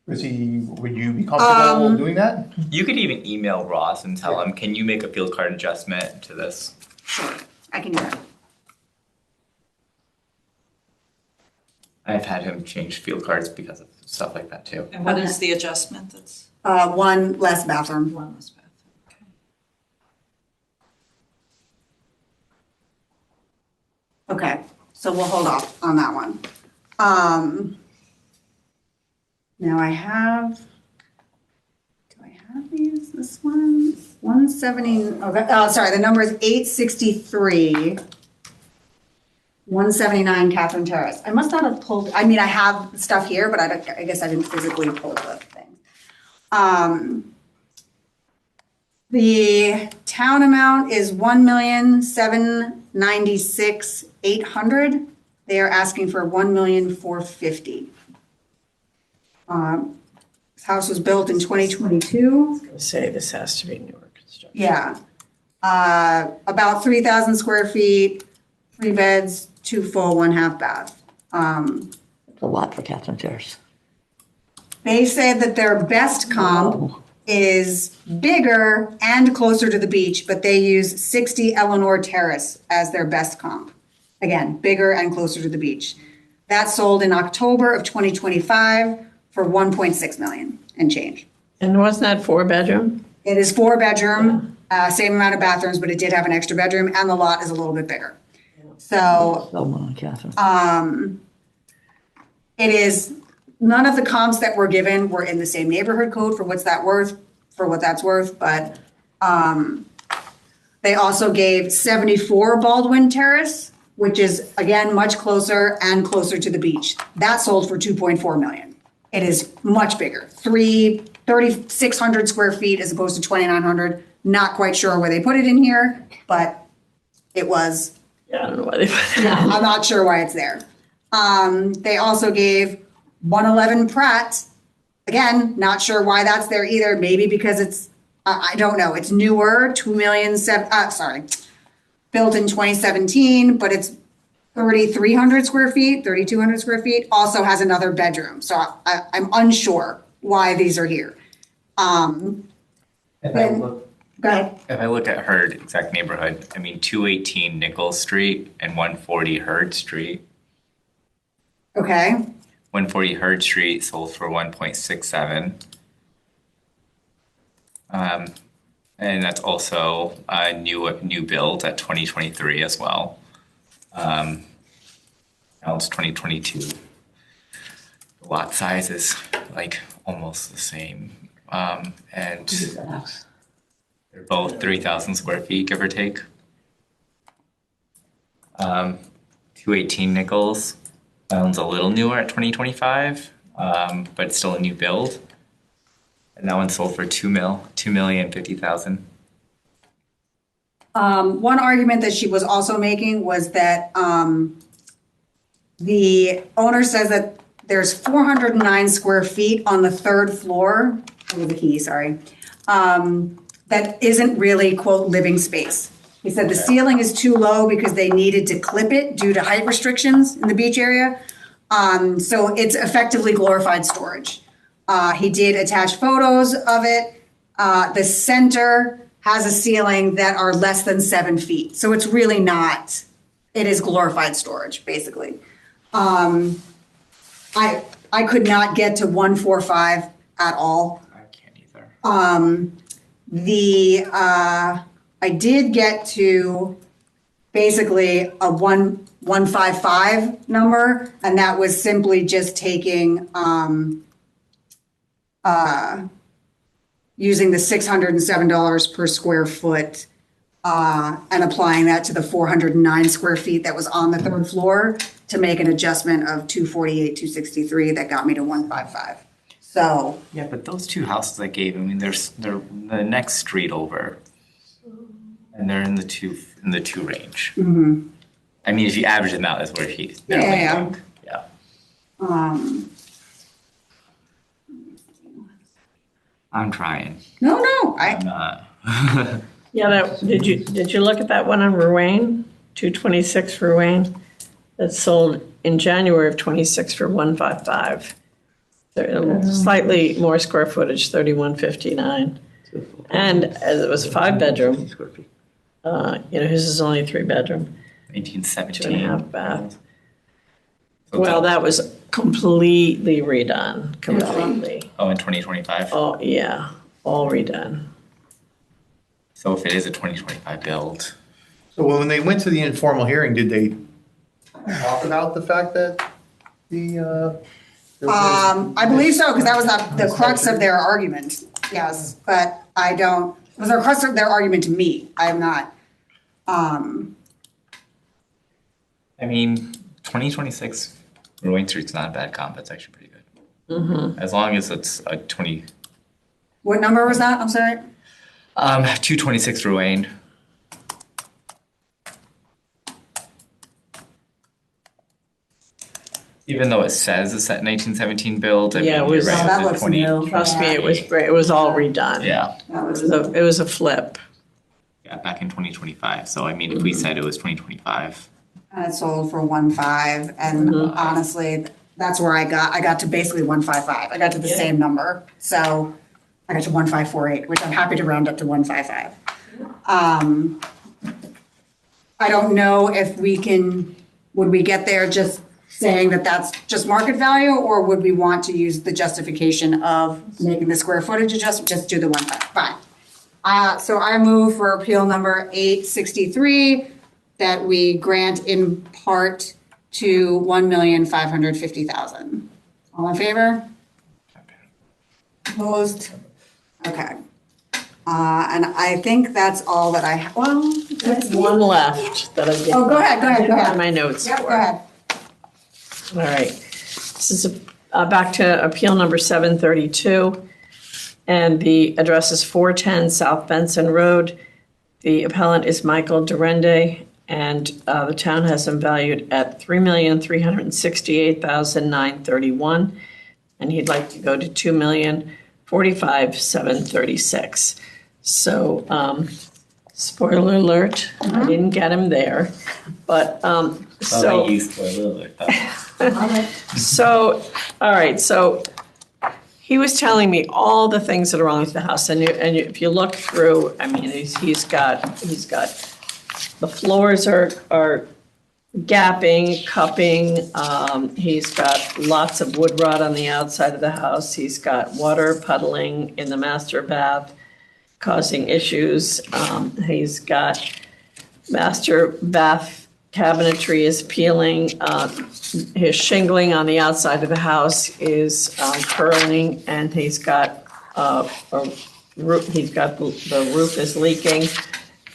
[SPEAKER 2] would you be comfortable doing that?
[SPEAKER 5] You could even email Ross and tell him, can you make a field card adjustment to this?
[SPEAKER 6] Sure, I can do that.
[SPEAKER 5] I've had him change field cards because of stuff like that too.
[SPEAKER 3] And what is the adjustment that's
[SPEAKER 6] One less bathroom.
[SPEAKER 3] one less bathroom?
[SPEAKER 6] Okay, so we'll hold off on that one. Now I have, do I have these, this one? 170, sorry, the number is 863. 179 Catherine Terrace. I must not have pulled, I mean, I have stuff here, but I guess I didn't physically pull the thing. The town amount is 1,796,800. They are asking for 1,450,000. This house was built in 2022.
[SPEAKER 4] Say this has to be newer construction.
[SPEAKER 6] Yeah. About 3,000 square feet, 3 beds, 2 full, 1 half bath.
[SPEAKER 1] It's a lot for Catherine Terrace.
[SPEAKER 6] They said that their best comp is bigger and closer to the beach, but they use 60 Eleanor Terrace as their best comp. Again, bigger and closer to the beach. That sold in October of 2025 for 1.6 million and change.
[SPEAKER 4] And wasn't that 4-bedroom?
[SPEAKER 6] It is 4-bedroom, same amount of bathrooms, but it did have an extra bedroom, and the lot is a little bit bigger. So
[SPEAKER 1] So on Catherine.
[SPEAKER 6] it is, none of the comps that were given were in the same neighborhood code for what that's worth, but they also gave 74 Baldwin Terrace, which is again, much closer and closer to the beach. That sold for 2.4 million. It is much bigger, 3,600 square feet as opposed to 2,900. Not quite sure where they put it in here, but it was,
[SPEAKER 4] Yeah, I don't know why they put it.
[SPEAKER 6] I'm not sure why it's there. They also gave 111 Pratt. Again, not sure why that's there either. Maybe because it's, I don't know. It's newer, 2 million, built in 2017, but it's 3,300 square feet, 3,200 square feet, also has another bedroom. So I'm unsure why these are here.
[SPEAKER 5] If I look,
[SPEAKER 6] Go ahead.
[SPEAKER 5] if I look at her exact neighborhood, I mean, 218 Nichols Street and 140 Hurd Street.
[SPEAKER 6] Okay.
[SPEAKER 5] 140 Hurd Street sold for 1.67. And that's also a new build at 2023 as well. Now it's 2022. The lot size is like almost the same. And they're both 3,000 square feet, give or take. 218 Nichols, That one's a little newer at 2025, but it's still a new build. And that one sold for $2,050,000.
[SPEAKER 6] One argument that she was also making was that the owner says that there's 409 square feet on the third floor, oh, the key, sorry, that isn't really, quote, living space. He said the ceiling is too low because they needed to clip it due to height restrictions in the beach area. So it's effectively glorified storage. He did attach photos of it. The center has a ceiling that are less than 7 feet. So it's really not, it is glorified storage, basically. I could not get to 145 at all.
[SPEAKER 5] I can't either.
[SPEAKER 6] I did get to basically a 155 number, and that was simply just taking, using the $607 per square foot, and applying that to the 409 square feet that was on the third floor to make an adjustment of 248, 263 that got me to 155. So,
[SPEAKER 5] Yeah, but those two houses I gave, I mean, they're the next street over, and they're in the two range.
[SPEAKER 6] mhm.
[SPEAKER 5] I mean, if you average them out, that's where he's.
[SPEAKER 6] Yeah.
[SPEAKER 5] Yeah. I'm trying.
[SPEAKER 6] No,
[SPEAKER 5] I'm not.
[SPEAKER 4] Yeah, did you look at that one on Ruane, 226 Ruane? That sold in January of 26 for 155. Slightly more square footage, 3159. And as it was a 5-bedroom, his is only 3-bedroom,
[SPEAKER 5] 1817.
[SPEAKER 4] 2.5 bath.
[SPEAKER 5] So
[SPEAKER 4] Well, that was completely redone, completely.
[SPEAKER 5] in 2025.
[SPEAKER 4] Oh, yeah, all redone.
[SPEAKER 5] So if it is a 2025 build,
[SPEAKER 2] So when they went to the informal hearing, did they talk about the fact that
[SPEAKER 6] I believe so, because that was the crux of their argument, yes, but it was the crux of their argument to me, I'm not.
[SPEAKER 5] I mean, 2026 Ruane Street's not a bad comp. It's actually pretty good. As long as it's a 20.
[SPEAKER 6] What number was that, I'm sorry?
[SPEAKER 5] 226 Ruane. Even though it says it's that 1917 build, I
[SPEAKER 4] Yeah,
[SPEAKER 5] mean,
[SPEAKER 4] it was-
[SPEAKER 5] you're right,
[SPEAKER 6] Oh, that
[SPEAKER 5] it's a
[SPEAKER 6] looks
[SPEAKER 5] 20.
[SPEAKER 6] new.
[SPEAKER 4] Trust me, it was all redone.
[SPEAKER 5] Yeah,
[SPEAKER 6] That was-
[SPEAKER 4] It was a flip.
[SPEAKER 5] yeah, back in 2025. So I mean, if we said it was 2025,
[SPEAKER 6] And it sold for 1.5, and honestly, that's where I got to basically 155. I got to the same number, so I got to 1548, which I'm happy to round up to 155. I don't know if would we get there just saying that that's just market value, or would we want to use the justification of making the square footage adjustment, just do the 155? Fine. So I move for appeal number 863 that we grant in part to 1,550,000. All in favor? Opposed? Okay. And I think that's all that
[SPEAKER 4] There's one left that I did.
[SPEAKER 6] Oh, go ahead.
[SPEAKER 4] Have my notes
[SPEAKER 6] Yep,
[SPEAKER 4] for.
[SPEAKER 6] go ahead.
[SPEAKER 4] All right. This is back to appeal number 732, and the address is 410 South Benson Road. The appellant is Michael Durende, and the town has him valued at $3,368,931, and he'd like to go to $2,045,736. So, spoiler alert, I didn't get him there, but so. So, all right, so he was telling me all the things that are wrong with the house, and if you look through, I mean, he's got the floors are gapping, cupping. He's got lots of wood rot on the outside of the house. He's got water puddling in the master bath, causing issues. He's got master bath cabinetry is peeling. His shingling on the outside of the house is curling, and he's got a roof. He's got the roof is leaking.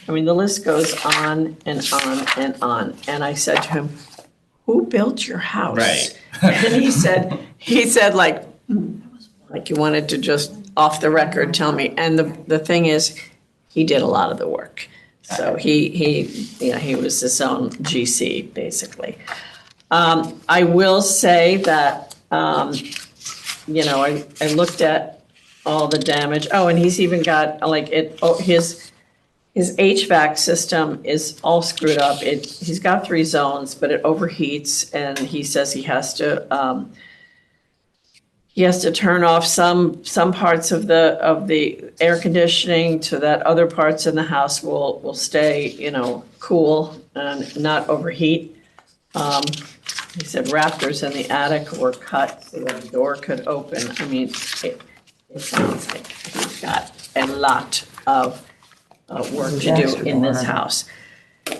[SPEAKER 4] I mean, the list goes on and on and on. And I said to him, who built your house?
[SPEAKER 5] Right.
[SPEAKER 4] And he said like you wanted to just off the record tell me. And the thing is, he did a lot of the work. So he was his own GC basically. I will say that, I looked at all the damage. Oh, and he's even got his HVAC system is all screwed up. He's got 3 zones, but it overheats, and he says he has to turn off some parts of the air conditioning so that other parts in the house will stay, cool and not overheat. He said rafters in the attic were cut so that the door could open. I mean, it sounds like he's got a lot of work to do in this house.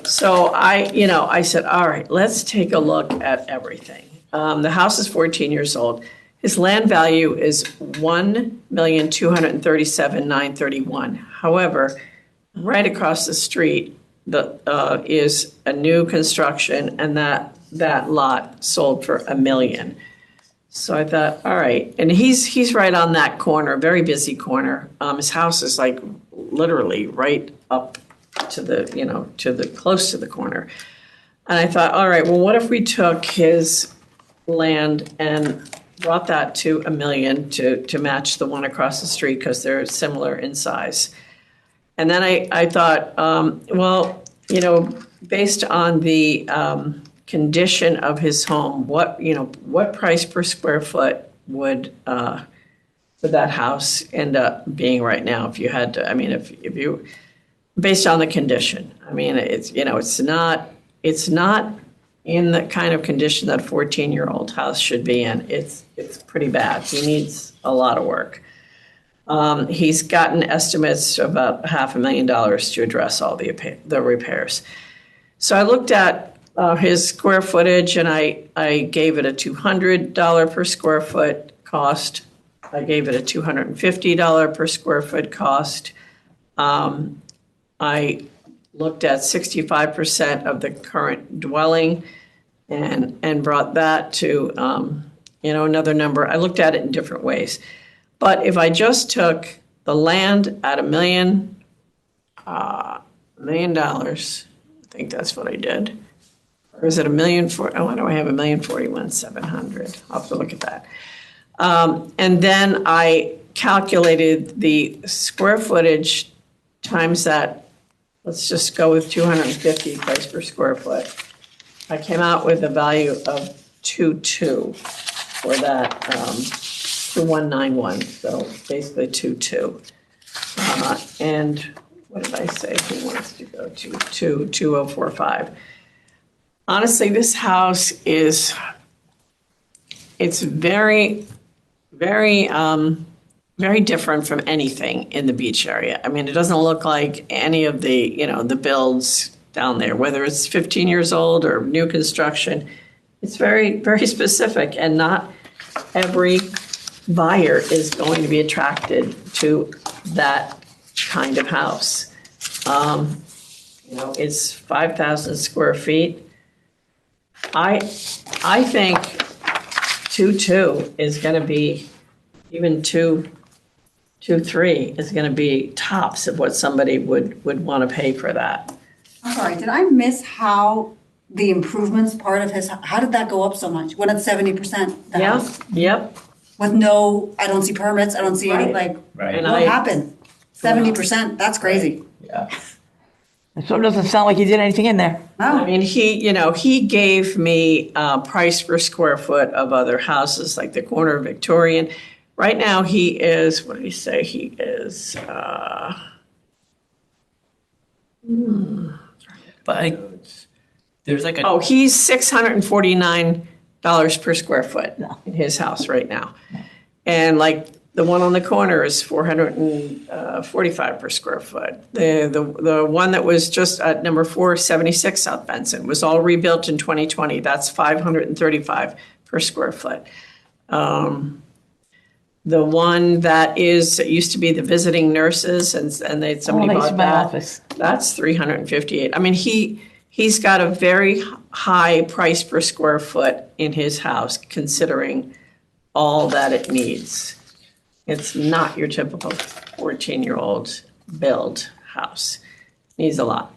[SPEAKER 4] So I said, all right, let's take a look at everything. The house is 14 years old. His land value is $1,237,931. However, right across the street is a new construction, and that lot sold for $1 million. So I thought, all right, and he's right on that corner, very busy corner. His house is like literally right up to the close to the corner. And I thought, all right, well, what if we took his land and brought that to $1 million to match the one across the street because they're similar in size. And then I thought, based on the condition of his home, what price per square foot would that house end up being right now? If you had to, if you, based on the condition, it's not in the kind of condition that a 14-year-old house should be in. It's pretty bad. He needs a lot of work. He's gotten estimates of about $500,000 to address all the repairs. So I looked at his square footage, and I gave it a $200 per square foot cost. I gave it a $250 per square foot cost. I looked at 65% of the current dwelling and brought that to another number. I looked at it in different ways. But if I just took the land at $1 million, $1 million, I think that's what I did. Or is it $1 million why do I have $1,041,700? I'll have to look at that. And then I calculated the square footage times that, let's just go with 250 price per square foot. I came out with a value of 2.2 for that, 2191, so basically 2.2. And what did I say he wants to go to? 2045. Honestly, this house it's very, very, very different from anything in the beach area. It doesn't look like any of the, the builds down there, whether it's 15 years old or new construction. It's very, very specific, and not every buyer is going to be attracted to that kind of house. It's 5,000 square feet. I think 2.2 is going to be, even 2.3 is going to be tops of what somebody would want to pay for that.
[SPEAKER 6] I'm sorry, did I miss how the improvements part of how did that go up so much? When it's 70%?
[SPEAKER 4] Yeah, yep.
[SPEAKER 6] With no, I don't see permits, I don't see any,
[SPEAKER 5] Right.
[SPEAKER 6] what happened? 70%, that's crazy.
[SPEAKER 4] Yeah.
[SPEAKER 1] It sure doesn't sound like he did anything in there.
[SPEAKER 6] No.
[SPEAKER 4] He gave me price per square foot of other houses, like the corner of Victorian. Right now, he is, what did he say? He is,
[SPEAKER 5] But there's like a.
[SPEAKER 4] oh, he's $649 per square foot in his house right now. And like the one on the corner is $445 per square foot. The one that was just at number 476 South Benson was all rebuilt in 2020. That's $535 per square foot. The one that used to be the visiting nurses, and somebody
[SPEAKER 1] next
[SPEAKER 4] bought
[SPEAKER 1] to my
[SPEAKER 4] that.
[SPEAKER 1] office.
[SPEAKER 4] That's $358. he's got a very high price per square foot in his house, considering all that it needs. It's not your typical 14-year-old build house. Needs a lot.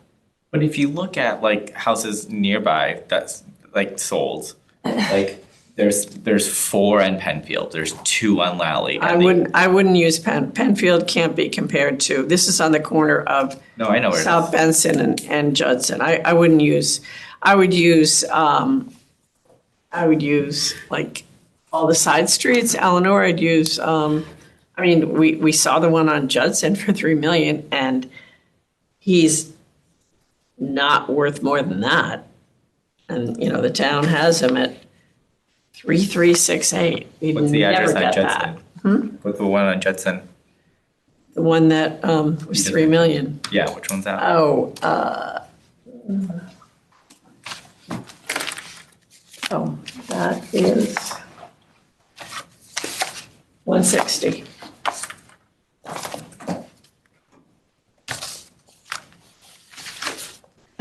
[SPEAKER 5] But if you look at like houses nearby that's like sold, like there's 4 in Penfield, there's 2 on Lally.
[SPEAKER 4] I wouldn't use Penfield can't be compared to, this is on the corner of
[SPEAKER 5] No, I know where it is.
[SPEAKER 4] South Benson and Judson. I would use like all the side streets. Eleanor, I'd use, we saw the one on Judson for 3 million, and he's not worth more than that. And, the town has him at 3368. We'd
[SPEAKER 5] What's the
[SPEAKER 4] never
[SPEAKER 5] address on
[SPEAKER 4] get
[SPEAKER 5] Judson?
[SPEAKER 4] that.
[SPEAKER 5] What's the one on Judson?
[SPEAKER 4] The one that was 3 million.
[SPEAKER 5] Yeah, which one's that?
[SPEAKER 4] Oh, that is 160.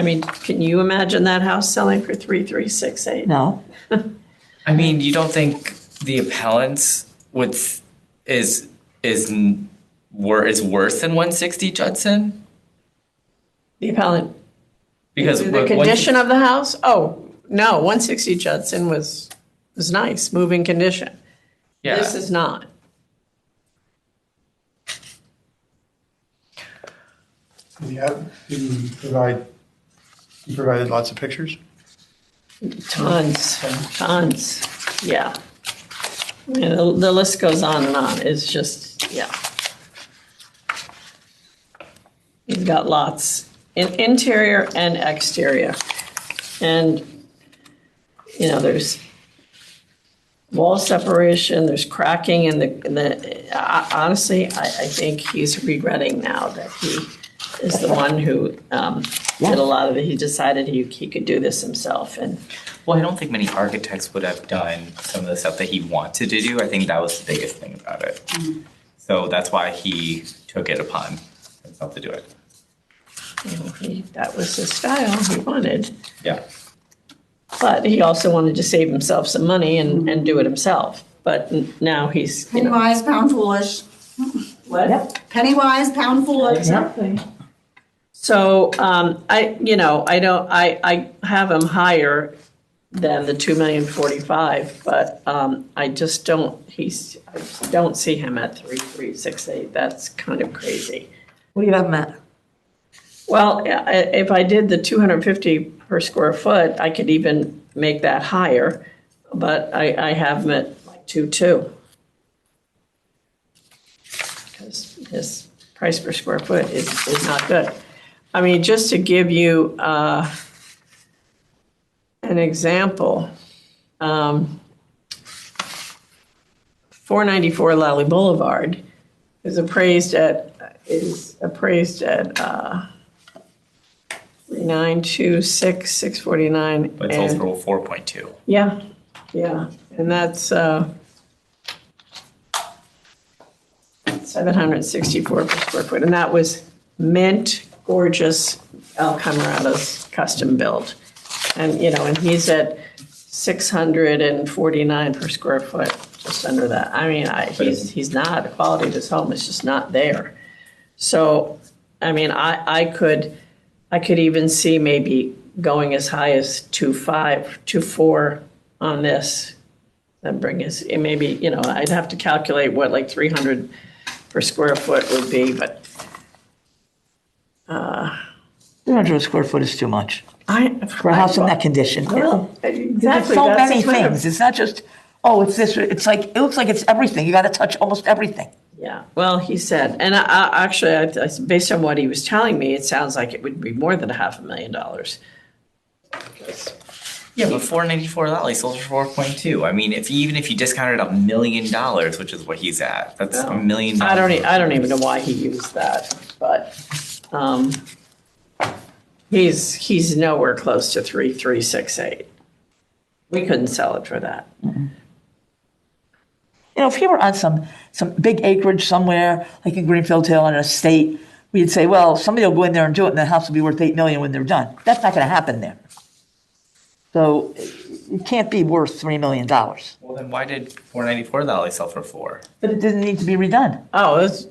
[SPEAKER 4] I mean, can you imagine that house selling for 3368?
[SPEAKER 1] No,
[SPEAKER 5] I mean, you don't think the appellants is worse than 160 Judson?
[SPEAKER 4] The appellant,
[SPEAKER 5] Because
[SPEAKER 4] the condition of the house? Oh, no, 160 Judson was nice, moving condition.
[SPEAKER 5] yeah,
[SPEAKER 4] This is not.
[SPEAKER 2] Yeah, you provided lots of pictures?
[SPEAKER 4] Tons, yeah. The list goes on and on, it's just, yeah. You've got lots, interior and exterior. And, there's wall separation, there's cracking in honestly, I think he's regretting now that he is the one who did a lot of it. He decided he could do this himself, and
[SPEAKER 5] well, I don't think many architects would have done some of the stuff that he wanted to do. I think that was the biggest thing about it. So that's why he took it upon himself to do it.
[SPEAKER 4] that was his style, he wanted.
[SPEAKER 5] Yeah.
[SPEAKER 4] But he also wanted to save himself some money and do it himself. But now he's,
[SPEAKER 6] Penny wise, pound foolish.
[SPEAKER 4] what?
[SPEAKER 6] Penny wise, pound foolish.
[SPEAKER 4] Exactly. So, I have him higher than the 2,045,000, but I just don't see him at 3368. That's kind of crazy.
[SPEAKER 1] what do you have them at?
[SPEAKER 4] Well, if I did the 250 per square foot, I could even make that higher, but I have him at like 2.2. Because his price per square foot is not good. I mean, just to give you an example, 494 Lally Boulevard is appraised at 3,926,649.
[SPEAKER 5] But it's also 4.2.
[SPEAKER 4] Yeah, and that's 764 per square foot, and that was mint, gorgeous El Camarado's custom build. And, and he's at 649 per square foot, just under that. I mean, he's not, the quality of his home is just not there. So, I mean, I could even see maybe going as high as 2.5, 2.4 on this. And bring his, maybe, I'd have to calculate what like 300 per square foot would be, but
[SPEAKER 1] 300 square foot is too much for a house in that condition.
[SPEAKER 4] Well,
[SPEAKER 1] There's
[SPEAKER 4] exactly.
[SPEAKER 1] so
[SPEAKER 4] that's
[SPEAKER 1] many
[SPEAKER 4] the kind of-
[SPEAKER 1] things. It's not just, it's this, it looks like it's everything. You got to touch almost everything.
[SPEAKER 4] Yeah, well, he said, and actually, based on what he was telling me, it sounds like it would be more than $500,000.
[SPEAKER 5] Yeah, but 494 Lally sold for 4.2. I mean, even if you discounted $1 million, which is what he's at, that's $1 million.
[SPEAKER 4] I don't even know why he used that, but he's nowhere close to 3,368. We couldn't sell it for that.
[SPEAKER 1] If he were on some big acreage somewhere, like in Greenfield Hill on an estate, we'd say, well, somebody will go in there and do it and the house will be worth 8 million when they're done. That's not gonna happen there. So it can't be worth $3 million, but
[SPEAKER 5] Well, then why did 494 the alley sell for 4?
[SPEAKER 1] it didn't need to be redone.
[SPEAKER 4] Oh, it's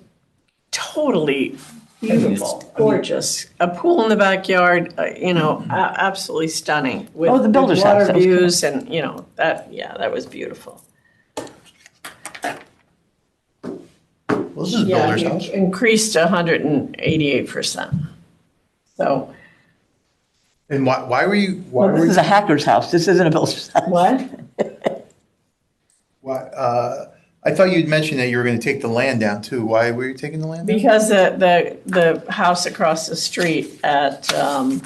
[SPEAKER 4] totally beautiful, gorgeous. A pool in the backyard, absolutely stunning. With
[SPEAKER 1] Oh, the builder's
[SPEAKER 4] with
[SPEAKER 1] house,
[SPEAKER 4] water
[SPEAKER 1] that was cool.
[SPEAKER 4] views and, that was beautiful.
[SPEAKER 2] Well, this is a
[SPEAKER 4] Yeah,
[SPEAKER 2] builder's
[SPEAKER 4] you
[SPEAKER 2] house.
[SPEAKER 4] increased 188%. So,
[SPEAKER 2] And why were you, why
[SPEAKER 1] Well,
[SPEAKER 2] were
[SPEAKER 1] this
[SPEAKER 2] you,
[SPEAKER 1] is a hacker's house. This isn't a builder's house.
[SPEAKER 4] what?
[SPEAKER 2] I thought you'd mentioned that you were gonna take the land down too. Why were you taking the land down?
[SPEAKER 4] Because the house across the street at, on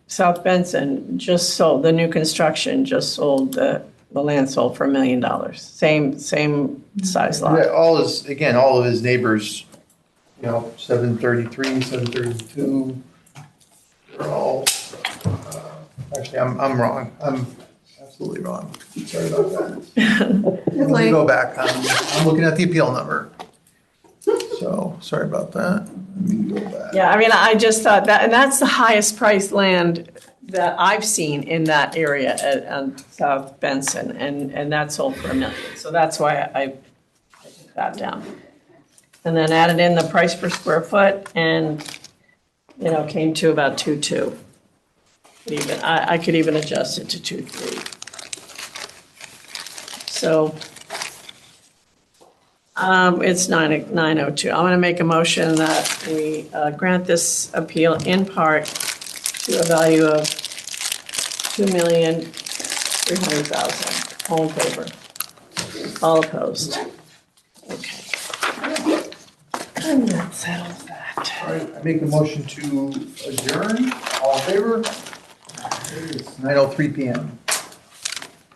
[SPEAKER 4] South Benson just sold, the new construction just sold, the land sold for $1 million. Same size lot.
[SPEAKER 2] Yeah, all of his neighbors, 733, 732, they're all, actually, I'm wrong. I'm absolutely wrong. Sorry about that. Let me go back. I'm looking at the appeal number. So, sorry about that. Let me go back.
[SPEAKER 4] Yeah, I mean, I just thought that, and that's the highest priced land that I've seen in that area on South Benson, and that sold for $1 million. So that's why I took that down. And then added in the price per square foot and, came to about 2.2. Even, I could even adjust it to 2.3. So, it's 9:02. I'm gonna make a motion that we grant this appeal in part to a value of $2,300,000. All in favor? All opposed? Okay. And that settles that.
[SPEAKER 2] All right, I make a motion to adjourn. All in favor? It's 9:03 PM.